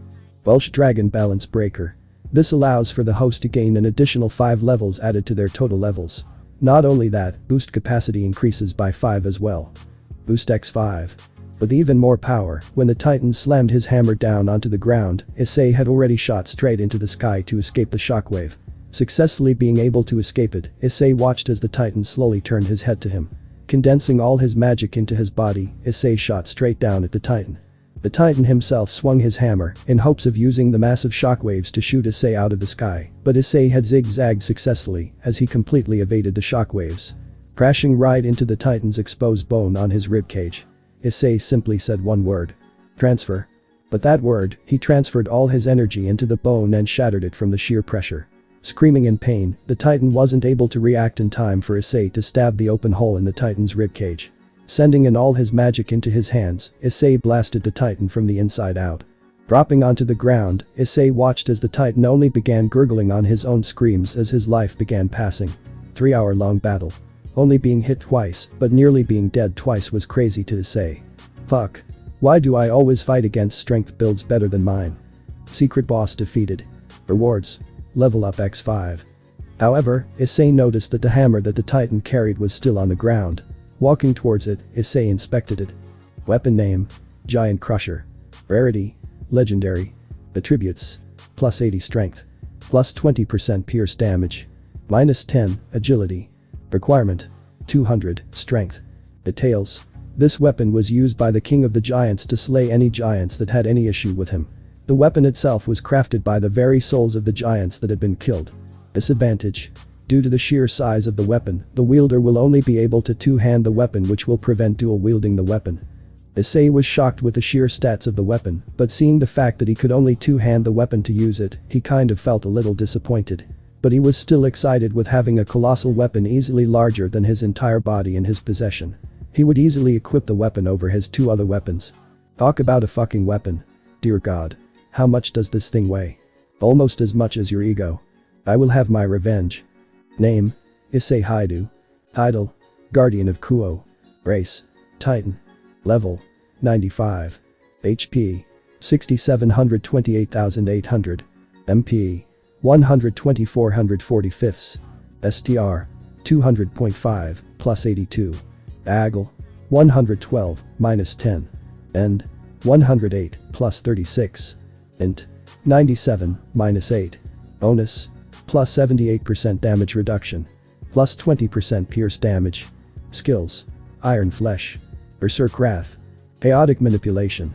Speaker 1: Welsh Dragon Balance Breaker. This allows for the host to gain an additional 5 levels added to their total levels. Not only that, boost capacity increases by 5 as well. Boost x5. With even more power, when the Titan slammed his hammer down onto the ground, Issei had already shot straight into the sky to escape the shockwave. Successfully being able to escape it, Issei watched as the Titan slowly turned his head to him. Condensing all his magic into his body, Issei shot straight down at the Titan. The Titan himself swung his hammer in hopes of using the massive shockwaves to shoot Issei out of the sky, but Issei had zigzagged successfully as he completely evaded the shockwaves. Crashing right into the Titan's exposed bone on his ribcage. Issei simply said one word. Transfer. But that word, he transferred all his energy into the bone and shattered it from the sheer pressure. Screaming in pain, the Titan wasn't able to react in time for Issei to stab the open hole in the Titan's ribcage. Sending in all his magic into his hands, Issei blasted the Titan from the inside out. Dropping onto the ground, Issei watched as the Titan only began gurgling on his own screams as his life began passing. 3-hour-long battle. Only being hit twice, but nearly being dead twice was crazy to Issei. Fuck. Why do I always fight against strength builds better than mine? Secret boss defeated. Rewards. Level up x5. However, Issei noticed that the hammer that the Titan carried was still on the ground. Walking towards it, Issei inspected it. Weapon name. Giant Crusher. Rarity. Legendary. Attributes. Plus 80 strength. Plus 20% pierce damage. Minus 10 agility. Requirement: 200, strength. Details: this weapon was used by the king of the giants to slay any giants that had any issue with him. The weapon itself was crafted by the very souls of the giants that had been killed. Disadvantage: due to the sheer size of the weapon, the wielder will only be able to two-hand the weapon, which will prevent dual-wielding the weapon. Issei was shocked with the sheer stats of the weapon, but seeing the fact that he could only two-hand the weapon to use it, he kind of felt a little disappointed. But he was still excited with having a colossal weapon easily larger than his entire body in his possession. He would easily equip the weapon over his two other weapons. Talk about a fucking weapon. Dear God. How much does this thing weigh? Almost as much as your ego. I will have my revenge. Name: Issei Haidu. Title: Guardian of Kuo. Race: Titan. Level: 95. HP: 6728,800. MP: 12445. STR: 200.5 plus 82. AGL: 112 minus 10. End: 108 plus 36. Int: 97 minus 8. Bonus: plus 78% damage reduction. Plus 20% pierce damage. Skills: Iron Flesh. Berserk Wrath. Chaotic Manipulation.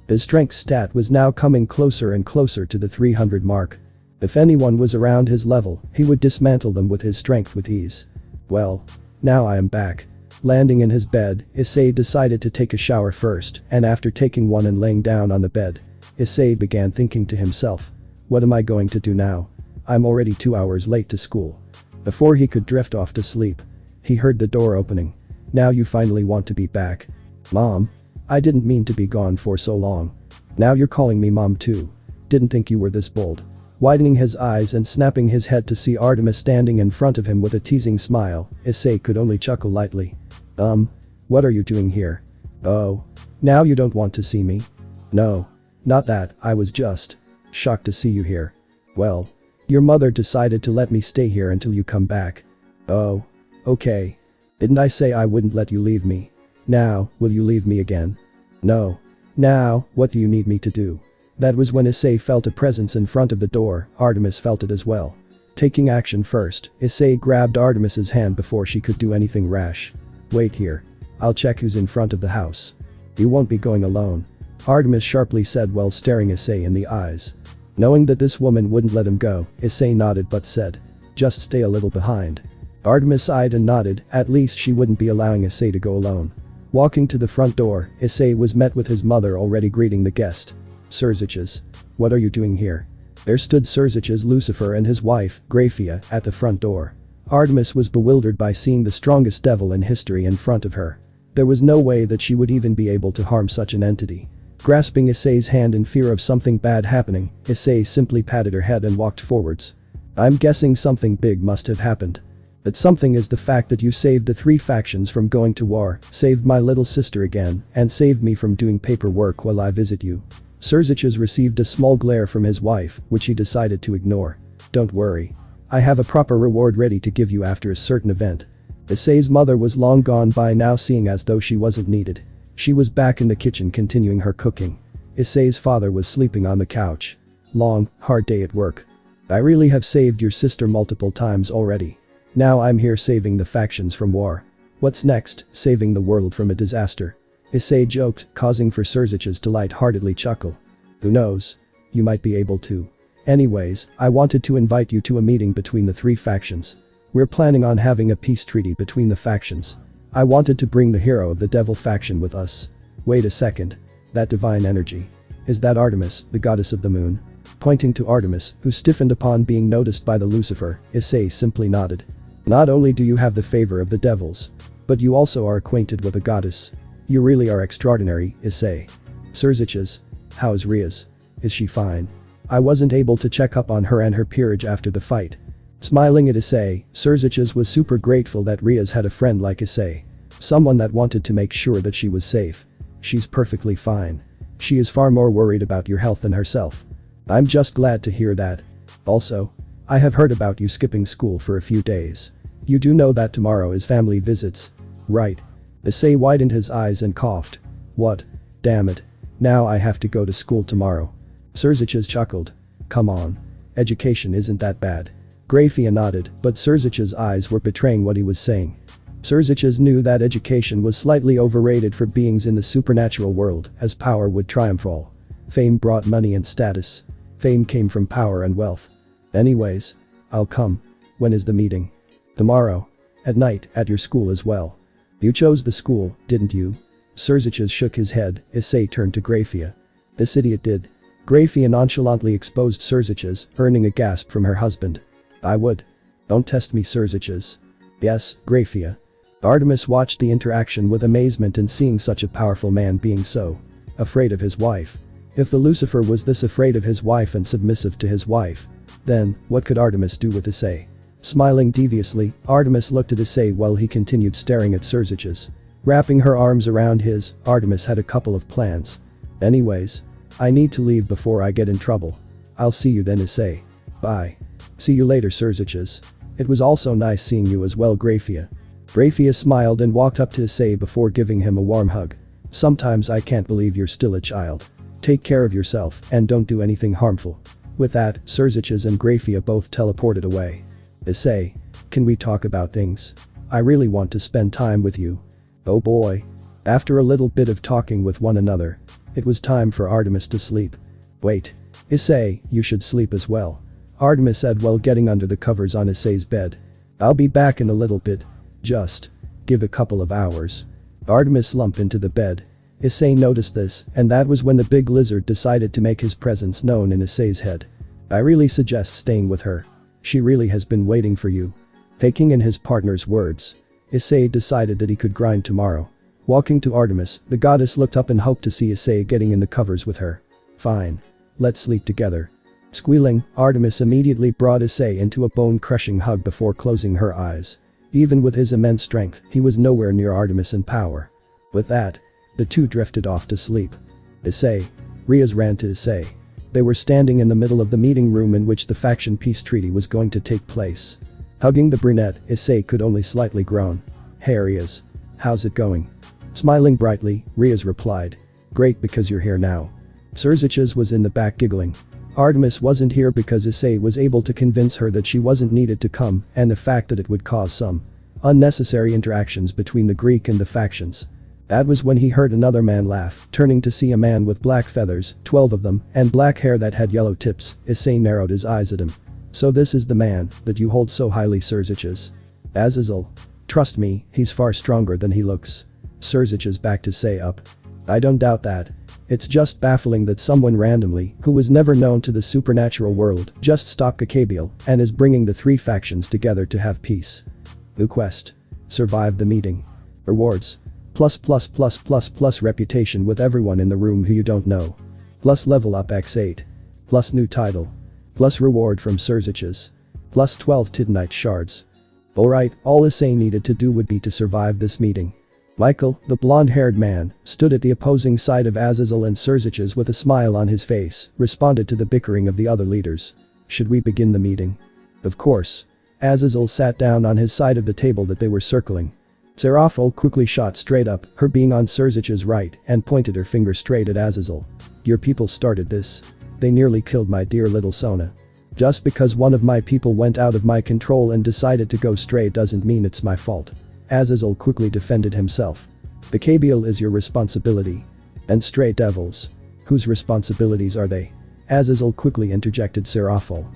Speaker 1: His strength stat was now coming closer and closer to the 300 mark. If anyone was around his level, he would dismantle them with his strength with ease. Well, now I am back. Landing in his bed, Issei decided to take a shower first, and after taking one and laying down on the bed, Issei began thinking to himself, what am I going to do now? I'm already 2 hours late to school. Before he could drift off to sleep, he heard the door opening. Now you finally want to be back. Mom? I didn't mean to be gone for so long. Now you're calling me mom too. Didn't think you were this bold. Widening his eyes and snapping his head to see Artemis standing in front of him with a teasing smile, Issei could only chuckle lightly. What are you doing here? Oh. Now you don't want to see me? No. Not that, I was just shocked to see you here. Well. Your mother decided to let me stay here until you come back. Oh. Okay. Didn't I say I wouldn't let you leave me? Now, will you leave me again? No. Now, what do you need me to do? That was when Issei felt a presence in front of the door. Artemis felt it as well. Taking action first, Issei grabbed Artemis's hand before she could do anything rash. Wait here. I'll check who's in front of the house. You won't be going alone. Artemis sharply said while staring Issei in the eyes. Knowing that this woman wouldn't let him go, Issei nodded but said, just stay a little behind. Artemis sighed and nodded, at least she wouldn't be allowing Issei to go alone. Walking to the front door, Issei was met with his mother already greeting the guest. Surziches. What are you doing here? There stood Surziches Lucifer and his wife, Graphia, at the front door. Artemis was bewildered by seeing the strongest devil in history in front of her. There was no way that she would even be able to harm such an entity. Grasping Issei's hand in fear of something bad happening, Issei simply patted her head and walked forwards. I'm guessing something big must have happened. That something is the fact that you saved the 3 factions from going to war, saved my little sister again, and saved me from doing paperwork while I visit you. Surziches received a small glare from his wife, which he decided to ignore. Don't worry. I have a proper reward ready to give you after a certain event. Issei's mother was long gone by now, seeing as though she wasn't needed. She was back in the kitchen continuing her cooking. Issei's father was sleeping on the couch. Long, hard day at work. I really have saved your sister multiple times already. Now I'm here saving the factions from war. What's next? Saving the world from a disaster. Issei joked, causing for Surziches to light-heartedly chuckle. Who knows? You might be able to. Anyways, I wanted to invite you to a meeting between the 3 factions. We're planning on having a peace treaty between the factions. I wanted to bring the hero of the devil faction with us. Wait a second. That divine energy. Is that Artemis, the goddess of the moon? Pointing to Artemis, who stiffened upon being noticed by the Lucifer, Issei simply nodded. Not only do you have the favor of the devils, but you also are acquainted with a goddess. You really are extraordinary, Issei. Surziches. How's Riaz? Is she fine? I wasn't able to check up on her and her peerage after the fight. Smiling at Issei, Surziches was super grateful that Riaz had a friend like Issei. Someone that wanted to make sure that she was safe. She's perfectly fine. She is far more worried about your health than herself. I'm just glad to hear that. Also, I have heard about you skipping school for a few days. You do know that tomorrow is family visits, right? Issei widened his eyes and coughed. What? Damn it. Now I have to go to school tomorrow. Surziches chuckled. Come on. Education isn't that bad. Grafia nodded, but Surzich's eyes were betraying what he was saying. Surzich's knew that education was slightly overrated for beings in the supernatural world, as power would triumph all. Fame brought money and status. Fame came from power and wealth. Anyways, I'll come. When is the meeting? Tomorrow. At night, at your school as well. You chose the school, didn't you? Surzich's shook his head. Issei turned to Grafia. This idiot did. Grafia nonchalantly exposed Surzich's, earning a gasp from her husband. I would. Don't test me, Surzich's. Yes, Grafia. Artemis watched the interaction with amazement in seeing such a powerful man being so afraid of his wife. If the Lucifer was this afraid of his wife and submissive to his wife, then what could Artemis do with Issei? Smiling deviously, Artemis looked at Issei while he continued staring at Surzich's. Wrapping her arms around his, Artemis had a couple of plans. Anyways, I need to leave before I get in trouble. I'll see you then, Issei. Bye. See you later, Surzich's. It was also nice seeing you as well, Grafia. Grafia smiled and walked up to Issei before giving him a warm hug. Sometimes I can't believe you're still a child. Take care of yourself and don't do anything harmful. With that, Surzich's and Grafia both teleported away. Issei, can we talk about things? I really want to spend time with you. Oh boy. After a little bit of talking with one another, it was time for Artemis to sleep. Wait. Issei, you should sleep as well. Artemis said while getting under the covers on Issei's bed. I'll be back in a little bit. Just give a couple of hours. Artemis slumped into the bed. Issei noticed this, and that was when the big lizard decided to make his presence known in Issei's head. I really suggest staying with her. She really has been waiting for you. Taking in his partner's words, Issei decided that he could grind tomorrow. Walking to Artemis, the goddess looked up and hoped to see Issei getting in the covers with her. Fine. Let's sleep together. Squealing, Artemis immediately brought Issei into a bone-crushing hug before closing her eyes. Even with his immense strength, he was nowhere near Artemis in power. With that, the two drifted off to sleep. Issei. Riaz ran to Issei. They were standing in the middle of the meeting room in which the faction peace treaty was going to take place. Hugging the brunette, Issei could only slightly groan. Hey Riaz. How's it going? Smiling brightly, Riaz replied. Great, because you're here now. Surzich's was in the back giggling. Artemis wasn't here because Issei was able to convince her that she wasn't needed to come, and the fact that it would cause some unnecessary interactions between the Greek and the factions. That was when he heard another man laugh, turning to see a man with black feathers, 12 of them, and black hair that had yellow tips. Issei narrowed his eyes at him. So this is the man that you hold so highly, Surzich's. Azazel. Trust me, he's far stronger than he looks. Surzich's backed Issei up. I don't doubt that. It's just baffling that someone randomly, who was never known to the supernatural world, just stopped Kabiel and is bringing the three factions together to have peace. The quest. Survive the meeting. Rewards. Plus reputation with everyone in the room who you don't know. Plus level up x8. Plus new title. Plus reward from Surzich's. Plus 12 Titanite shards. Alright, all Issei needed to do would be to survive this meeting. Michael, the blonde-haired man, stood at the opposing side of Azazel and Surzich's with a smile on his face, responded to the bickering of the other leaders. Should we begin the meeting? Of course. Azazel sat down on his side of the table that they were circling. Seraphol quickly shot straight up, her being on Surzich's right, and pointed her finger straight at Azazel. Your people started this. They nearly killed my dear little Sona. Just because one of my people went out of my control and decided to go stray doesn't mean it's my fault. Azazel quickly defended himself. The Kabiel is your responsibility. And stray devils. Whose responsibilities are they? Azazel quickly interjected Seraphol.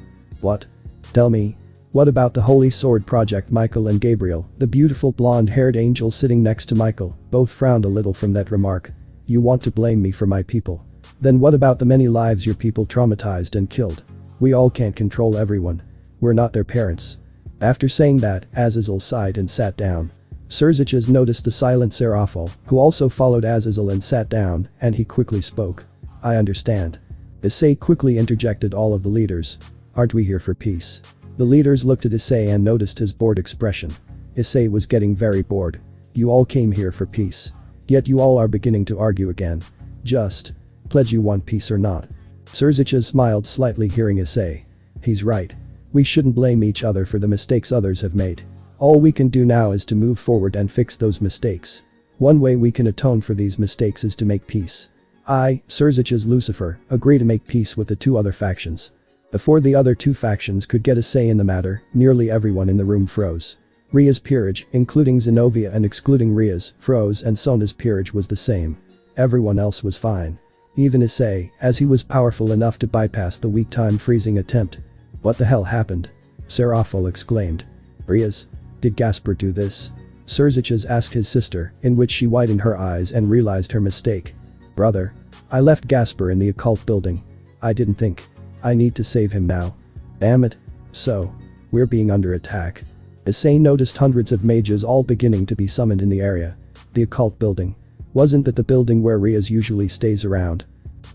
Speaker 1: What? Tell me. What about the Holy Sword Project? Michael and Gabriel, the beautiful blonde-haired angel sitting next to Michael, both frowned a little from that remark. You want to blame me for my people? Then what about the many lives your people traumatized and killed? We all can't control everyone. We're not their parents. After saying that, Azazel sighed and sat down. Surzich's noticed the silent Seraphol, who also followed Azazel and sat down, and he quickly spoke. I understand. Issei quickly interjected all of the leaders. Aren't we here for peace? The leaders looked at Issei and noticed his bored expression. Issei was getting very bored. You all came here for peace. Yet you all are beginning to argue again. Just pledge you want peace or not. Surzich's smiled slightly hearing Issei. He's right. We shouldn't blame each other for the mistakes others have made. All we can do now is to move forward and fix those mistakes. One way we can atone for these mistakes is to make peace. I, Surzich's Lucifer, agree to make peace with the two other factions. Before the other two factions could get a say in the matter, nearly everyone in the room froze. Ria's peerage, including Zenobia and excluding Ria's, froze, and Sona's peerage was the same. Everyone else was fine. Even Issei, as he was powerful enough to bypass the weak time freezing attempt. What the hell happened? Serafol exclaimed. Rias? Did Gasper do this? Serziches asked his sister, in which she widened her eyes and realized her mistake. Brother. I left Gasper in the occult building. I didn't think. I need to save him now. Damn it. So. We're being under attack. Issei noticed hundreds of mages all beginning to be summoned in the area. The occult building. Wasn't that the building where Rias usually stays around?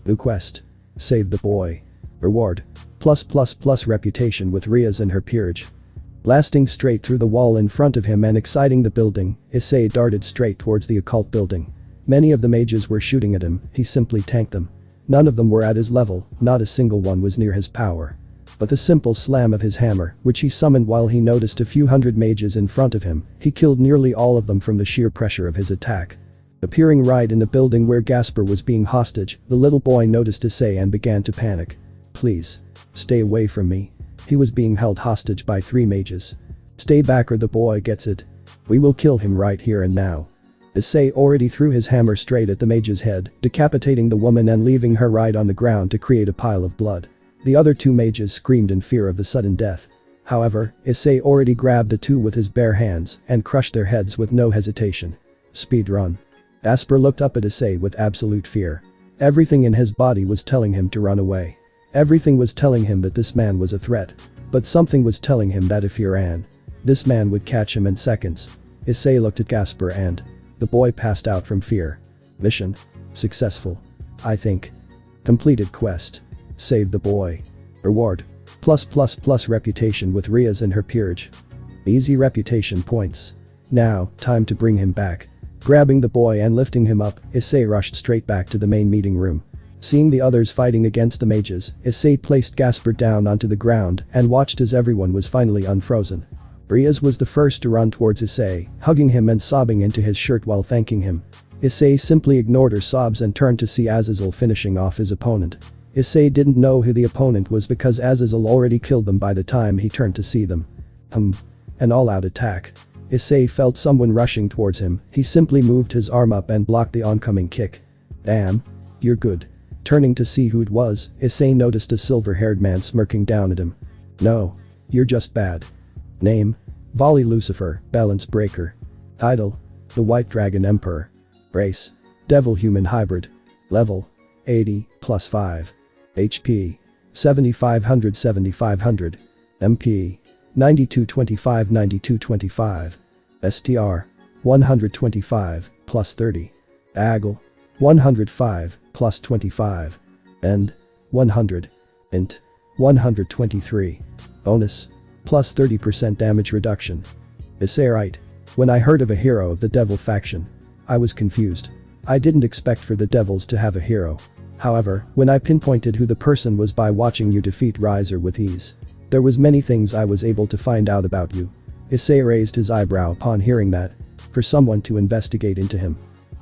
Speaker 1: New quest. Save the boy. Reward. +++ reputation with Rias and her peerage. Blasting straight through the wall in front of him and exciting the building, Issei darted straight towards the occult building. Many of the mages were shooting at him, he simply tanked them. None of them were at his level, not a single one was near his power. But the simple slam of his hammer, which he summoned while he noticed a few hundred mages in front of him, he killed nearly all of them from the sheer pressure of his attack. Appearing right in the building where Gasper was being hostage, the little boy noticed Issei and began to panic. Please. Stay away from me. He was being held hostage by 3 mages. Stay back or the boy gets it. We will kill him right here and now. Issei already threw his hammer straight at the mage's head, decapitating the woman and leaving her right on the ground to create a pile of blood. The other 2 mages screamed in fear of the sudden death. However, Issei already grabbed the 2 with his bare hands and crushed their heads with no hesitation. Speed run. Gasper looked up at Issei with absolute fear. Everything in his body was telling him to run away. Everything was telling him that this man was a threat. But something was telling him that if he ran, this man would catch him in seconds. Issei looked at Gasper and the boy passed out from fear. Mission. Successful. I think. Completed quest. Save the boy. Reward. +++ reputation with Rias and her peerage. Easy reputation points. Now, time to bring him back. Grabbing the boy and lifting him up, Issei rushed straight back to the main meeting room. Seeing the others fighting against the mages, Issei placed Gasper down onto the ground and watched as everyone was finally unfrozen. Rias was the first to run towards Issei, hugging him and sobbing into his shirt while thanking him. Issei simply ignored her sobs and turned to see Azazel finishing off his opponent. Issei didn't know who the opponent was because Azazel already killed them by the time he turned to see them. An all-out attack. Issei felt someone rushing towards him, he simply moved his arm up and blocked the oncoming kick. Damn. You're good. Turning to see who it was, Issei noticed a silver-haired man smirking down at him. No. You're just bad. Name. Volley Lucifer, Balance Breaker. Title. The White Dragon Emperor. Race. Devil-Human Hybrid. Level. 80, +5. HP. 7500. MP. 9225. STR. 125, +30. AGL. 105, +25. End. 100. Int. 123. Bonus. +30% damage reduction. Issei right. When I heard of a hero of the devil faction, I was confused. I didn't expect for the devils to have a hero. However, when I pinpointed who the person was by watching you defeat Riser with ease, there was many things I was able to find out about you. Issei raised his eyebrow upon hearing that. For someone to investigate into him.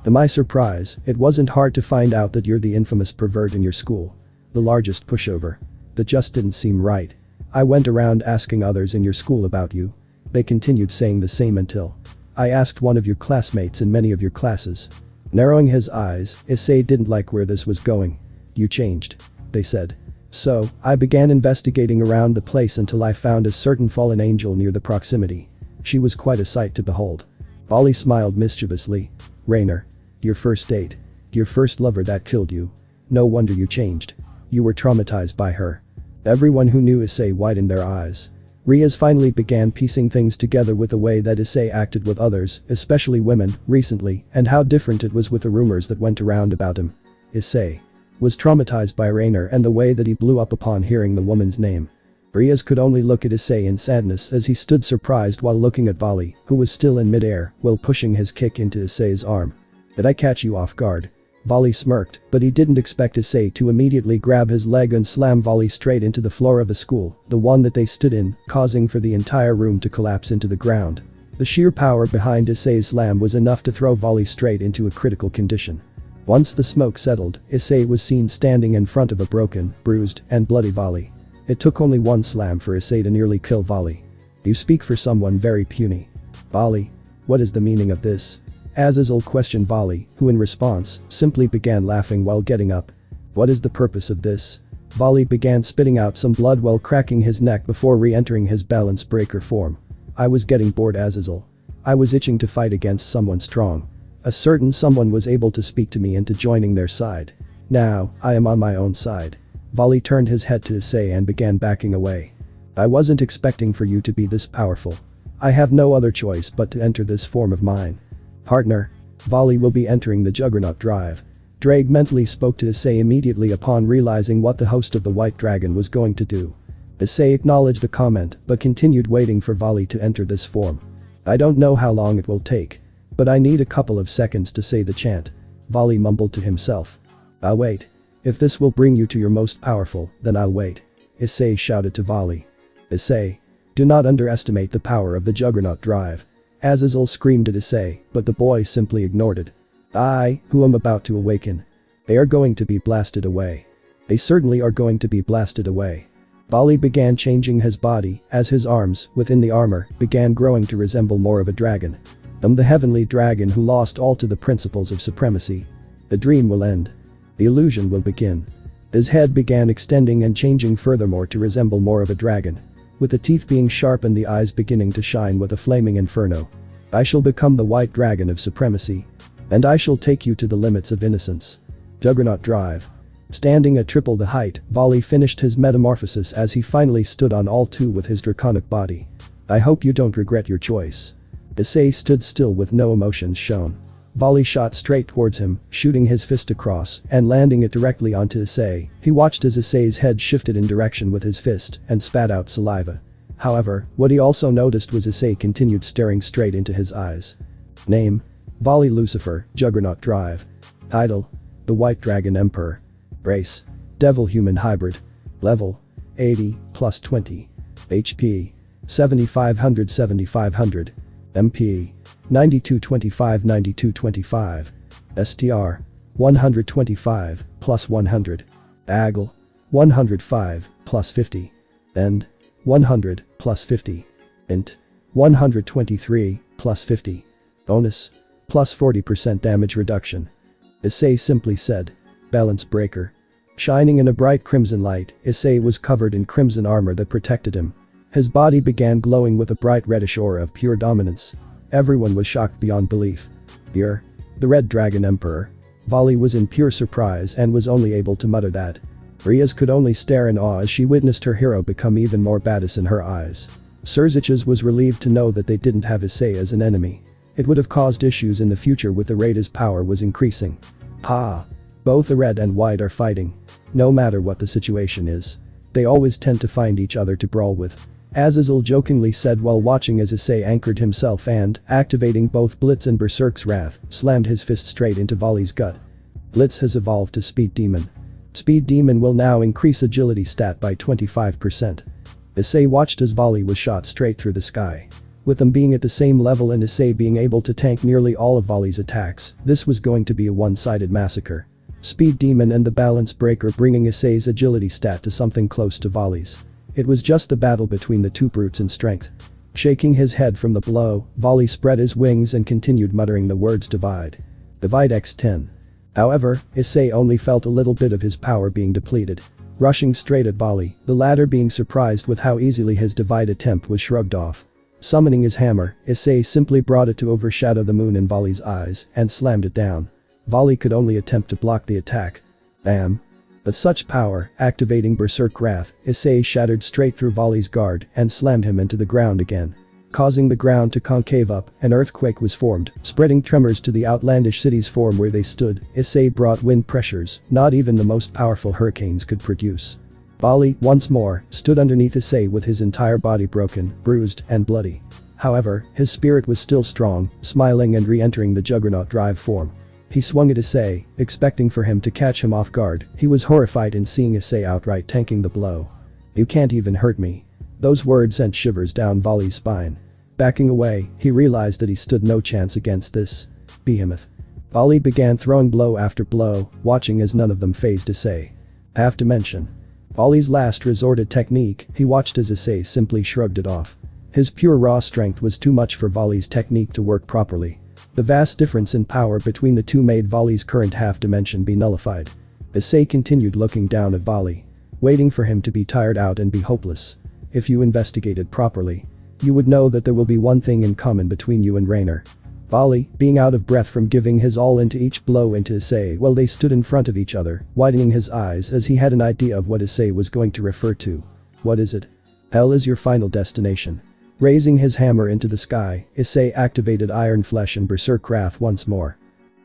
Speaker 1: To my surprise, it wasn't hard to find out that you're the infamous pervert in your school. The largest pushover. That just didn't seem right. I went around asking others in your school about you. They continued saying the same until I asked one of your classmates in many of your classes. Narrowing his eyes, Issei didn't like where this was going. You changed. They said. So, I began investigating around the place until I found a certain fallen angel near the proximity. She was quite a sight to behold. Ollie smiled mischievously. Rainer. Your first date. Your first lover that killed you. No wonder you changed. You were traumatized by her. Everyone who knew Issei widened their eyes. Rias finally began piecing things together with the way that Issei acted with others, especially women, recently, and how different it was with the rumors that went around about him. Issei was traumatized by Rainer and the way that he blew up upon hearing the woman's name. Rias could only look at Issei in sadness as he stood surprised while looking at Volley, who was still in midair, while pushing his kick into Issei's arm. Did I catch you off guard? Volley smirked, but he didn't expect Issei to immediately grab his leg and slam Volley straight into the floor of the school, the one that they stood in, causing for the entire room to collapse into the ground. The sheer power behind Issei's slam was enough to throw Volley straight into a critical condition. Once the smoke settled, Issei was seen standing in front of a broken, bruised, and bloody Volley. It took only one slam for Issei to nearly kill Volley. You speak for someone very puny. Volley, what is the meaning of this? Azazel questioned Volley, who in response, simply began laughing while getting up. What is the purpose of this? Volley began spitting out some blood while cracking his neck before re-entering his balance breaker form. I was getting bored, Azazel. I was itching to fight against someone strong. A certain someone was able to speak to me into joining their side. Now, I am on my own side. Volley turned his head to Issei and began backing away. I wasn't expecting for you to be this powerful. I have no other choice but to enter this form of mine. Partner. Volley will be entering the Juggernaut Drive. Drake mentally spoke to Issei immediately upon realizing what the host of the White Dragon was going to do. Issei acknowledged the comment but continued waiting for Volley to enter this form. I don't know how long it will take. But I need a couple of seconds to say the chant. Volley mumbled to himself. I'll wait. If this will bring you to your most powerful, then I'll wait. Issei shouted to Volley. Issei. Do not underestimate the power of the Juggernaut Drive. Azazel screamed at Issei, but the boy simply ignored it. I, who am about to awaken. They are going to be blasted away. They certainly are going to be blasted away. Volley began changing his body as his arms, within the armor, began growing to resemble more of a dragon. The heavenly dragon who lost all to the principles of supremacy. The dream will end. The illusion will begin. His head began extending and changing furthermore to resemble more of a dragon. With the teeth being sharp and the eyes beginning to shine with a flaming inferno. I shall become the white dragon of supremacy. And I shall take you to the limits of innocence. Juggernaut Drive. Standing at triple the height, Volley finished his metamorphosis as he finally stood on all two with his draconic body. I hope you don't regret your choice. Issei stood still with no emotions shown. Volley shot straight towards him, shooting his fist across and landing it directly onto Issei. He watched as Issei's head shifted in direction with his fist and spat out saliva. However, what he also noticed was Issei continued staring straight into his eyes. Name. Volley Lucifer, Juggernaut Drive. Title. The White Dragon Emperor. Race. Devil-Human Hybrid. Level. 80, plus 20. HP. 7500. MP. 9225. STR. 125, plus 100. AGL. 105, plus 50. End. 100, plus 50. Int. 123, plus 50. Bonus. Plus 40% damage reduction. Issei simply said. Balance breaker. Shining in a bright crimson light, Issei was covered in crimson armor that protected him. His body began glowing with a bright reddish aura of pure dominance. Everyone was shocked beyond belief. You're the Red Dragon Emperor. Volley was in pure surprise and was only able to mutter that. Riaz could only stare in awe as she witnessed her hero become even more badass in her eyes. Surziches was relieved to know that they didn't have Issei as an enemy. It would have caused issues in the future with the raid as power was increasing. Ha! Both the red and white are fighting. No matter what the situation is. They always tend to find each other to brawl with. Azazel jokingly said while watching as Issei anchored himself and, activating both Blitz and Berserk's Wrath, slammed his fist straight into Volley's gut. Blitz has evolved to Speed Demon. Speed Demon will now increase agility stat by 25%. Issei watched as Volley was shot straight through the sky. With them being at the same level and Issei being able to tank nearly all of Volley's attacks, this was going to be a one-sided massacre. Speed Demon and the Balance Breaker bringing Issei's agility stat to something close to Volley's. It was just a battle between the two brutes in strength. Shaking his head from the blow, Volley spread his wings and continued muttering the words divide. Divide x10. However, Issei only felt a little bit of his power being depleted. Rushing straight at Volley, the latter being surprised with how easily his divide attempt was shrugged off. Summoning his hammer, Issei simply brought it to overshadow the moon in Volley's eyes and slammed it down. Volley could only attempt to block the attack. Bam. With such power, activating Berserk Wrath, Issei shattered straight through Volley's guard and slammed him into the ground again. Causing the ground to concave up, an earthquake was formed, spreading tremors to the outlandish city's form where they stood. Issei brought wind pressures not even the most powerful hurricanes could produce. Volley, once more, stood underneath Issei with his entire body broken, bruised, and bloody. However, his spirit was still strong, smiling and re-entering the Juggernaut Drive form. He swung at Issei, expecting for him to catch him off guard. He was horrified in seeing Issei outright tanking the blow. You can't even hurt me. Those words sent shivers down Volley's spine. Backing away, he realized that he stood no chance against this behemoth. Volley began throwing blow after blow, watching as none of them fazed Issei. Have to mention. Volley's last resorted technique, he watched as Issei simply shrugged it off. His pure raw strength was too much for Volley's technique to work properly. The vast difference in power between the two made Volley's current half-dimension be nullified. Issei continued looking down at Volley, waiting for him to be tired out and be hopeless. If you investigated properly, you would know that there will be one thing in common between you and Rainer. Volley, being out of breath from giving his all into each blow into Issei while they stood in front of each other, widening his eyes as he had an idea of what Issei was going to refer to. What is it? Hell is your final destination. Raising his hammer into the sky, Issei activated Iron Flesh and Berserk Wrath once more.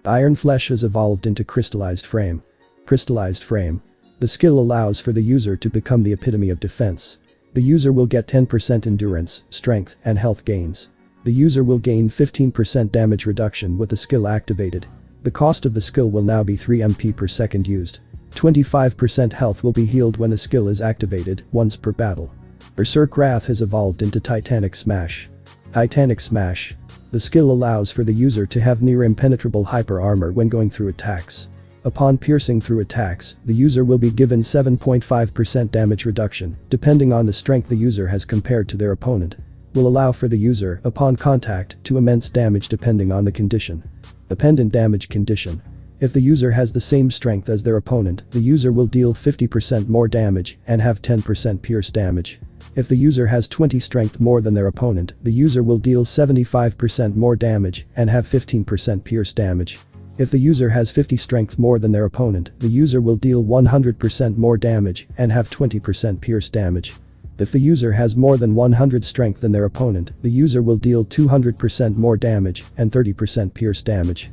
Speaker 1: Iron Flesh has evolved into Crystallized Frame. Crystallized Frame. The skill allows for the user to become the epitome of defense. The user will get 10% endurance, strength, and health gains. The user will gain 15% damage reduction with the skill activated. The cost of the skill will now be 3 MP per second used. 25% health will be healed when the skill is activated, once per battle. Berserk Wrath has evolved into Titanic Smash. Titanic Smash. The skill allows for the user to have near impenetrable hyper armor when going through attacks. Upon piercing through attacks, the user will be given 7.5% damage reduction, depending on the strength the user has compared to their opponent. Will allow for the user, upon contact, to immense damage depending on the condition. Dependent damage condition. If the user has the same strength as their opponent, the user will deal 50% more damage and have 10% pierce damage. If the user has 20 strength more than their opponent, the user will deal 75% more damage and have 15% pierce damage. If the user has 50 strength more than their opponent, the user will deal 100% more damage and have 20% pierce damage. If the user has more than 100 strength than their opponent, the user will deal 200% more damage and 30% pierce damage.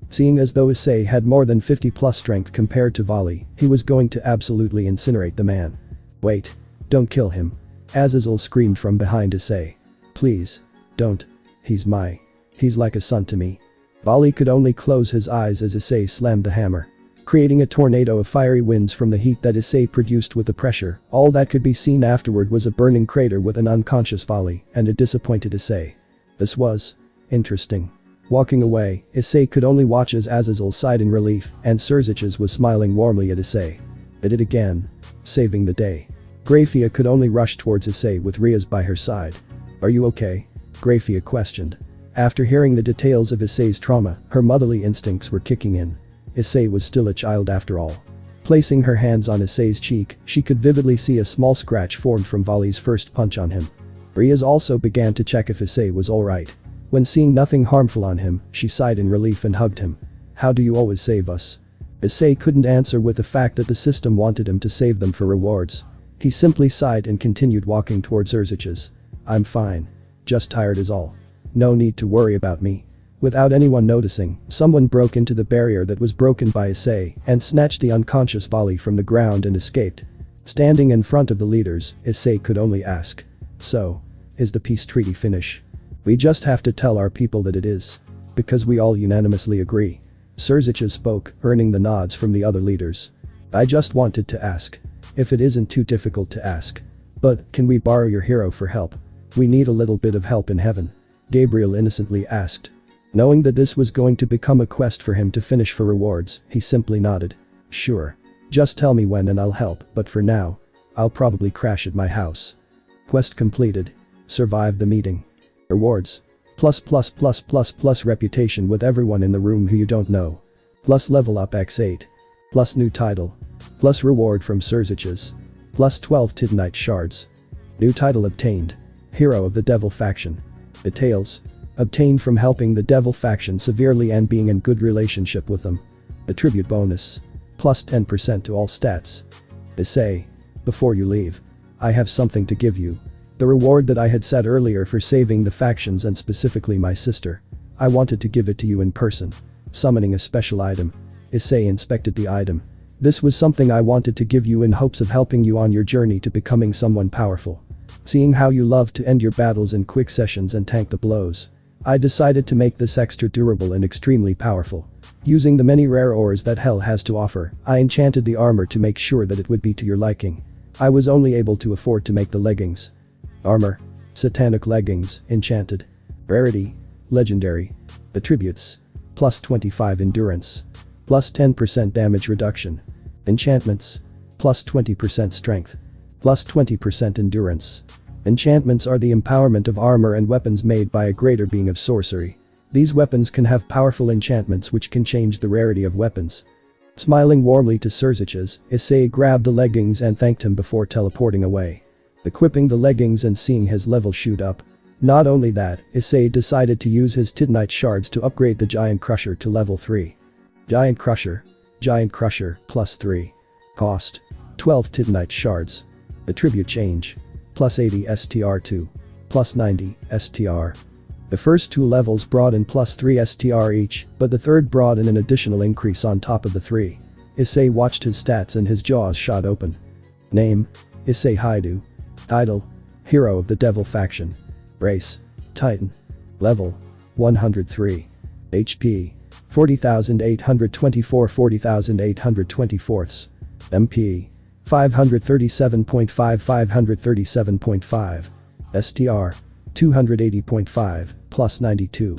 Speaker 1: Seeing as though Issei had more than 50 plus strength compared to Volley, he was going to absolutely incinerate the man. Wait. Don't kill him. Azazel screamed from behind Issei. Please. Don't. He's like a son to me. Volley could only close his eyes as Issei slammed the hammer, creating a tornado of fiery winds from the heat that Issei produced with the pressure. All that could be seen afterward was a burning crater with an unconscious Volley and a disappointed Issei. This was interesting. Walking away, Issei could only watch as Azazel sighed in relief and Surziches was smiling warmly at Issei. Did it again. Saving the day. Grafia could only rush towards Issei with Riaz by her side. Are you okay? Grafia questioned. After hearing the details of Issei's trauma, her motherly instincts were kicking in. Issei was still a child after all. Placing her hands on Issei's cheek, she could vividly see a small scratch formed from Volley's first punch on him. Riaz also began to check if Issei was alright. When seeing nothing harmful on him, she sighed in relief and hugged him. How do you always save us? Issei couldn't answer with the fact that the system wanted him to save them for rewards. He simply sighed and continued walking towards Surziches. I'm fine. Just tired is all. No need to worry about me. Without anyone noticing, someone broke into the barrier that was broken by Issei and snatched the unconscious Volley from the ground and escaped. Standing in front of the leaders, Issei could only ask. So, is the peace treaty finish? We just have to tell our people that it is. Because we all unanimously agree. Surziches spoke, earning the nods from the other leaders. I just wanted to ask. If it isn't too difficult to ask. But, can we borrow your hero for help? We need a little bit of help in heaven. Gabriel innocently asked. Knowing that this was going to become a quest for him to finish for rewards, he simply nodded. Sure. Just tell me when and I'll help, but for now, I'll probably crash at my house. Quest completed. Survive the meeting. Rewards. Plus reputation with everyone in the room who you don't know. Plus level up x8. Plus new title. Plus reward from Surziches. Plus 12 Titanite shards. New title obtained. Hero of the Devil Faction. Details. Obtained from helping the Devil Faction severely and being in good relationship with them. Attribute bonus. Plus 10% to all stats. Issei. Before you leave. I have something to give you. The reward that I had said earlier for saving the factions and specifically my sister. I wanted to give it to you in person. Summoning a special item. Issei inspected the item. This was something I wanted to give you in hopes of helping you on your journey to becoming someone powerful. Seeing how you love to end your battles in quick sessions and tank the blows. I decided to make this extra durable and extremely powerful. Using the many rare ores that hell has to offer, I enchanted the armor to make sure that it would be to your liking. I was only able to afford to make the leggings. Armor. Satanic leggings, enchanted. Rarity. Legendary. Attributes. Plus 25 endurance. Plus 10% damage reduction. Enchantments. plus 20% strength. Plus 20% endurance. Enchantments are the empowerment of armor and weapons made by a greater being of sorcery. These weapons can have powerful enchantments which can change the rarity of weapons. Smiling warmly to Surziches, Issei grabbed the leggings and thanked him before teleporting away. Equipping the leggings and seeing his level shoot up. Not only that, Issei decided to use his Titanite shards to upgrade the Giant Crusher to level 3. Giant Crusher, plus 3. Cost: 12 Titanite shards. Attribute change: plus 80 STR2, plus 90 STR. The first two levels brought in plus 3 STR each, but the third brought in an additional increase on top of the 3. Issei watched his stats and his jaws shot open. Name: Issei Haidu. Title: Hero of the Devil Faction. Race: Titan. Level: 103. HP: 40,824 40,824. MP: 537.5 537.5. STR: 280.5, plus 92.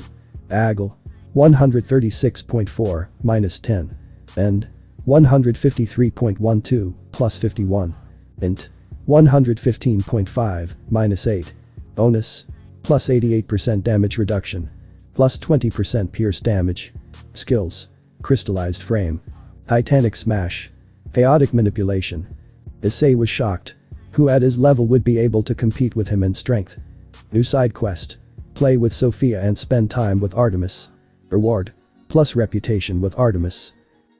Speaker 1: AGL: 136.4, minus 10. End: 153.12, plus 51. Int: 115.5, minus 8. Bonus: plus 88% damage reduction. Plus 20% pierce damage. Skills: Crystallized Frame. Titanic Smash. Chaotic Manipulation. Issei was shocked. Who at his level would be able to compete with him in strength? New side quest: Play with Sophia and spend time with Artemis. Reward: plus reputation with Artemis.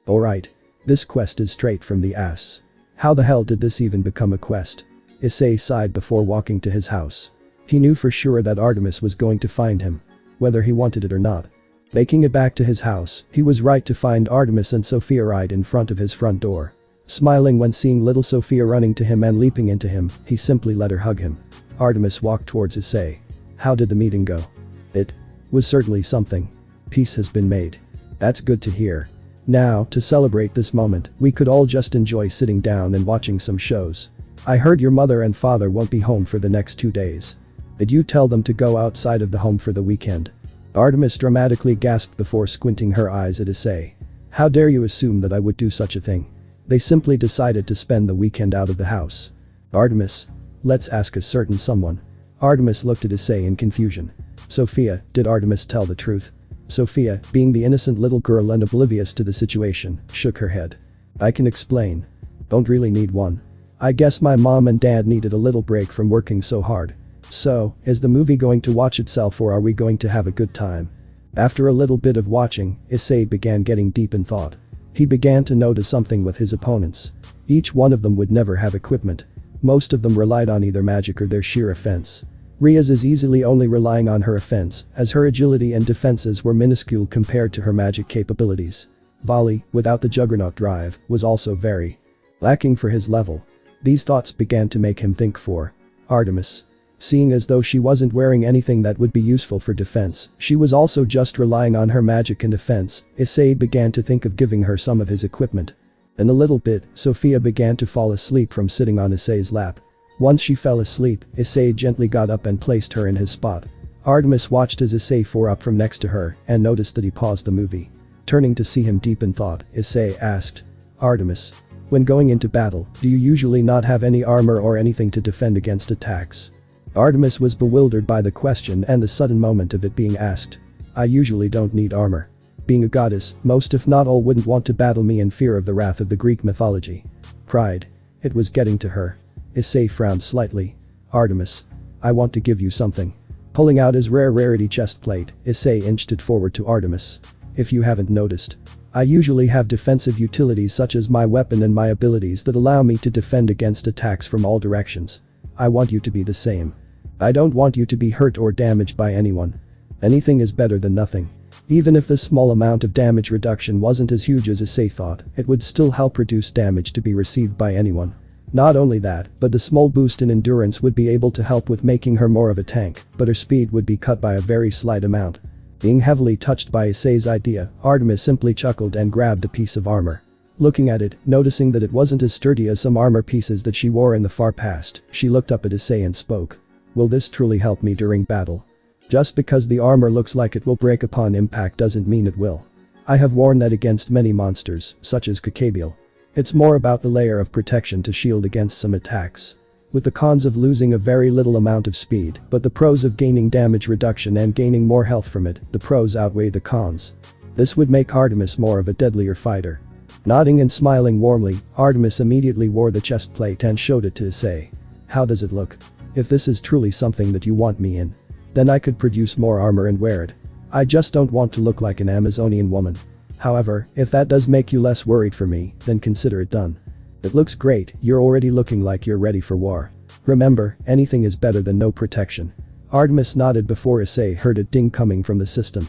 Speaker 1: Alright. This quest is straight from the ass. How the hell did this even become a quest? Issei sighed before walking to his house. He knew for sure that Artemis was going to find him. Whether he wanted it or not. Making it back to his house, he was right to find Artemis and Sophia right in front of his front door. Smiling when seeing little Sophia running to him and leaping into him, he simply let her hug him. Artemis walked towards Issei. How did the meeting go? It was certainly something. Peace has been made. That's good to hear. Now, to celebrate this moment, we could all just enjoy sitting down and watching some shows. I heard your mother and father won't be home for the next 2 days. Did you tell them to go outside of the home for the weekend? Artemis dramatically gasped before squinting her eyes at Issei. How dare you assume that I would do such a thing? They simply decided to spend the weekend out of the house. Artemis. Let's ask a certain someone. Artemis looked at Issei in confusion. Sophia, did Artemis tell the truth? Sophia, being the innocent little girl and oblivious to the situation, shook her head. I can explain. Don't really need one. I guess my mom and dad needed a little break from working so hard. So, is the movie going to watch itself or are we going to have a good time? After a little bit of watching, Issei began getting deep in thought. He began to notice something with his opponents. Each one of them would never have equipment. Most of them relied on either magic or their sheer offense. Ria's is easily only relying on her offense, as her agility and defenses were minuscule compared to her magic capabilities. Volley, without the Juggernaut drive, was also very lacking for his level. These thoughts began to make him think for Artemis. Seeing as though she wasn't wearing anything that would be useful for defense, she was also just relying on her magic and defense, Issei began to think of giving her some of his equipment. In a little bit, Sophia began to fall asleep from sitting on Issei's lap. Once she fell asleep, Issei gently got up and placed her in his spot. Artemis watched as Issei fore up from next to her and noticed that he paused the movie. Turning to see him deep in thought, Issei asked, Artemis, when going into battle, do you usually not have any armor or anything to defend against attacks? Artemis was bewildered by the question and the sudden moment of it being asked. I usually don't need armor. Being a goddess, most if not all wouldn't want to battle me in fear of the wrath of the Greek mythology. Pride. It was getting to her. Issei frowned slightly. Artemis. I want to give you something. Pulling out his rarity chest plate, Issei inched it forward to Artemis. If you haven't noticed. I usually have defensive utilities such as my weapon and my abilities that allow me to defend against attacks from all directions. I want you to be the same. I don't want you to be hurt or damaged by anyone. Anything is better than nothing. Even if this small amount of damage reduction wasn't as huge as Issei thought, it would still help reduce damage to be received by anyone. Not only that, but the small boost in endurance would be able to help with making her more of a tank, but her speed would be cut by a very slight amount. Being heavily touched by Issei's idea, Artemis simply chuckled and grabbed a piece of armor. Looking at it, noticing that it wasn't as sturdy as some armor pieces that she wore in the far past, she looked up at Issei and spoke. Will this truly help me during battle? Just because the armor looks like it will break upon impact doesn't mean it will. I have worn that against many monsters, such as Kakabiel. It's more about the layer of protection to shield against some attacks. With the cons of losing a very little amount of speed, but the pros of gaining damage reduction and gaining more health from it, the pros outweigh the cons. This would make Artemis more of a deadlier fighter. Nodding and smiling warmly, Artemis immediately wore the chest plate and showed it to Issei. How does it look? If this is truly something that you want me in, then I could produce more armor and wear it. I just don't want to look like an Amazonian woman. However, if that does make you less worried for me, then consider it done. It looks great, you're already looking like you're ready for war. Remember, anything is better than no protection. Artemis nodded before Issei heard a ding coming from the system.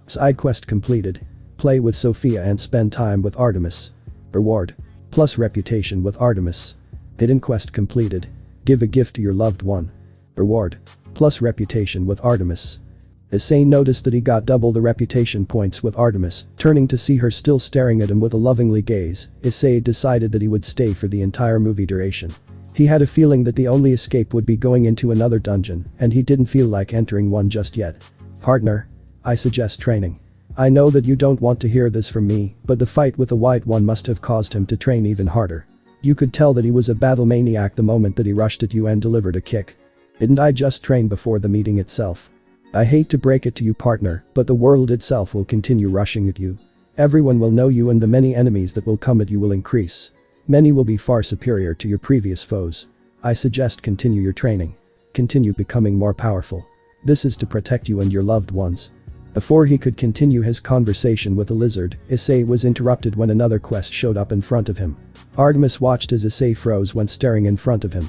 Speaker 1: Side quest completed. Play with Sophia and spend time with Artemis. Reward. Plus reputation with Artemis. Hidden quest completed. Give a gift to your loved one. Reward. Plus reputation with Artemis. Issei noticed that he got double the reputation points with Artemis. Turning to see her still staring at him with a lovingly gaze, Issei decided that he would stay for the entire movie duration. He had a feeling that the only escape would be going into another dungeon, and he didn't feel like entering one just yet. Partner. I suggest training. I know that you don't want to hear this from me, but the fight with the White One must have caused him to train even harder. You could tell that he was a battle maniac the moment that he rushed at you and delivered a kick. Didn't I just train before the meeting itself? I hate to break it to you, partner, but the world itself will continue rushing at you. Everyone will know you and the many enemies that will come at you will increase. Many will be far superior to your previous foes. I suggest continue your training. Continue becoming more powerful. This is to protect you and your loved ones. Before he could continue his conversation with the lizard, Issei was interrupted when another quest showed up in front of him. Artemis watched as Issei froze when staring in front of him.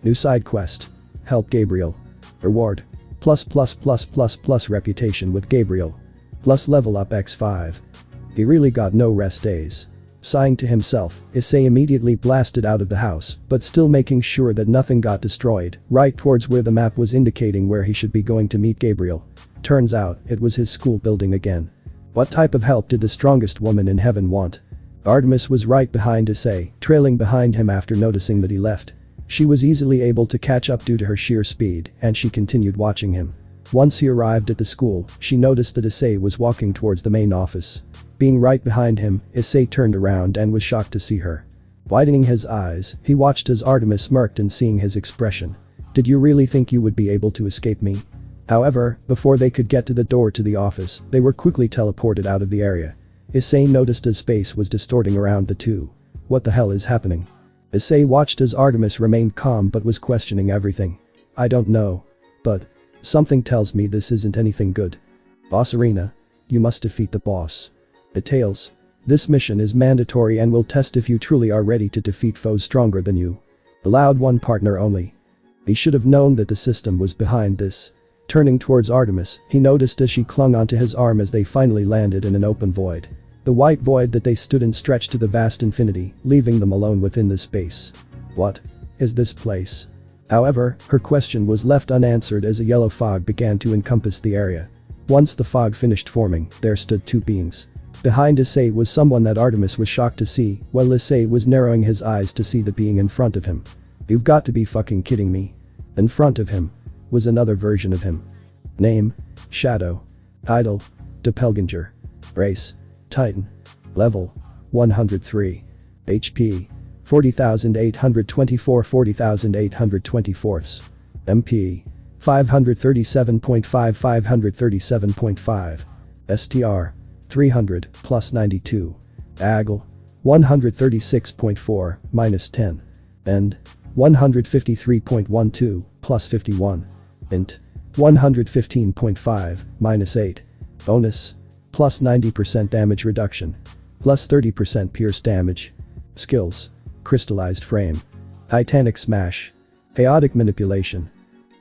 Speaker 1: New side quest. Help Gabriel. Reward. Plus reputation with Gabriel. Plus level up x5. He really got no rest days. Sighing to himself, Issei immediately blasted out of the house, but still making sure that nothing got destroyed, right towards where the map was indicating where he should be going to meet Gabriel. Turns out, it was his school building again. What type of help did the strongest woman in heaven want? Artemis was right behind Issei, trailing behind him after noticing that he left. She was easily able to catch up due to her sheer speed, and she continued watching him. Once he arrived at the school, she noticed that Issei was walking towards the main office. Being right behind him, Issei turned around and was shocked to see her. Widening his eyes, he watched as Artemis smirked and seeing his expression. Did you really think you would be able to escape me? However, before they could get to the door to the office, they were quickly teleported out of the area. Issei noticed as space was distorting around the two. What the hell is happening? Issei watched as Artemis remained calm but was questioning everything. I don't know. But something tells me this isn't anything good. Boss Arena. You must defeat the boss. Details. This mission is mandatory and will test if you truly are ready to defeat foes stronger than you. Allowed one partner only. He should have known that the system was behind this. Turning towards Artemis, he noticed as she clung onto his arm as they finally landed in an open void. The white void that they stood in stretched to the vast infinity, leaving them alone within this space. What is this place? However, her question was left unanswered as a yellow fog began to encompass the area. Once the fog finished forming, there stood two beings. Behind Issei was someone that Artemis was shocked to see, while Issei was narrowing his eyes to see the being in front of him. You've got to be fucking kidding me. In front of him was another version of him. Name: Shadow. Title: Doppelganger. Race: Titan. Level: 103. HP: 40,824 40,824. MP: 537.5 537.5. STR: 300 plus 92. AGL: 136.4 minus 10. End: 153.12 plus 51. Int: 115.5 minus 8. Bonus: plus 90% damage reduction. Plus 30% pierce damage. Skills: Crystallized Frame. Titanic Smash. Chaotic Manipulation.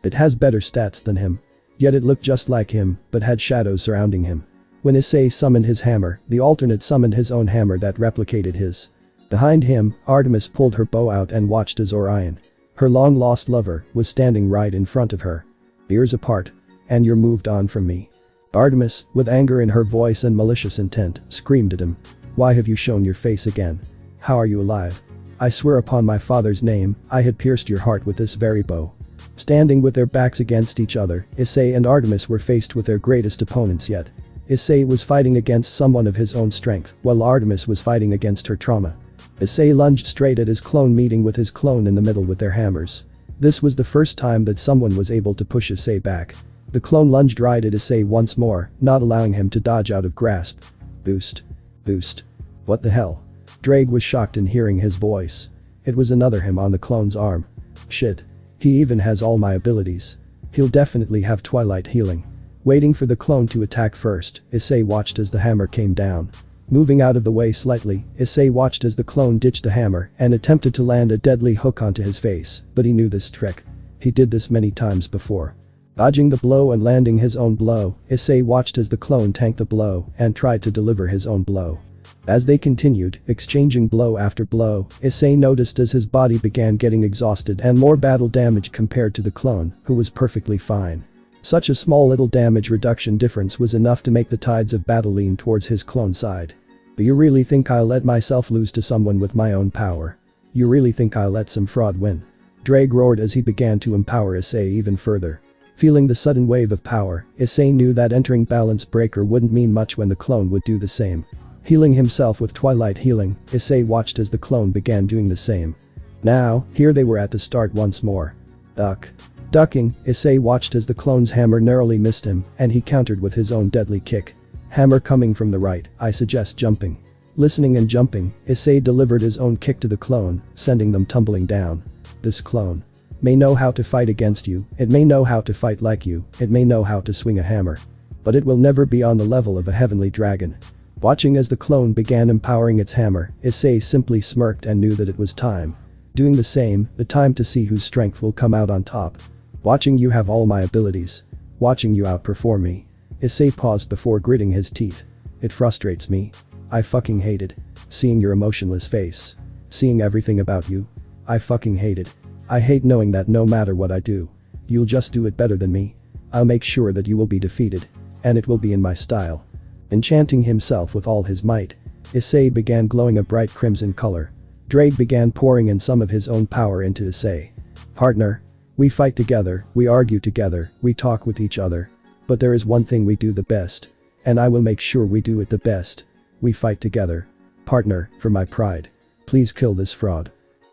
Speaker 1: It has better stats than him. Yet it looked just like him, but had shadows surrounding him. When Issei summoned his hammer, the alternate summoned his own hammer that replicated his. Behind him, Artemis pulled her bow out and watched as Orion, her long-lost lover, was standing right in front of her. Ears apart. And you're moved on from me. Artemis, with anger in her voice and malicious intent, screamed at him. Why have you shown your face again? How are you alive? I swear upon my father's name, I had pierced your heart with this very bow. Standing with their backs against each other, Issei and Artemis were faced with their greatest opponents yet. Issei was fighting against someone of his own strength, while Artemis was fighting against her trauma. Issei lunged straight at his clone, meeting with his clone in the middle with their hammers. This was the first time that someone was able to push Issei back. The clone lunged right at Issei once more, not allowing him to dodge out of grasp. Boost. Boost. What the hell? Drake was shocked in hearing his voice. It was another him on the clone's arm. Shit. He even has all my abilities. He'll definitely have Twilight healing. Waiting for the clone to attack first, Issei watched as the hammer came down. Moving out of the way slightly, Issei watched as the clone ditched the hammer and attempted to land a deadly hook onto his face, but he knew this trick. He did this many times before. Dodging the blow and landing his own blow, Issei watched as the clone tanked the blow and tried to deliver his own blow. As they continued, exchanging blow after blow, Issei noticed as his body began getting exhausted and more battle damage compared to the clone, who was perfectly fine. Such a small little damage reduction difference was enough to make the tides of battle lean towards his clone side. Do you really think I'll let myself lose to someone with my own power? You really think I'll let some fraud win? Drake roared as he began to empower Issei even further. Feeling the sudden wave of power, Issei knew that entering Balance Breaker wouldn't mean much when the clone would do the same. Healing himself with Twilight healing, Issei watched as the clone began doing the same. Now, here they were at the start once more. Duck. Ducking, Issei watched as the clone's hammer narrowly missed him, and he countered with his own deadly kick. Hammer coming from the right, I suggest jumping. Listening and jumping, Issei delivered his own kick to the clone, sending them tumbling down. This clone may know how to fight against you, it may know how to fight like you, it may know how to swing a hammer. But it will never be on the level of a heavenly dragon. Watching as the clone began empowering its hammer, Issei simply smirked and knew that it was time. Doing the same, the time to see whose strength will come out on top. Watching you have all my abilities. Watching you outperform me. Issei paused before gritting his teeth. It frustrates me. I fucking hate it. Seeing your emotionless face. Seeing everything about you. I fucking hate it. I hate knowing that no matter what I do, you'll just do it better than me. I'll make sure that you will be defeated. And it will be in my style. Enchanting himself with all his might, Issei began glowing a bright crimson color. Drake began pouring in some of his own power into Issei. Partner. We fight together, we argue together, we talk with each other. But there is one thing we do the best. And I will make sure we do it the best. We fight together. Partner, for my pride. Please kill this fraud.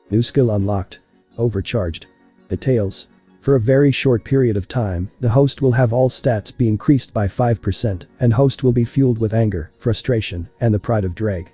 Speaker 1: New skill unlocked. Overcharged. Details. For a very short period of time, the host will have all stats be increased by 5% and host will be fueled with anger, frustration, and the pride of Drake.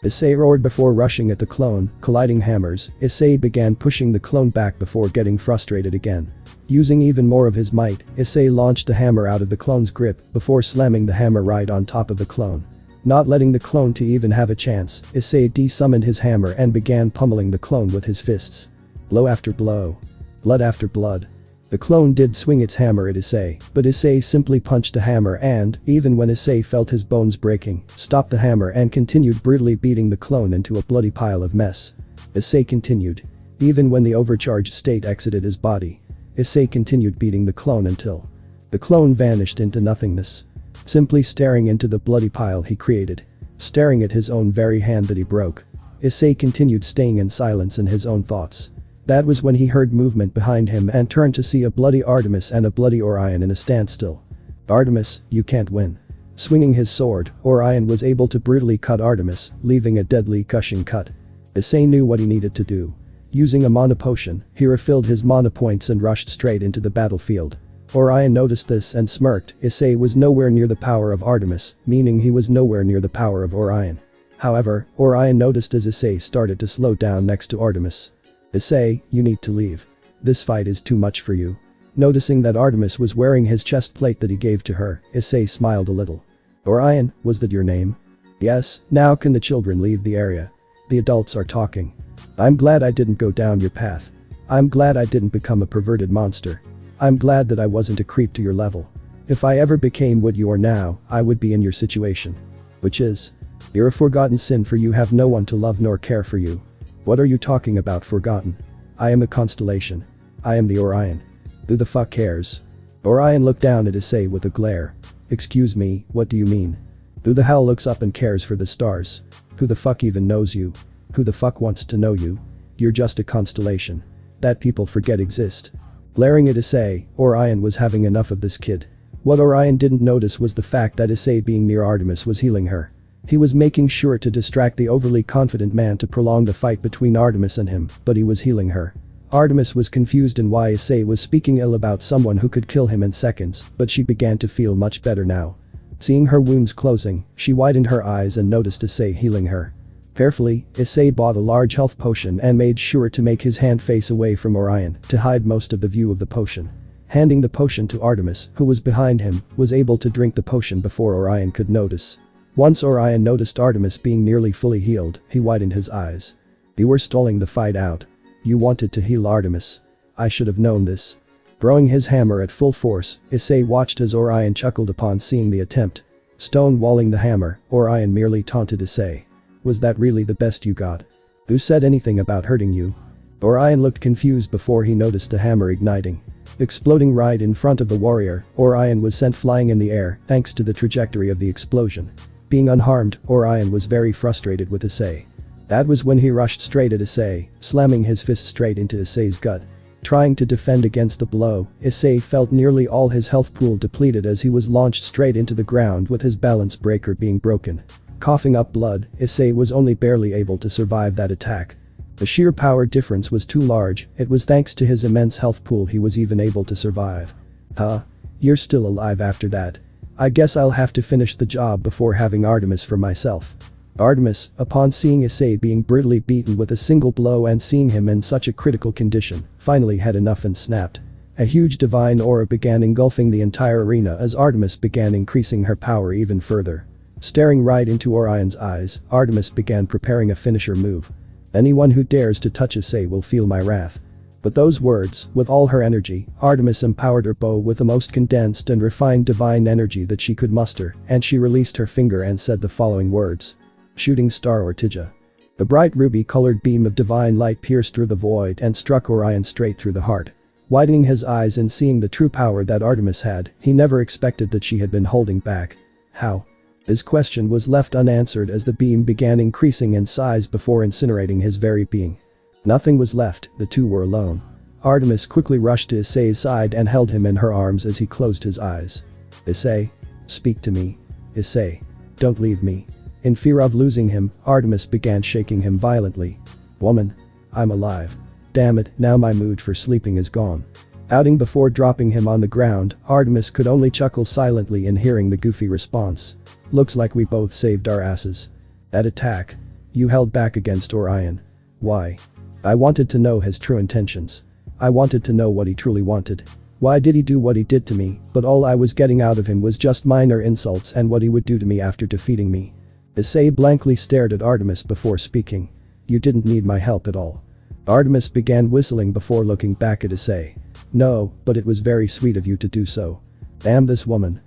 Speaker 1: Issei roared before rushing at the clone, colliding hammers. Issei began pushing the clone back before getting frustrated again. Using even more of his might, Issei launched the hammer out of the clone's grip before slamming the hammer right on top of the clone. Not letting the clone to even have a chance, Issei de-summoned his hammer and began pummeling the clone with his fists. Blow after blow. Blood after blood. The clone did swing its hammer at Issei, but Issei simply punched the hammer and, even when Issei felt his bones breaking, stopped the hammer and continued brutally beating the clone into a bloody pile of mess. Issei continued. Even when the overcharged state exited his body, Issei continued beating the clone until the clone vanished into nothingness. Simply staring into the bloody pile he created. Staring at his own very hand that he broke. Issei continued staying in silence in his own thoughts. That was when he heard movement behind him and turned to see a bloody Artemis and a bloody Orion in a standstill. Artemis, you can't win. Swinging his sword, Orion was able to brutally cut Artemis, leaving a deadly gushing cut. Issei knew what he needed to do. Using a mana potion, he refilled his mana points and rushed straight into the battlefield. Orion noticed this and smirked. Issei was nowhere near the power of Artemis, meaning he was nowhere near the power of Orion. However, Orion noticed as Issei started to slow down next to Artemis. Issei, you need to leave. This fight is too much for you. Noticing that Artemis was wearing his chest plate that he gave to her, Issei smiled a little. Orion, was that your name? Yes, now can the children leave the area? The adults are talking. I'm glad I didn't go down your path. I'm glad I didn't become a perverted monster. I'm glad that I wasn't a creep to your level. If I ever became what you are now, I would be in your situation. Which is? You're a forgotten sin for you have no one to love nor care for you. What are you talking about forgotten? I am a constellation. I am the Orion. Who the fuck cares? Orion looked down at Issei with a glare. Excuse me, what do you mean? Who the hell looks up and cares for the stars? Who the fuck even knows you? Who the fuck wants to know you? You're just a constellation. That people forget exist. Glaring at Issei, Orion was having enough of this kid. What Orion didn't notice was the fact that Issei being near Artemis was healing her. He was making sure to distract the overly confident man to prolong the fight between Artemis and him, but he was healing her. Artemis was confused in why Issei was speaking ill about someone who could kill him in seconds, but she began to feel much better now. Seeing her wounds closing, she widened her eyes and noticed Issei healing her. Carefully, Issei bought a large health potion and made sure to make his hand face away from Orion to hide most of the view of the potion. Handing the potion to Artemis, who was behind him, was able to drink the potion before Orion could notice. Once Orion noticed Artemis being nearly fully healed, he widened his eyes. "You were stalling the fight out. You wanted to heal Artemis. I should have known this." Throwing his hammer at full force, Issei watched as Orion chuckled upon seeing the attempt. Stonewalling the hammer, Orion merely taunted Issei. "Was that really the best you got? Who said anything about hurting you?" Orion looked confused before he noticed the hammer igniting. Exploding right in front of the warrior, Orion was sent flying in the air thanks to the trajectory of the explosion. Being unharmed, Orion was very frustrated with Issei. That was when he rushed straight at Issei, slamming his fist straight into Issei's gut. Trying to defend against the blow, Issei felt nearly all his health pool depleted as he was launched straight into the ground with his balance breaker being broken. Coughing up blood, Issei was only barely able to survive that attack. The sheer power difference was too large, it was thanks to his immense health pool he was even able to survive. "Huh? You're still alive after that. I guess I'll have to finish the job before having Artemis for myself." Artemis, upon seeing Issei being brutally beaten with a single blow and seeing him in such a critical condition, finally had enough and snapped. A huge divine aura began engulfing the entire arena as Artemis began increasing her power even further. Staring right into Orion's eyes, Artemis began preparing a finisher move. "Anyone who dares to touch Issei will feel my wrath." With those words, with all her energy, Artemis empowered her bow with the most condensed and refined divine energy that she could muster, and she released her finger and said the following words. "Shooting star Ortija." The bright ruby-colored beam of divine light pierced through the void and struck Orion straight through the heart. Widening his eyes and seeing the true power that Artemis had, he never expected that she had been holding back. How? His question was left unanswered as the beam began increasing in size before incinerating his very being. Nothing was left, the two were alone. Artemis quickly rushed to Issei's side and held him in her arms as he closed his eyes. "Issei? Speak to me. Issei. Don't leave me." In fear of losing him, Artemis began shaking him violently. "Woman. I'm alive. Damn it, now my mood for sleeping is gone." Outing before dropping him on the ground, Artemis could only chuckle silently in hearing the goofy response. "Looks like we both saved our asses. That attack. You held back against Orion. Why?" "I wanted to know his true intentions. I wanted to know what he truly wanted. Why did he do what he did to me, but all I was getting out of him was just minor insults and what he would do to me after defeating me." Issei blankly stared at Artemis before speaking. "You didn't need my help at all." Artemis began whistling before looking back at Issei. "No, but it was very sweet of you to do so." Damn this woman.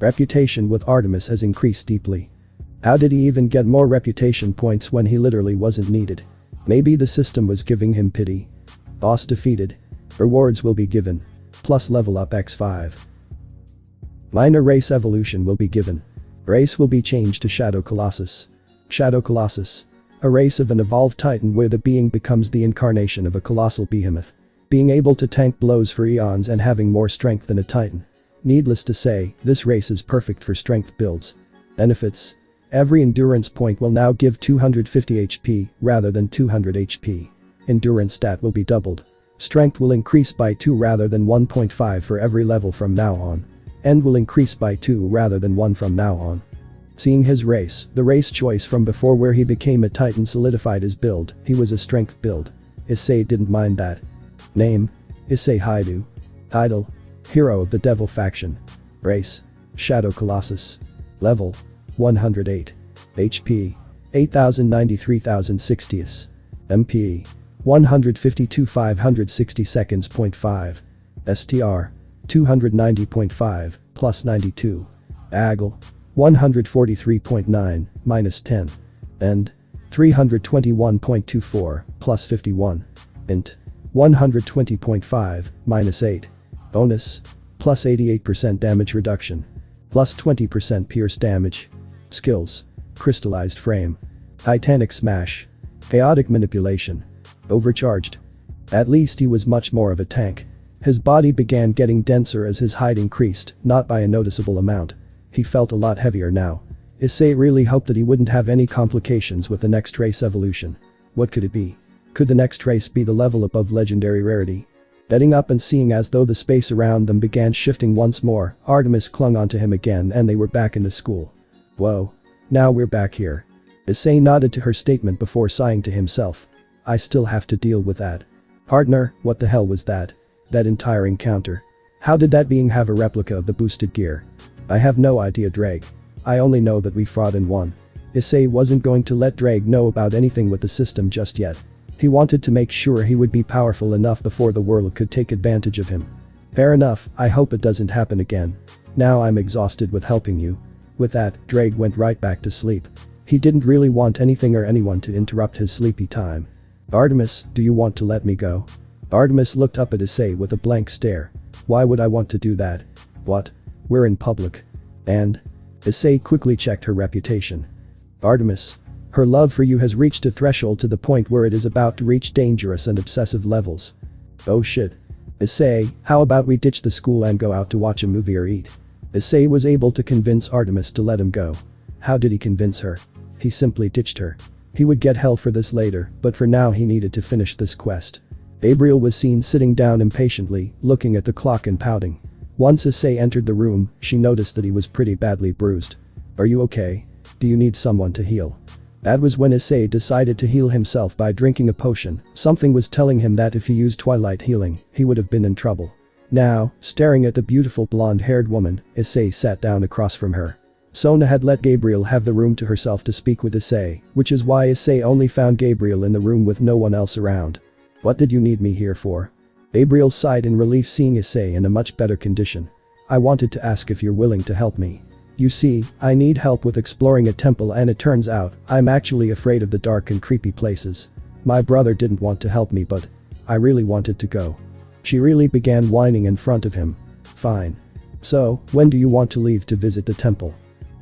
Speaker 1: Reputation with Artemis has increased deeply. How did he even get more reputation points when he literally wasn't needed? Maybe the system was giving him pity. Boss defeated. Rewards will be given. Plus level up x5. Minor race evolution will be given. Race will be changed to Shadow Colossus. Shadow Colossus. A race of an evolved titan where the being becomes the incarnation of a colossal behemoth. Being able to tank blows for eons and having more strength than a titan. Needless to say, this race is perfect for strength builds. Benefits. Every endurance point will now give 250 HP rather than 200 HP. Endurance stat will be doubled. Strength will increase by 2 rather than 1.5 for every level from now on. End will increase by 2 rather than 1 from now on. Seeing his race, the race choice from before where he became a titan solidified his build, he was a strength build. Issei didn't mind that. Name. Issei Haidu. Title. Hero of the Devil Faction. Race. Shadow Colossus. Level. 108. HP. 8093,060. MP. 152,560 seconds. 5. STR. 290.5, plus 92. AGL. 143.9, minus 10. End. 321.24, plus 51. Int. 120.5, minus 8. Bonus. Plus 88% damage reduction. Plus 20% pierce damage. Skills. Crystallized Frame. Titanic Smash. Chaotic Manipulation. Overcharged. At least he was much more of a tank. His body began getting denser as his height increased, not by a noticeable amount. He felt a lot heavier now. Issei really hoped that he wouldn't have any complications with the next race evolution. What could it be? Could the next race be the level above legendary rarity? Getting up and seeing as though the space around them began shifting once more, Artemis clung onto him again and they were back in the school. Whoa. Now we're back here. Issei nodded to her statement before sighing to himself. I still have to deal with that. Partner, what the hell was that? That entire encounter. How did that being have a replica of the boosted gear? I have no idea, Drake. I only know that we fought and won. Issei wasn't going to let Drake know about anything with the system just yet. He wanted to make sure he would be powerful enough before the world could take advantage of him. Fair enough, I hope it doesn't happen again. Now I'm exhausted with helping you. With that, Drake went right back to sleep. He didn't really want anything or anyone to interrupt his sleepy time. Artemis, do you want to let me go? Artemis looked up at Issei with a blank stare. Why would I want to do that? What? We're in public. And? Issei quickly checked her reputation. Artemis. Her love for you has reached a threshold to the point where it is about to reach dangerous and obsessive levels. Oh shit. Issei, how about we ditch the school and go out to watch a movie or eat? Issei was able to convince Artemis to let him go. How did he convince her? He simply ditched her. He would get hell for this later, but for now he needed to finish this quest. Gabriel was seen sitting down impatiently, looking at the clock and pouting. Once Issei entered the room, she noticed that he was pretty badly bruised. Are you okay? Do you need someone to heal? That was when Issei decided to heal himself by drinking a potion. Something was telling him that if he used Twilight Healing, he would have been in trouble. Now, staring at the beautiful blonde-haired woman, Issei sat down across from her. Sona had let Gabriel have the room to herself to speak with Issei, which is why Issei only found Gabriel in the room with no one else around. What did you need me here for? Gabriel sighed in relief seeing Issei in a much better condition. I wanted to ask if you're willing to help me. You see, I need help with exploring a temple and it turns out, I'm actually afraid of the dark and creepy places. My brother didn't want to help me but I really wanted to go. She really began whining in front of him. Fine. So, when do you want to leave to visit the temple?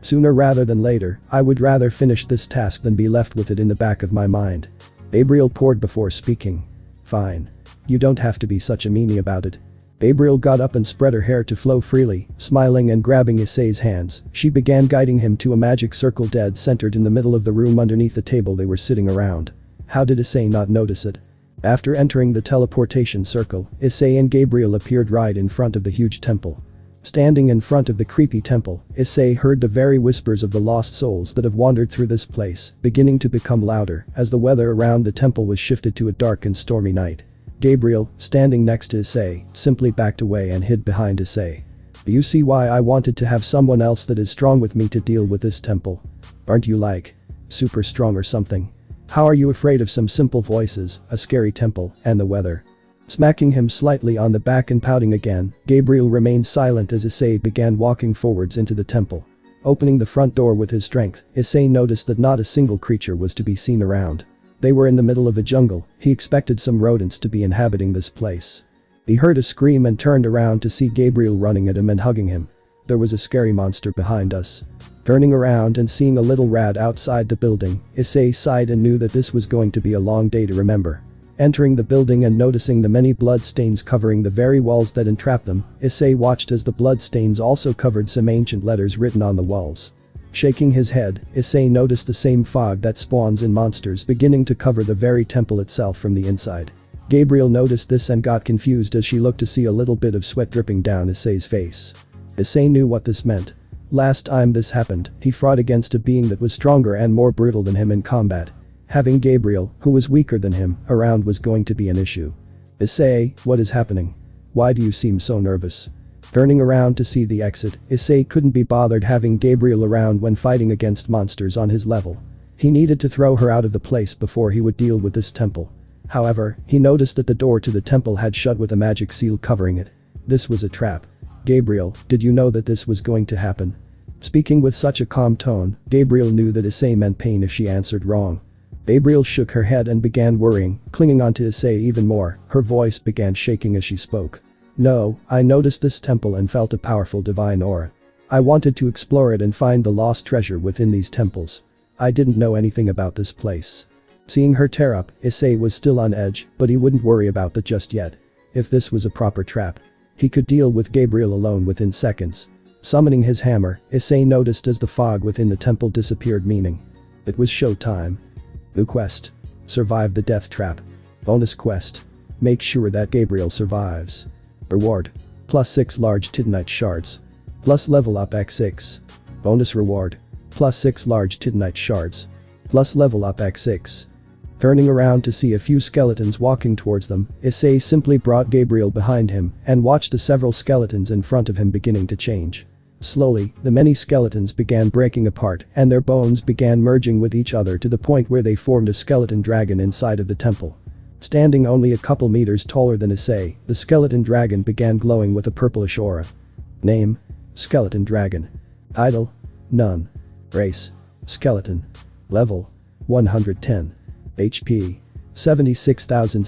Speaker 1: Sooner rather than later, I would rather finish this task than be left with it in the back of my mind. Gabriel poured before speaking. Fine. You don't have to be such a meanie about it. Gabriel got up and spread her hair to flow freely, smiling and grabbing Issei's hands, she began guiding him to a magic circle dead centered in the middle of the room underneath the table they were sitting around. How did Issei not notice it? After entering the teleportation circle, Issei and Gabriel appeared right in front of the huge temple. Standing in front of the creepy temple, Issei heard the very whispers of the lost souls that have wandered through this place, beginning to become louder as the weather around the temple was shifted to a dark and stormy night. Gabriel, standing next to Issei, simply backed away and hid behind Issei. Do you see why I wanted to have someone else that is strong with me to deal with this temple? Aren't you like super strong or something? How are you afraid of some simple voices, a scary temple, and the weather? Smacking him slightly on the back and pouting again, Gabriel remained silent as Issei began walking forwards into the temple. Opening the front door with his strength, Issei noticed that not a single creature was to be seen around. They were in the middle of a jungle, he expected some rodents to be inhabiting this place. He heard a scream and turned around to see Gabriel running at him and hugging him. There was a scary monster behind us. Turning around and seeing a little rat outside the building, Issei sighed and knew that this was going to be a long day to remember. Entering the building and noticing the many blood stains covering the very walls that entrapped them, Issei watched as the blood stains also covered some ancient letters written on the walls. Shaking his head, Issei noticed the same fog that spawns in monsters beginning to cover the very temple itself from the inside. Gabriel noticed this and got confused as she looked to see a little bit of sweat dripping down Issei's face. Issei knew what this meant. Last time this happened, he fought against a being that was stronger and more brutal than him in combat. Having Gabriel, who was weaker than him, around was going to be an issue. Issei, what is happening? Why do you seem so nervous? Turning around to see the exit, Issei couldn't be bothered having Gabriel around when fighting against monsters on his level. He needed to throw her out of the place before he would deal with this temple. However, he noticed that the door to the temple had shut with a magic seal covering it. This was a trap. Gabriel, did you know that this was going to happen? Speaking with such a calm tone, Gabriel knew that Issei meant pain if she answered wrong. Gabriel shook her head and began worrying, clinging onto Issei even more, her voice began shaking as she spoke. No, I noticed this temple and felt a powerful divine aura. I wanted to explore it and find the lost treasure within these temples. I didn't know anything about this place. Seeing her tear up, Issei was still on edge, but he wouldn't worry about that just yet. If this was a proper trap, he could deal with Gabriel alone within seconds. Summoning his hammer, Issei noticed as the fog within the temple disappeared, meaning it was showtime. New quest. Survive the death trap. Bonus quest. Make sure that Gabriel survives. Reward. +6 large titanite shards. Plus level up x6. Bonus reward. +6 large titanite shards. Plus level up x6. Turning around to see a few skeletons walking towards them, Issei simply brought Gabriel behind him and watched the several skeletons in front of him beginning to change. Slowly, the many skeletons began breaking apart and their bones began merging with each other to the point where they formed a skeleton dragon inside of the temple. Standing only a couple meters taller than Issei, the skeleton dragon began glowing with a purplish aura. Name: Skeleton Dragon. Title: None. Race: Skeleton. Level: 110. HP: 76,000.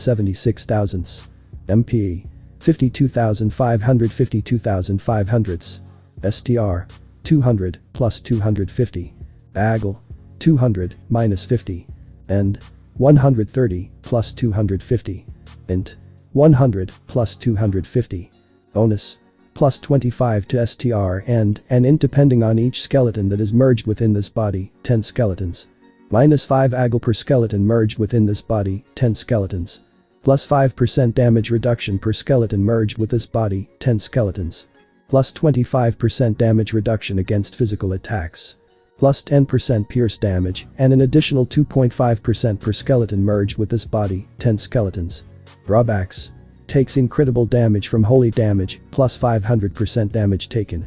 Speaker 1: MP: 52,500. STR: 200 plus 250. AGL: 200 minus 50. End: 130 plus 250. Int: 100 plus 250. Bonus: plus 25 to STR and an int depending on each skeleton that is merged within this body, 10 skeletons. Minus 5 AGL per skeleton merged within this body, 10 skeletons. Plus 5% damage reduction per skeleton merged with this body, 10 skeletons. Plus 25% damage reduction against physical attacks. Plus 10% pierce damage and an additional 2.5% per skeleton merged with this body, 10 skeletons. Drawbacks. Takes incredible damage from holy damage, plus 500% damage taken.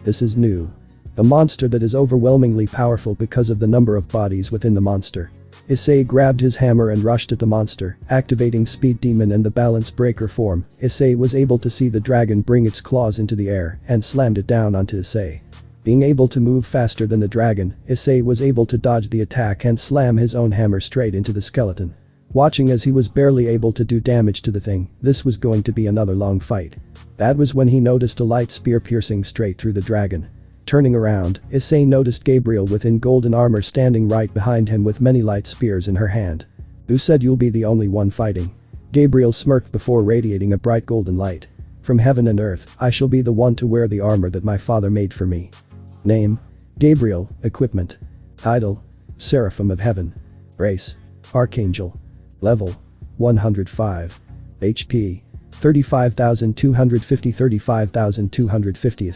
Speaker 1: This is new. A monster that is overwhelmingly powerful because of the number of bodies within the monster. Issei grabbed his hammer and rushed at the monster, activating Speed Demon and the Balance Breaker form. Issei was able to see the dragon bring its claws into the air and slammed it down onto Issei. Being able to move faster than the dragon, Issei was able to dodge the attack and slam his own hammer straight into the skeleton. Watching as he was barely able to do damage to the thing, this was going to be another long fight. That was when he noticed a light spear piercing straight through the dragon. Turning around, Issei noticed Gabriel within golden armor standing right behind him with many light spears in her hand. Who said you'll be the only one fighting? Gabriel smirked before radiating a bright golden light. From heaven and earth, I shall be the one to wear the armor that my father made for me. Name: Gabriel. Equipment: Title: Seraphim of Heaven. Race: Archangel. Level: 105. HP: 35,250. 35,250.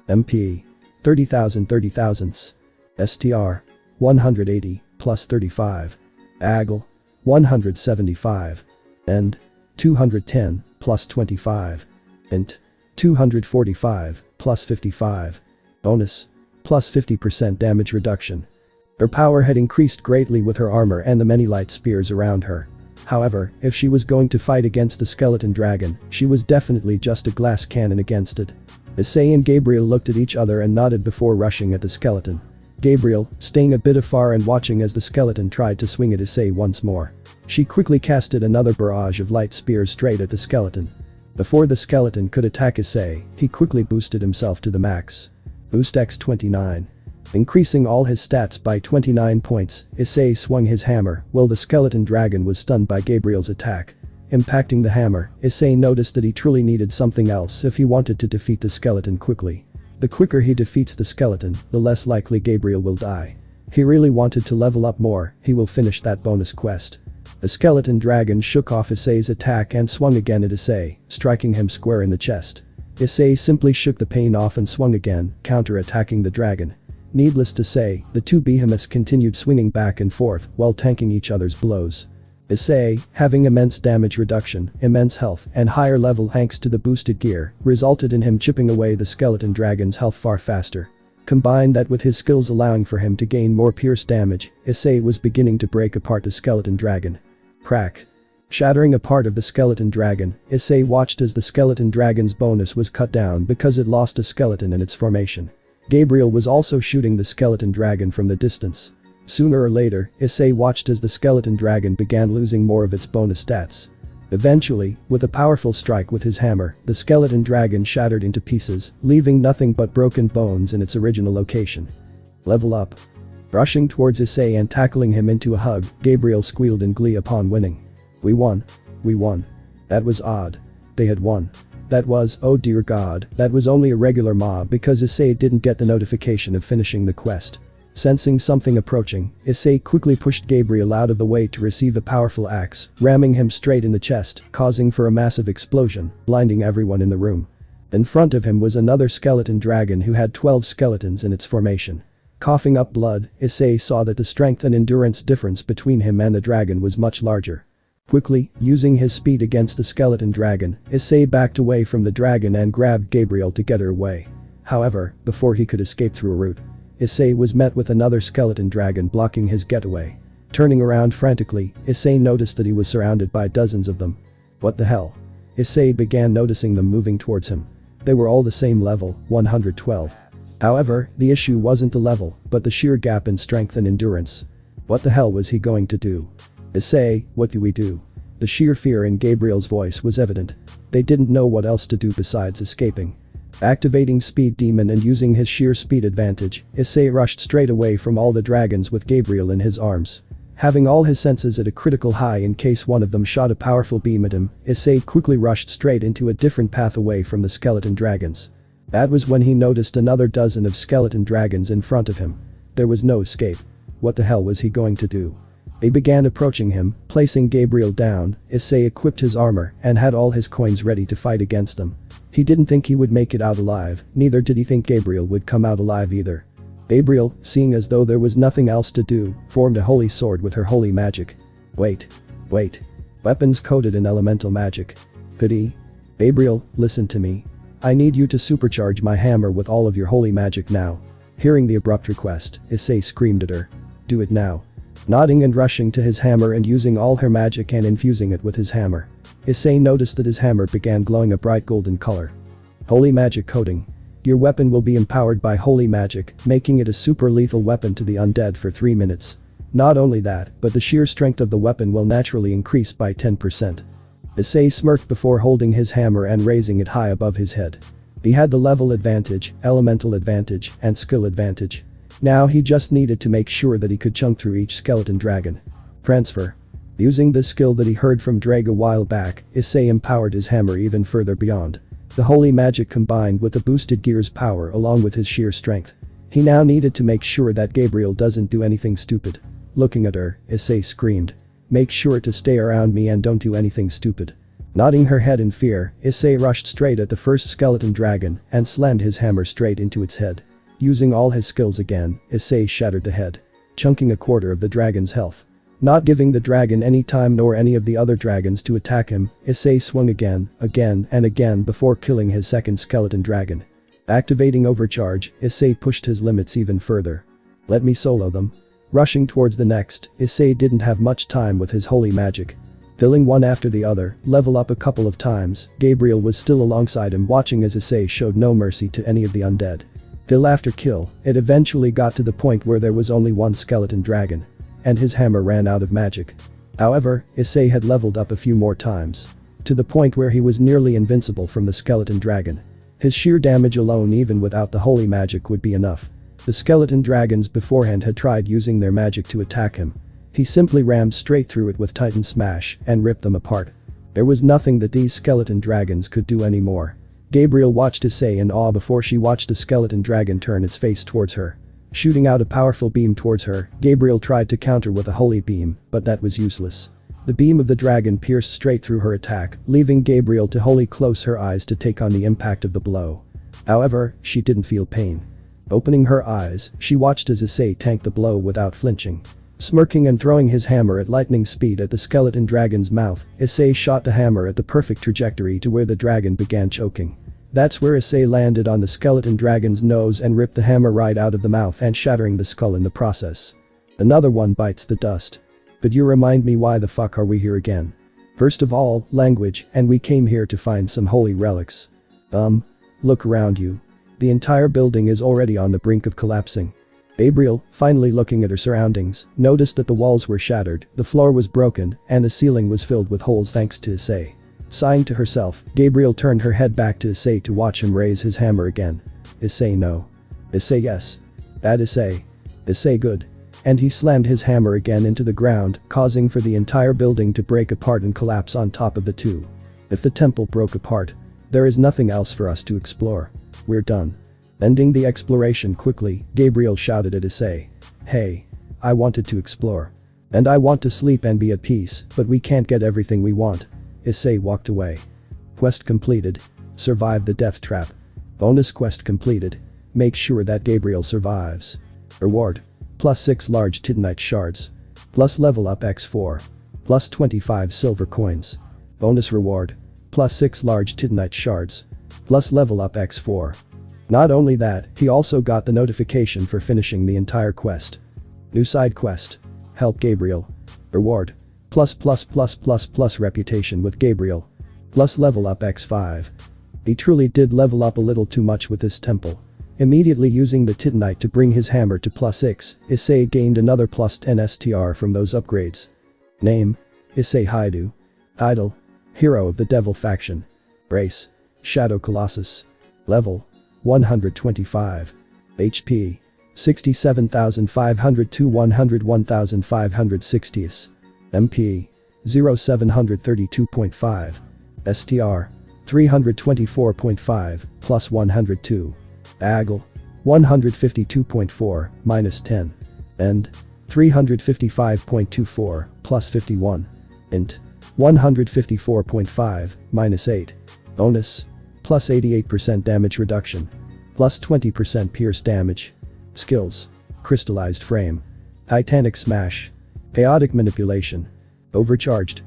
Speaker 1: MP: 30,000. STR: 180 plus 35. AGL: 175. End: 210 plus 25. Int: 245 plus 55. Bonus: plus 50% damage reduction. Her power had increased greatly with her armor and the many light spears around her. However, if she was going to fight against the skeleton dragon, she was definitely just a glass cannon against it. Issei and Gabriel looked at each other and nodded before rushing at the skeleton. Gabriel, staying a bit afar and watching as the skeleton tried to swing at Issei once more. She quickly casted another barrage of light spears straight at the skeleton. Before the skeleton could attack Issei, he quickly boosted himself to the max. Boost X29. Increasing all his stats by 29 points, Issei swung his hammer while the skeleton dragon was stunned by Gabriel's attack. Impacting the hammer, Issei noticed that he truly needed something else if he wanted to defeat the skeleton quickly. The quicker he defeats the skeleton, the less likely Gabriel will die. He really wanted to level up more, he will finish that bonus quest. The skeleton dragon shook off Issei's attack and swung again at Issei, striking him square in the chest. Issei simply shook the pain off and swung again, counter-attacking the dragon. Needless to say, the two behemoths continued swinging back and forth while tanking each other's blows. Issei, having immense damage reduction, immense health, and higher level thanks to the boosted gear, resulted in him chipping away the skeleton dragon's health far faster. Combine that with his skills allowing for him to gain more pierce damage, Issei was beginning to break apart the skeleton dragon. Crack. Shattering a part of the skeleton dragon, Issei watched as the skeleton dragon's bonus was cut down because it lost a skeleton in its formation. Gabriel was also shooting the skeleton dragon from the distance. Sooner or later, Issei watched as the skeleton dragon began losing more of its bonus stats. Eventually, with a powerful strike with his hammer, the skeleton dragon shattered into pieces, leaving nothing but broken bones in its original location. Level up. Rushing towards Issei and tackling him into a hug, Gabriel squealed in glee upon winning. We won. We won. That was odd. They had won. That was, oh dear god, that was only a regular mob because Issei didn't get the notification of finishing the quest. Sensing something approaching, Issei quickly pushed Gabriel out of the way to receive a powerful axe, ramming him straight in the chest, causing for a massive explosion, blinding everyone in the room. In front of him was another skeleton dragon who had 12 skeletons in its formation. Coughing up blood, Issei saw that the strength and endurance difference between him and the dragon was much larger. Quickly, using his speed against the skeleton dragon, Issei backed away from the dragon and grabbed Gabriel to get her away. However, before he could escape through a route, Issei was met with another skeleton dragon blocking his getaway. Turning around frantically, Issei noticed that he was surrounded by dozens of them. What the hell? Issei began noticing them moving towards him. They were all the same level, 112. However, the issue wasn't the level, but the sheer gap in strength and endurance. What the hell was he going to do? Issei, what do we do? The sheer fear in Gabriel's voice was evident. They didn't know what else to do besides escaping. Activating Speed Demon and using his sheer speed advantage, Issei rushed straight away from all the dragons with Gabriel in his arms. Having all his senses at a critical high in case one of them shot a powerful beam at him, Issei quickly rushed straight into a different path away from the skeleton dragons. That was when he noticed another dozen of skeleton dragons in front of him. There was no escape. What the hell was he going to do? They began approaching him, placing Gabriel down. Issei equipped his armor and had all his coins ready to fight against them. He didn't think he would make it out alive, neither did he think Gabriel would come out alive either. Gabriel, seeing as though there was nothing else to do, formed a holy sword with her holy magic. Wait. Weapons coated in elemental magic. Pity. Gabriel, listen to me. I need you to supercharge my hammer with all of your holy magic now. Hearing the abrupt request, Issei screamed at her. Do it now. Nodding and rushing to his hammer and using all her magic and infusing it with his hammer. Issei noticed that his hammer began glowing a bright golden color. Holy magic coating. Your weapon will be empowered by holy magic, making it a super lethal weapon to the undead for 3 minutes. Not only that, but the sheer strength of the weapon will naturally increase by 10%. Issei smirked before holding his hammer and raising it high above his head. He had the level advantage, elemental advantage, and skill advantage. Now he just needed to make sure that he could chunk through each skeleton dragon. Transfer. Using this skill that he heard from Drag a while back, Issei empowered his hammer even further beyond. The holy magic combined with the boosted gear's power along with his sheer strength. He now needed to make sure that Gabriel doesn't do anything stupid. Looking at her, Issei screamed. Make sure to stay around me and don't do anything stupid. Nodding her head in fear, Issei rushed straight at the first skeleton dragon and slammed his hammer straight into its head. Using all his skills again, Issei shattered the head, chunking a quarter of the dragon's health. Not giving the dragon any time nor any of the other dragons to attack him, Issei swung again and again before killing his second skeleton dragon. Activating overcharge, Issei pushed his limits even further. Let me solo them. Rushing towards the next, Issei didn't have much time with his holy magic. Filling one after the other, level up a couple of times, Gabriel was still alongside him watching as Issei showed no mercy to any of the undead. Kill after kill, it eventually got to the point where there was only one skeleton dragon. And his hammer ran out of magic. However, Issei had leveled up a few more times. To the point where he was nearly invincible from the skeleton dragon. His sheer damage alone even without the holy magic would be enough. The skeleton dragons beforehand had tried using their magic to attack him. He simply rammed straight through it with Titan Smash and ripped them apart. There was nothing that these skeleton dragons could do anymore. Gabriel watched Issei in awe before she watched the skeleton dragon turn its face towards her. Shooting out a powerful beam towards her, Gabriel tried to counter with a holy beam, but that was useless. The beam of the dragon pierced straight through her attack, leaving Gabriel to wholly close her eyes to take on the impact of the blow. However, she didn't feel pain. Opening her eyes, she watched as Issei tanked the blow without flinching. Smirking and throwing his hammer at lightning speed at the skeleton dragon's mouth, Issei shot the hammer at the perfect trajectory to where the dragon began choking. That's where Issei landed on the skeleton dragon's nose and ripped the hammer right out of the mouth and shattering the skull in the process. Another one bites the dust. But you remind me, why the fuck are we here again? First of all, language, and we came here to find some holy relics. Look around you. The entire building is already on the brink of collapsing. Gabriel, finally looking at her surroundings, noticed that the walls were shattered, the floor was broken, and the ceiling was filled with holes thanks to Issei. Sighing to herself, Gabriel turned her head back to Issei to watch him raise his hammer again. Issei no. Issei yes. Bad Issei. Issei good. And he slammed his hammer again into the ground, causing for the entire building to break apart and collapse on top of the two. If the temple broke apart, There is nothing else for us to explore. We're done. Ending the exploration quickly, Gabriel shouted at Issei. Hey. I wanted to explore. And I want to sleep and be at peace, but we can't get everything we want. Issei walked away. Quest completed. Survive the death trap. Bonus quest completed. Make sure that Gabriel survives. Reward. +6 large titanite shards. Plus level up x4. Plus 25 silver coins. Bonus reward. +6 large titanite shards. Plus level up x4. Not only that, he also got the notification for finishing the entire quest. New side quest. Help Gabriel. Reward. +++++ reputation with Gabriel. Plus level up x5. He truly did level up a little too much with this temple. Immediately using the titanite to bring his hammer to +6, Issei gained another +10 STR from those upgrades. Name. Issei Haidu. Title. Hero of the Devil Faction. Race. Shadow Colossus. Level. 125. HP. 67,500 to 101,560. MP. 0732.5. STR. 324.5, plus 102. AGL. 152.4, minus 10. End. 355.24, plus 51. Int. 154.5, minus 8. Bonus. Plus 88% damage reduction. Plus 20% pierce damage. Skills. Crystallized Frame. Titanic Smash. Chaotic Manipulation. Overcharged.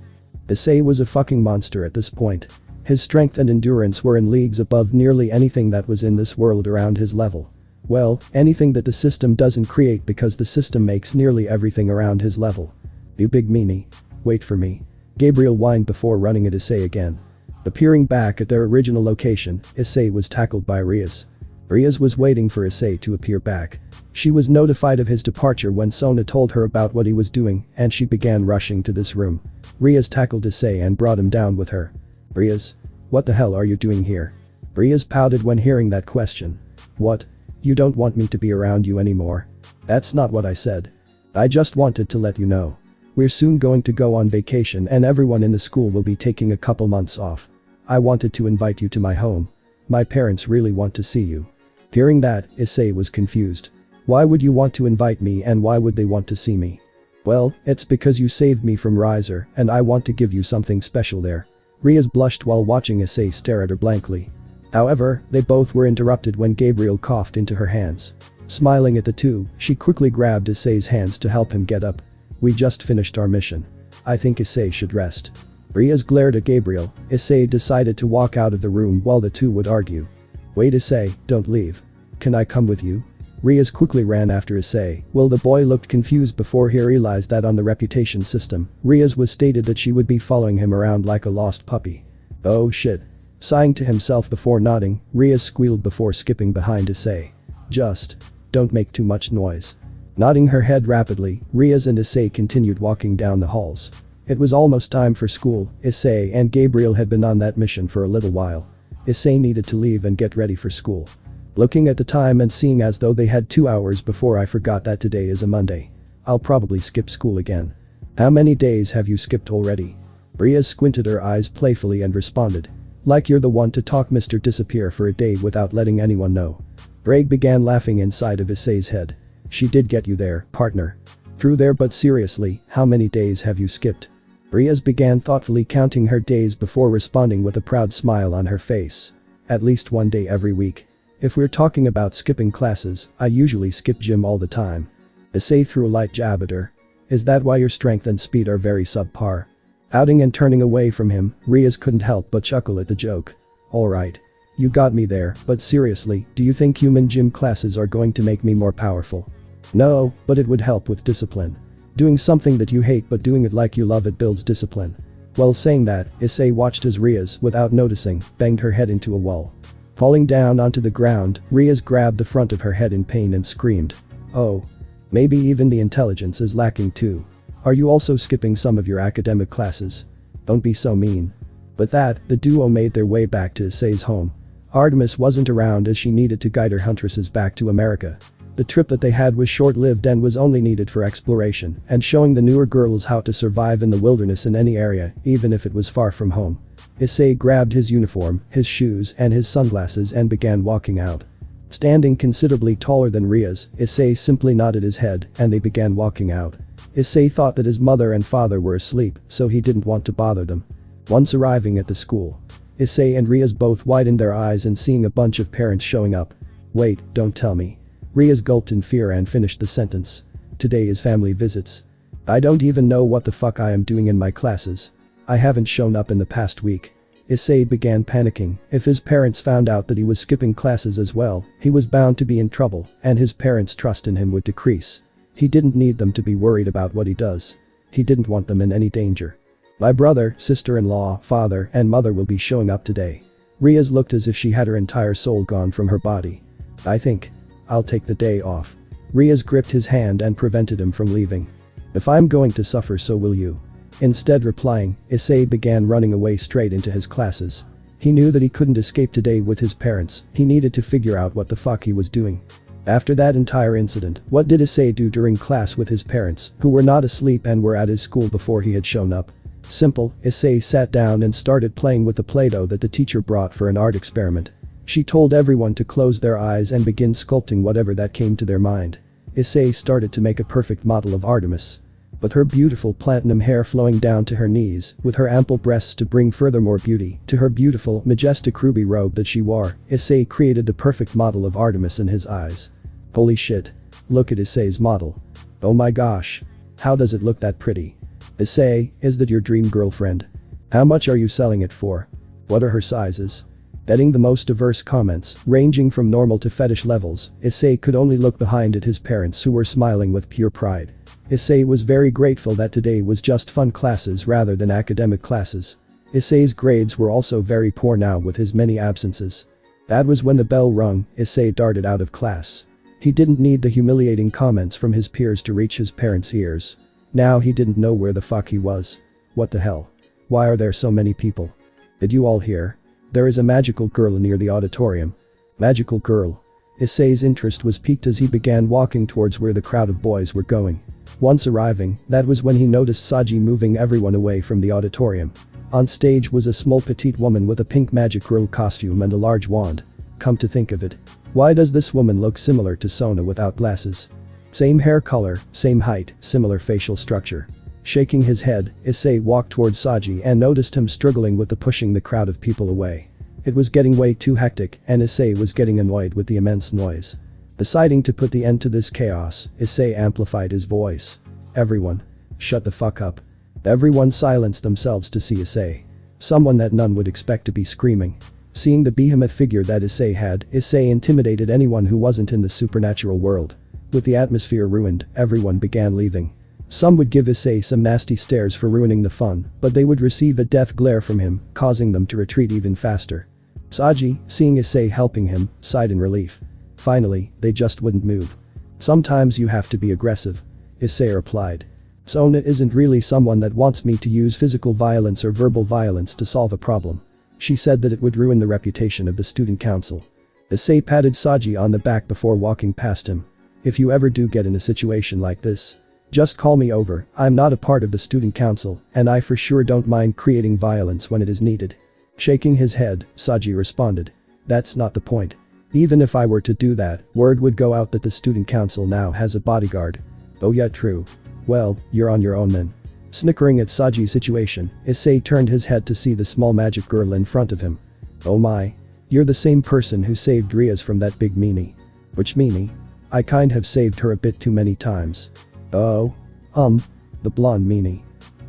Speaker 1: Issei was a fucking monster at this point. His strength and endurance were in leagues above nearly anything that was in this world around his level. Well, anything that the system doesn't create because the system makes nearly everything around his level. You big meanie. Wait for me. Gabriel whined before running at Issei again. Appearing back at their original location, Issei was tackled by Rias. Rias was waiting for Issei to appear back. She was notified of his departure when Sona told her about what he was doing, and she began rushing to this room. Rias tackled Issei and brought him down with her. Rias? What the hell are you doing here? Rias pouted when hearing that question. What? You don't want me to be around you anymore? That's not what I said. I just wanted to let you know. We're soon going to go on vacation and everyone in the school will be taking a couple months off. I wanted to invite you to my home. My parents really want to see you. Hearing that, Issei was confused. Why would you want to invite me and why would they want to see me? Well, it's because you saved me from Riser and I want to give you something special there. Rias blushed while watching Issei stare at her blankly. However, they both were interrupted when Gabriel coughed into her hands. Smiling at the two, she quickly grabbed Issei's hands to help him get up. We just finished our mission. I think Issei should rest. Rias glared at Gabriel. Issei decided to walk out of the room while the two would argue. Wait, Issei, don't leave. Can I come with you? Rias quickly ran after Issei. Well, the boy looked confused before he realized that on the reputation system, Rias was stated that she would be following him around like a lost puppy. Oh shit. Sighing to himself before nodding, Rias squealed before skipping behind Issei. Just. Don't make too much noise. Nodding her head rapidly, Rias and Issei continued walking down the halls. It was almost time for school. Issei and Gabriel had been on that mission for a little while. Issei needed to leave and get ready for school. Looking at the time and seeing as though they had 2 hours before, I forgot that today is a Monday. I'll probably skip school again. How many days have you skipped already? Rias squinted her eyes playfully and responded. Like you're the one to talk Mr. Disappear for a day without letting anyone know. Greg began laughing inside of Issei's head. She did get you there, partner. True there, but seriously, how many days have you skipped? Rias began thoughtfully counting her days before responding with a proud smile on her face. At least 1 day every week. If we're talking about skipping classes, I usually skip gym all the time. Issei threw a light jab at her. Is that why your strength and speed are very subpar? Outing and turning away from him, Rias couldn't help but chuckle at the joke. Alright. You got me there, but seriously, do you think human gym classes are going to make me more powerful? No, but it would help with discipline. Doing something that you hate but doing it like you love it builds discipline. While saying that, Issei watched as Rias, without noticing, banged her head into a wall. Falling down onto the ground, Rias grabbed the front of her head in pain and screamed. Oh. Maybe even the intelligence is lacking too. Are you also skipping some of your academic classes? Don't be so mean. With that, the duo made their way back to Issei's home. Artemis wasn't around as she needed to guide her huntresses back to America. The trip that they had was short-lived and was only needed for exploration and showing the newer girls how to survive in the wilderness in any area, even if it was far from home. Issei grabbed his uniform, his shoes and his sunglasses and began walking out. Standing considerably taller than Ria's, Issei simply nodded his head and they began walking out. Issei thought that his mother and father were asleep, so he didn't want to bother them. Once arriving at the school, Issei and Ria's both widened their eyes and seeing a bunch of parents showing up. Wait, don't tell me. Ria's gulped in fear and finished the sentence. Today is family visits. I don't even know what the fuck I am doing in my classes. I haven't shown up in the past week. Issei began panicking. If his parents found out that he was skipping classes as well, he was bound to be in trouble and his parents' trust in him would decrease. He didn't need them to be worried about what he does. He didn't want them in any danger. My brother, sister-in-law, father and mother will be showing up today. Ria's looked as if she had her entire soul gone from her body. I think I'll take the day off. Ria's gripped his hand and prevented him from leaving. If I'm going to suffer, so will you. Instead replying, Issei began running away straight into his classes. He knew that he couldn't escape today with his parents, he needed to figure out what the fuck he was doing. After that entire incident, what did Issei do during class with his parents, who were not asleep and were at his school before he had shown up? Simple, Issei sat down and started playing with the Play-Doh that the teacher brought for an art experiment. She told everyone to close their eyes and begin sculpting whatever that came to their mind. Issei started to make a perfect model of Artemis. With her beautiful platinum hair flowing down to her knees, with her ample breasts to bring furthermore beauty to her beautiful, majestic ruby robe that she wore, Issei created the perfect model of Artemis in his eyes. Holy shit. Look at Issei's model. Oh my gosh. How does it look that pretty? Issei, is that your dream girlfriend? How much are you selling it for? What are her sizes? Getting the most diverse comments, ranging from normal to fetish levels, Issei could only look behind at his parents who were smiling with pure pride. Issei was very grateful that today was just fun classes rather than academic classes. Issei's grades were also very poor now with his many absences. That was when the bell rung, Issei darted out of class. He didn't need the humiliating comments from his peers to reach his parents' ears. Now he didn't know where the fuck he was. What the hell? Why are there so many people? Did you all hear? There is a magical girl near the auditorium. Magical girl. Issei's interest was piqued as he began walking towards where the crowd of boys were going. Once arriving, that was when he noticed Saji moving everyone away from the auditorium. On stage was a small petite woman with a pink magic girl costume and a large wand. Come to think of it, why does this woman look similar to Sona without glasses? Same hair color, same height, similar facial structure. Shaking his head, Issei walked towards Saji and noticed him struggling with pushing the crowd of people away. It was getting way too hectic and Issei was getting annoyed with the immense noise. Deciding to put the end to this chaos, Issei amplified his voice. Everyone. Shut the fuck up. Everyone silenced themselves to see Issei. Someone that none would expect to be screaming. Seeing the behemoth figure that Issei had, Issei intimidated anyone who wasn't in the supernatural world. With the atmosphere ruined, everyone began leaving. Some would give Issei some nasty stares for ruining the fun, but they would receive a death glare from him, causing them to retreat even faster. Saji, seeing Issei helping him, sighed in relief. Finally, they just wouldn't move. Sometimes you have to be aggressive. Issei replied. Sona isn't really someone that wants me to use physical violence or verbal violence to solve a problem. She said that it would ruin the reputation of the student council. Issei patted Saji on the back before walking past him. If you ever do get in a situation like this, just call me over. I'm not a part of the student council and I for sure don't mind creating violence when it is needed. Shaking his head, Saji responded. That's not the point. Even if I were to do that, word would go out that the student council now has a bodyguard. Oh yeah, true. Well, you're on your own then. Snickering at Saji's situation, Issei turned his head to see the small magic girl in front of him. Oh my. You're the same person who saved Rias from that big meanie. Which meanie? I kind have saved her a bit too many times. Oh. The blonde meanie.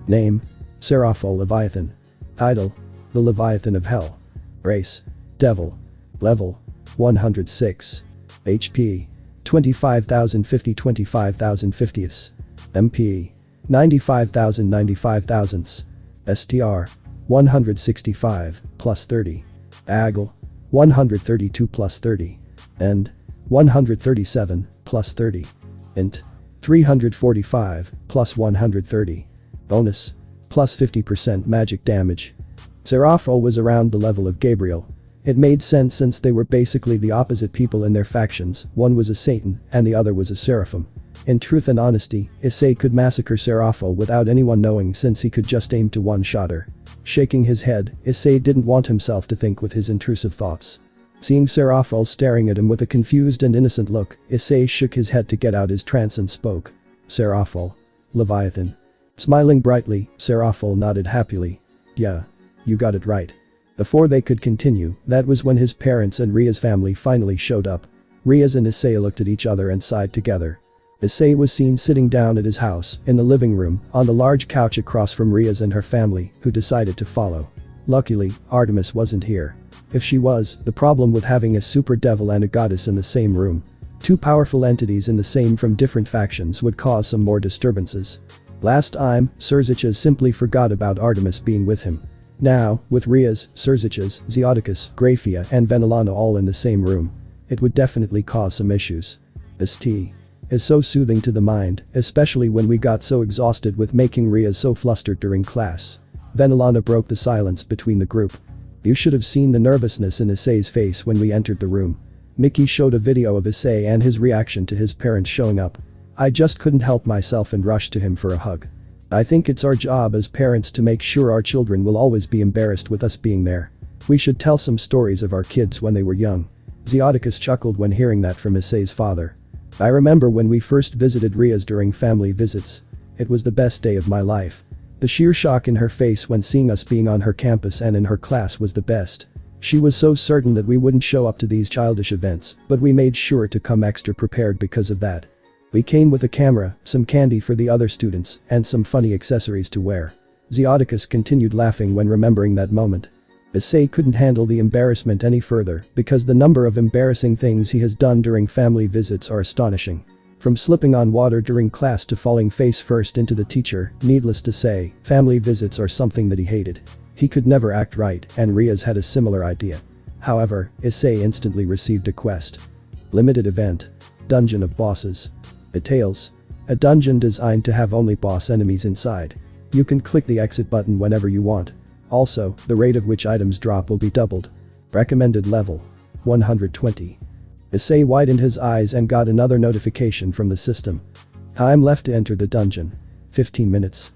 Speaker 1: Name. Seraphol Leviathan. Title. The Leviathan of Hell. Race. Devil. Level. 106. HP. 25,050 25,050ths. MP. 95,000 95,000ths. STR. 165, plus 30. AGL. 132 plus 30. End. 137, plus 30. Int. 345, plus 130. Bonus. Plus 50% magic damage. Seraphol was around the level of Gabriel. It made sense since they were basically the opposite people in their factions, one was a Satan and the other was a Seraphim. In truth and honesty, Issei could massacre Seraphol without anyone knowing since he could just aim to one-shot her. shaking his head. Issei didn't want himself to think with his intrusive thoughts. Seeing Serafal staring at him with a confused and innocent look, Issei shook his head to get out his trance and spoke. Serafal. Leviathan. Smiling brightly, Serafal nodded happily. Yeah. You got it right. Before they could continue, that was when his parents and Ria's family finally showed up. Riaz and Issei looked at each other and sighed together. Issei was seen sitting down at his house, in the living room, on the large couch across from Riaz and her family, who decided to follow. Luckily, Artemis wasn't here. If she was, the problem with having a super devil and a goddess in the same room. Two powerful entities in the same from different factions would cause some more disturbances. Last time, Serziches simply forgot about Artemis being with him. Now, with Riaz, Serziches, Zeoticus, Graphia and Venelana all in the same room, it would definitely cause some issues. This tea is so soothing to the mind, especially when we got so exhausted with making Riaz so flustered during class. Venelana broke the silence between the group. You should have seen the nervousness in Issei's face when we entered the room. Mickey showed a video of Issei and his reaction to his parents showing up. I just couldn't help myself and rushed to him for a hug. I think it's our job as parents to make sure our children will always be embarrassed with us being there. We should tell some stories of our kids when they were young. Zeoticus chuckled when hearing that from Issei's father. I remember when we first visited Riaz during family visits. It was the best day of my life. The sheer shock in her face when seeing us being on her campus and in her class was the best. She was so certain that we wouldn't show up to these childish events, but we made sure to come extra prepared because of that. We came with a camera, some candy for the other students, and some funny accessories to wear. Zeoticus continued laughing when remembering that moment. Issei couldn't handle the embarrassment any further because the number of embarrassing things he has done during family visits are astonishing. From slipping on water during class to falling face first into the teacher, needless to say, family visits are something that he hated. He could never act right, and Riaz had a similar idea. However, Issei instantly received a quest. Limited event. Dungeon of Bosses. Details. A dungeon designed to have only boss enemies inside. You can click the exit button whenever you want. Also, the rate of which items drop will be doubled. Recommended level. 120. Issei widened his eyes and got another notification from the system. Time left to enter the dungeon. 15 minutes.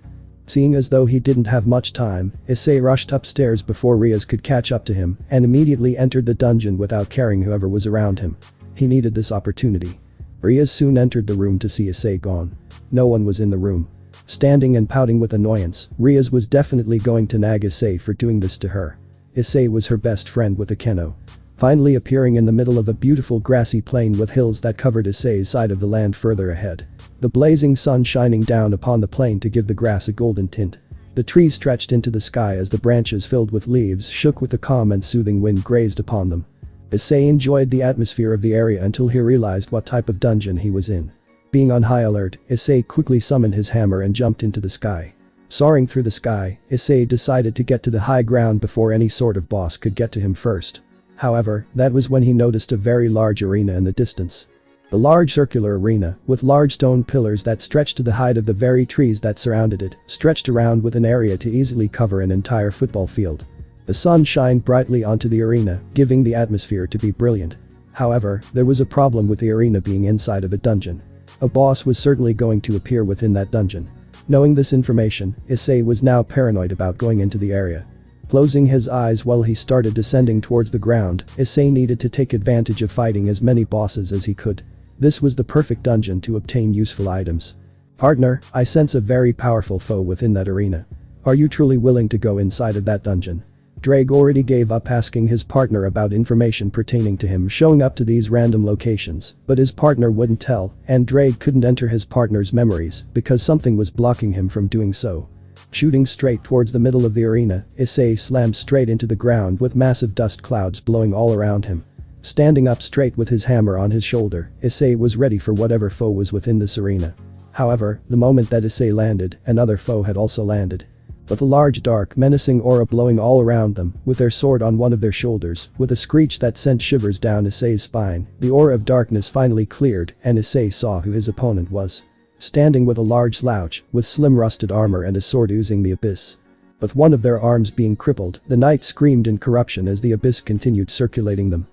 Speaker 1: Seeing as though he didn't have much time, Issei rushed upstairs before Riaz could catch up to him and immediately entered the dungeon without caring whoever was around him. He needed this opportunity. Riaz soon entered the room to see Issei gone. No one was in the room. Standing and pouting with annoyance, Riaz was definitely going to nag Issei for doing this to her. Issei was her best friend with a keno. Finally appearing in the middle of a beautiful grassy plain with hills that covered Issei's side of the land further ahead. The blazing sun shining down upon the plain to give the grass a golden tint. The trees stretched into the sky as the branches filled with leaves shook with the calm and soothing wind grazed upon them. Issei enjoyed the atmosphere of the area until he realized what type of dungeon he was in. Being on high alert, Issei quickly summoned his hammer and jumped into the sky. Soaring through the sky, Issei decided to get to the high ground before any sort of boss could get to him first. However, that was when he noticed a very large arena in the distance. The large circular arena, with large stone pillars that stretched to the height of the very trees that surrounded it, stretched around with an area to easily cover an entire football field. The sun shined brightly onto the arena, giving the atmosphere to be brilliant. However, there was a problem with the arena being inside of a dungeon. A boss was certainly going to appear within that dungeon. Knowing this information, Issei was now paranoid about going into the area. Closing his eyes while he started descending towards the ground, Issei needed to take advantage of fighting as many bosses as he could. This was the perfect dungeon to obtain useful items. Partner, I sense a very powerful foe within that arena. Are you truly willing to go inside of that dungeon? Drake already gave up asking his partner about information pertaining to him showing up to these random locations, but his partner wouldn't tell, and Drake couldn't enter his partner's memories because something was blocking him from doing so. Shooting straight towards the middle of the arena, Issei slammed straight into the ground with massive dust clouds blowing all around him. Standing up straight with his hammer on his shoulder, Issei was ready for whatever foe was within this arena. However, the moment that Issei landed, another foe had also landed. With a large dark menacing aura blowing all around them, with their sword on one of their shoulders, with a screech that sent shivers down Issei's spine, the aura of darkness finally cleared and Issei saw who his opponent was. Standing with a large slouch, with slim rusted armor and a sword oozing the abyss. With one of their arms being crippled, the knight screamed in corruption as the abyss continued circulating them.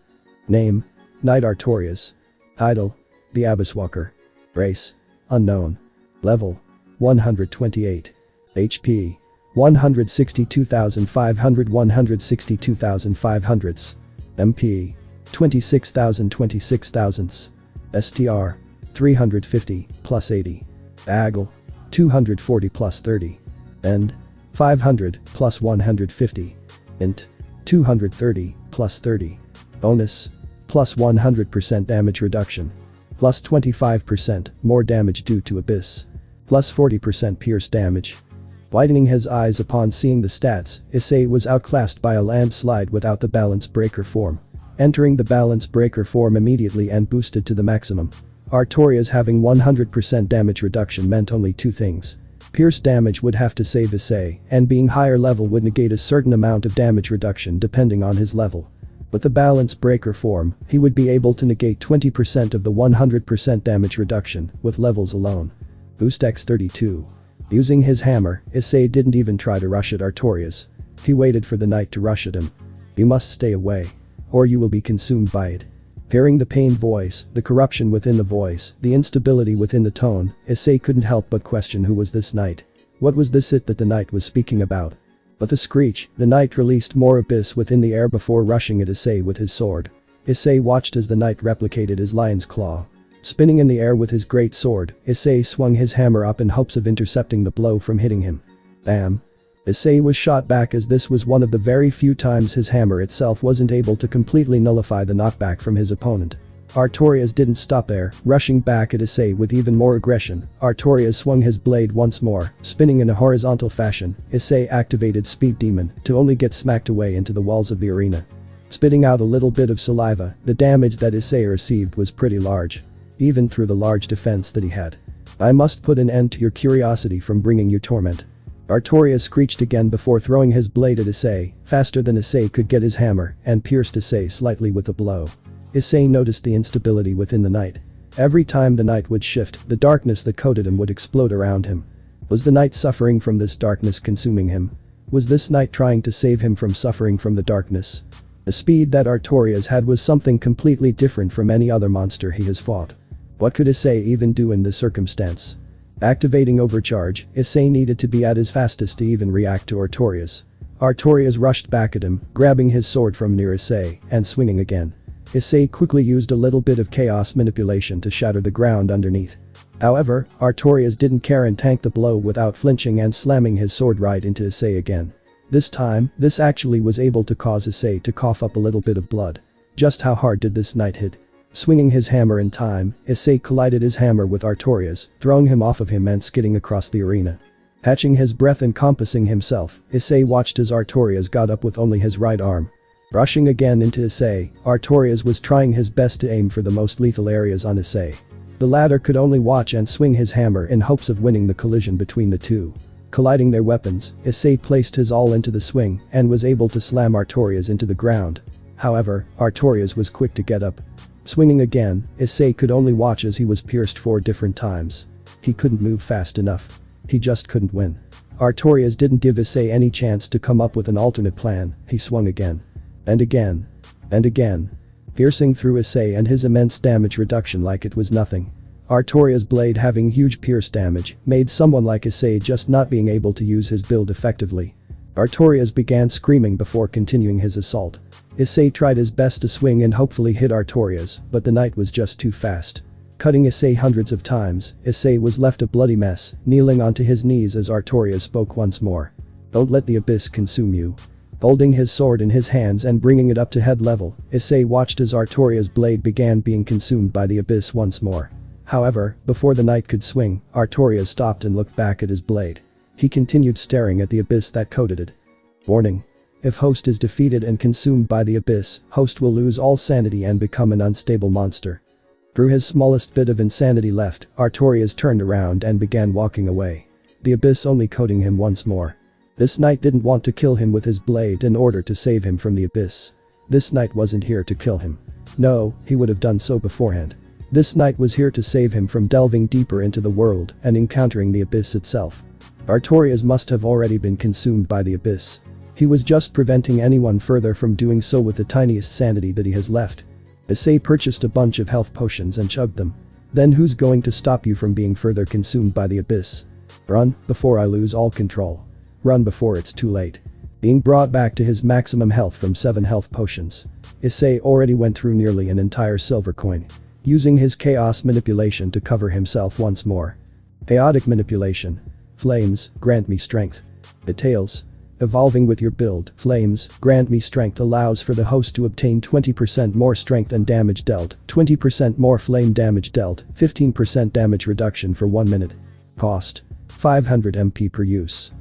Speaker 1: Name: Knight Artorias. Title: The Abysswalker. Race: Unknown. Level: 128. HP: 162,500 162,500s. MP. 26,000 26,000s. STR. 350 plus 80. AGL. 240 plus 30. END. 500 plus 150. INT. 230 plus 30. Bonus. Plus 100% damage reduction. Plus 25% more damage due to Abyss. Plus 40% pierce damage. Widening his eyes upon seeing the stats, Issei was outclassed by a landslide without the balance breaker form. Entering the balance breaker form immediately and boosted to the maximum. Artorias having 100% damage reduction meant only two things. Pierce damage would have to save Issei, and being higher level would negate a certain amount of damage reduction depending on his level. With the balance breaker form, he would be able to negate 20% of the 100% damage reduction with levels alone. Boost X32. Using his hammer, Issei didn't even try to rush at Artorias. He waited for the knight to rush at him. You must stay away. Or you will be consumed by it. Hearing the pained voice, the corruption within the voice, the instability within the tone, Issei couldn't help but question who was this knight. What was this it that the knight was speaking about? But the screech, the knight released more abyss within the air before rushing at Issei with his sword. Issei watched as the knight replicated his lion's claw. Spinning in the air with his great sword, Issei swung his hammer up in hopes of intercepting the blow from hitting him. Bam. Issei was shot back as this was one of the very few times his hammer itself wasn't able to completely nullify the knockback from his opponent. Artorias didn't stop there, rushing back at Issei with even more aggression. Artorias swung his blade once more, spinning in a horizontal fashion. Issei activated Speed Demon to only get smacked away into the walls of the arena. Spitting out a little bit of saliva, the damage that Issei received was pretty large. Even through the large defense that he had. I must put an end to your curiosity from bringing you torment. Artorias screeched again before throwing his blade at Issei, faster than Issei could get his hammer, and pierced Issei slightly with a blow. Issei noticed the instability within the knight. Every time the knight would shift, the darkness that coated him would explode around him. Was the knight suffering from this darkness consuming him? Was this knight trying to save him from suffering from the darkness? The speed that Artorias had was something completely different from any other monster he has fought. What could Issei even do in this circumstance? Activating overcharge, Issei needed to be at his fastest to even react to Artorias. Artorias rushed back at him, grabbing his sword from near Issei, and swinging again. Issei quickly used a little bit of chaos manipulation to shatter the ground underneath. However, Artorias didn't care and tanked the blow without flinching and slamming his sword right into Issei again. This time, this actually was able to cause Issei to cough up a little bit of blood. Just how hard did this knight hit? Swinging his hammer in time, Issei collided his hammer with Artorias, throwing him off of him and skidding across the arena. Catching his breath and compassing himself, Issei watched as Artorias got up with only his right arm. Rushing again into Issei, Artorias was trying his best to aim for the most lethal areas on Issei. The latter could only watch and swing his hammer in hopes of winning the collision between the two. Colliding their weapons, Issei placed his all into the swing and was able to slam Artorias into the ground. However, Artorias was quick to get up. Swinging again, Issei could only watch as he was pierced 4 different times. He couldn't move fast enough. He just couldn't win. Artorias didn't give Issei any chance to come up with an alternate plan. He swung again. And again. And again. Piercing through Issei and his immense damage reduction like it was nothing. Artorias' blade having huge pierce damage made someone like Issei just not being able to use his build effectively. Artorias began screaming before continuing his assault. Issei tried his best to swing and hopefully hit Artorias, but the knight was just too fast. Cutting Issei hundreds of times, Issei was left a bloody mess, kneeling onto his knees as Artorias spoke once more. Don't let the abyss consume you. Holding his sword in his hands and bringing it up to head level, Issei watched as Artorias' blade began being consumed by the abyss once more. However, before the knight could swing, Artorias stopped and looked back at his blade. He continued staring at the abyss that coated it. Warning. If host is defeated and consumed by the abyss, host will lose all sanity and become an unstable monster. Through his smallest bit of insanity left, Artorias turned around and began walking away. The abyss only coating him once more. This knight didn't want to kill him with his blade in order to save him from the abyss. This knight wasn't here to kill him. No, he would have done so beforehand. This knight was here to save him from delving deeper into the world and encountering the abyss itself. Artorias must have already been consumed by the abyss. He was just preventing anyone further from doing so with the tiniest sanity that he has left. Issei purchased a bunch of health potions and chugged them. Then who's going to stop you from being further consumed by the abyss? Run, before I lose all control. Run before it's too late. Being brought back to his maximum health from 7 health potions. Issei already went through nearly an entire silver coin. Using his chaos manipulation to cover himself once more. Chaotic manipulation. Flames, grant me strength. Details. Evolving with your build, flames, grant me strength allows for the host to obtain 20% more strength and damage dealt, 20% more flame damage dealt, 15% damage reduction for 1 minute. Cost. 500 MP per use.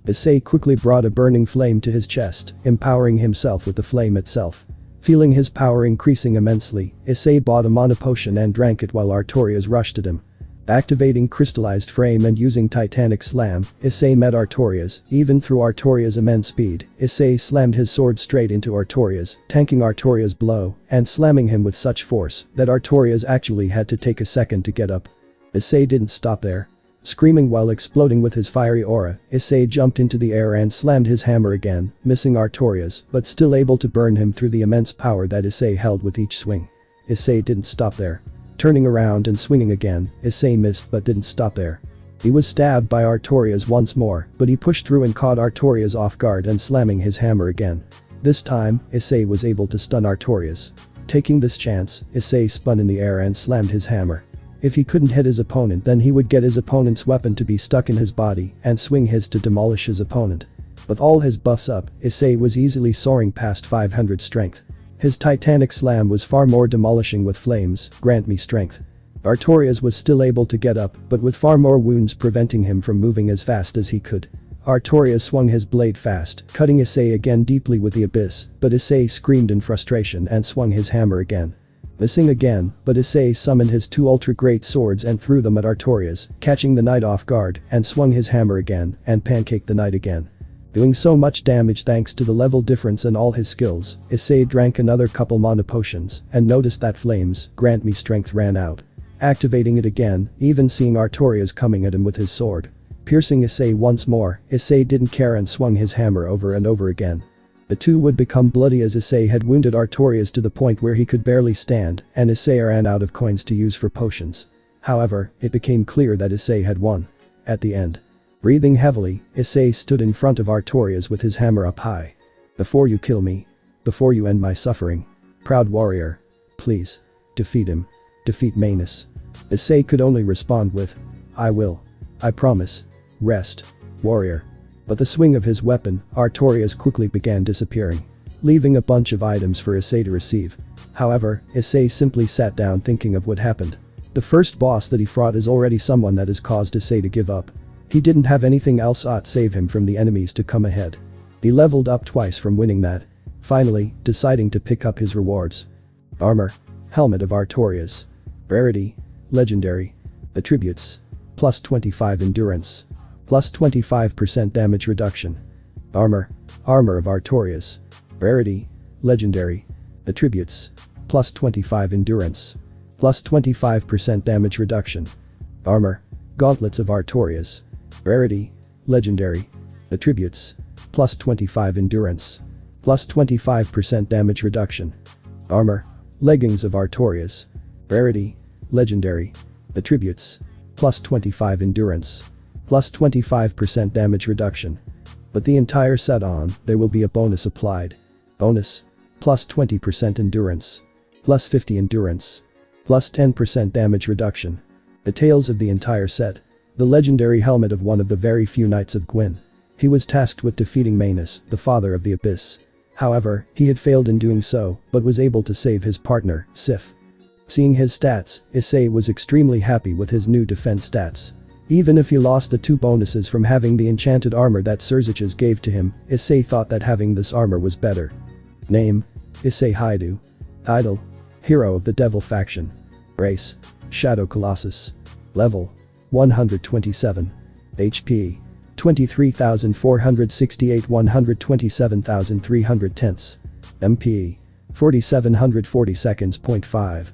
Speaker 1: Issei quickly brought a burning flame to his chest, empowering himself with the flame itself. Feeling his power increasing immensely, Issei bought a mana potion and drank it while Artorias rushed at him. Activating crystallized frame and using Titanic Slam, Issei met Artorias. Even through Artorias' immense speed, Issei slammed his sword straight into Artorias, tanking Artorias' blow and slamming him with such force that Artorias actually had to take a second to get up. Issei didn't stop there. Screaming while exploding with his fiery aura, Issei jumped into the air and slammed his hammer again, missing Artorias but still able to burn him through the immense power that Issei held with each swing. Issei didn't stop there. Turning around and swinging again, Issei missed but didn't stop there. He was stabbed by Artorias once more, but he pushed through and caught Artorias off guard and slamming his hammer again. This time, Issei was able to stun Artorias. Taking this chance, Issei spun in the air and slammed his hammer. If he couldn't hit his opponent, then he would get his opponent's weapon to be stuck in his body and swing his to demolish his opponent. With all his buffs up, Issei was easily soaring past 500 strength. His Titanic Slam was far more demolishing with flames, grant me strength. Artorias was still able to get up, but with far more wounds preventing him from moving as fast as he could. Artorias swung his blade fast, cutting Issei again deeply with the abyss, but Issei screamed in frustration and swung his hammer again. Missing again, but Issei summoned his 2 ultra great swords and threw them at Artorias, catching the knight off guard, and swung his hammer again and pancaked the knight again. Doing so much damage thanks to the level difference in all his skills, Issei drank another couple mana potions and noticed that flames, grant me strength ran out. Activating it again, even seeing Artorias coming at him with his sword. Piercing Issei once more, Issei didn't care and swung his hammer over and over again. The two would become bloody as Issei had wounded Artorias to the point where he could barely stand and Issei ran out of coins to use for potions. However, it became clear that Issei had won. At the end. Breathing heavily, Issei stood in front of Artorias with his hammer up high. Before you kill me. Before you end my suffering. Proud warrior. Please. Defeat him. Defeat Manus. Issei could only respond with, I will. I promise. Rest. Warrior. But the swing of his weapon, Artorias quickly began disappearing. Leaving a bunch of items for Issei to receive. However, Issei simply sat down thinking of what happened. The first boss that he fought is already someone that has caused Issei to give up. He didn't have anything else to save him from the enemies to come ahead. He leveled up twice from winning that. Finally, deciding to pick up his rewards. Armor. Helmet of Artorias. Rarity. Legendary. Attributes. Plus 25 endurance. Plus 25% damage reduction. Armor. Armor of Artorias. Rarity. Legendary. Attributes. Plus 25 endurance. Plus 25% damage reduction. Armor. Gauntlets of Artorias. Rarity. Legendary. Attributes. Plus 25 endurance. Plus 25% damage reduction. Armor. Leggings of Artorias. Rarity. Legendary. Attributes. Plus 25 endurance. Plus 25% damage reduction. But the entire set on, there will be a bonus applied. Bonus. Plus 20% endurance. Plus 50 endurance. Plus 10% damage reduction. Details of the entire set. The legendary helmet of one of the very few Knights of Gwyn. He was tasked with defeating Manus, the father of the Abyss. However, he had failed in doing so, but was able to save his partner, Sif. Seeing his stats, Issei was extremely happy with his new defense stats. Even if he lost the 2 bonuses from having the enchanted armor that Surziches gave to him, Issei thought that having this armor was better. Name. Issei Haidu. Title. Hero of the Devil Faction. Race. Shadow Colossus. Level. 127. HP. 23,468 127,300 MP. 4,740 seconds. 5.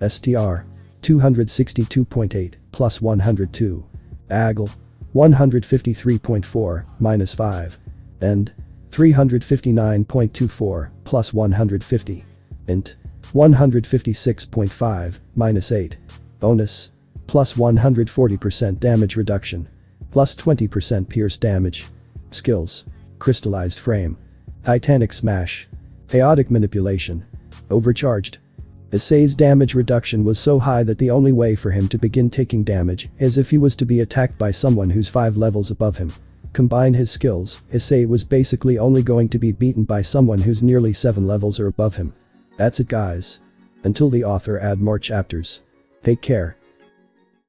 Speaker 1: STR. 262.8, plus 102. AGL. 153.4, minus 5. End. 359.24, plus 150. Int. 156.5, minus 8. Bonus. Plus 140% damage reduction. Plus 20% pierce damage. Skills. Crystallized frame. Titanic smash. Chaotic manipulation. Overcharged. Issei's damage reduction was so high that the only way for him to begin taking damage is if he was to be attacked by someone who's 5 levels above him. Combine his skills, Issei was basically only going to be beaten by someone who's nearly 7 levels or above him. That's it guys. Until the author add more chapters. Take care.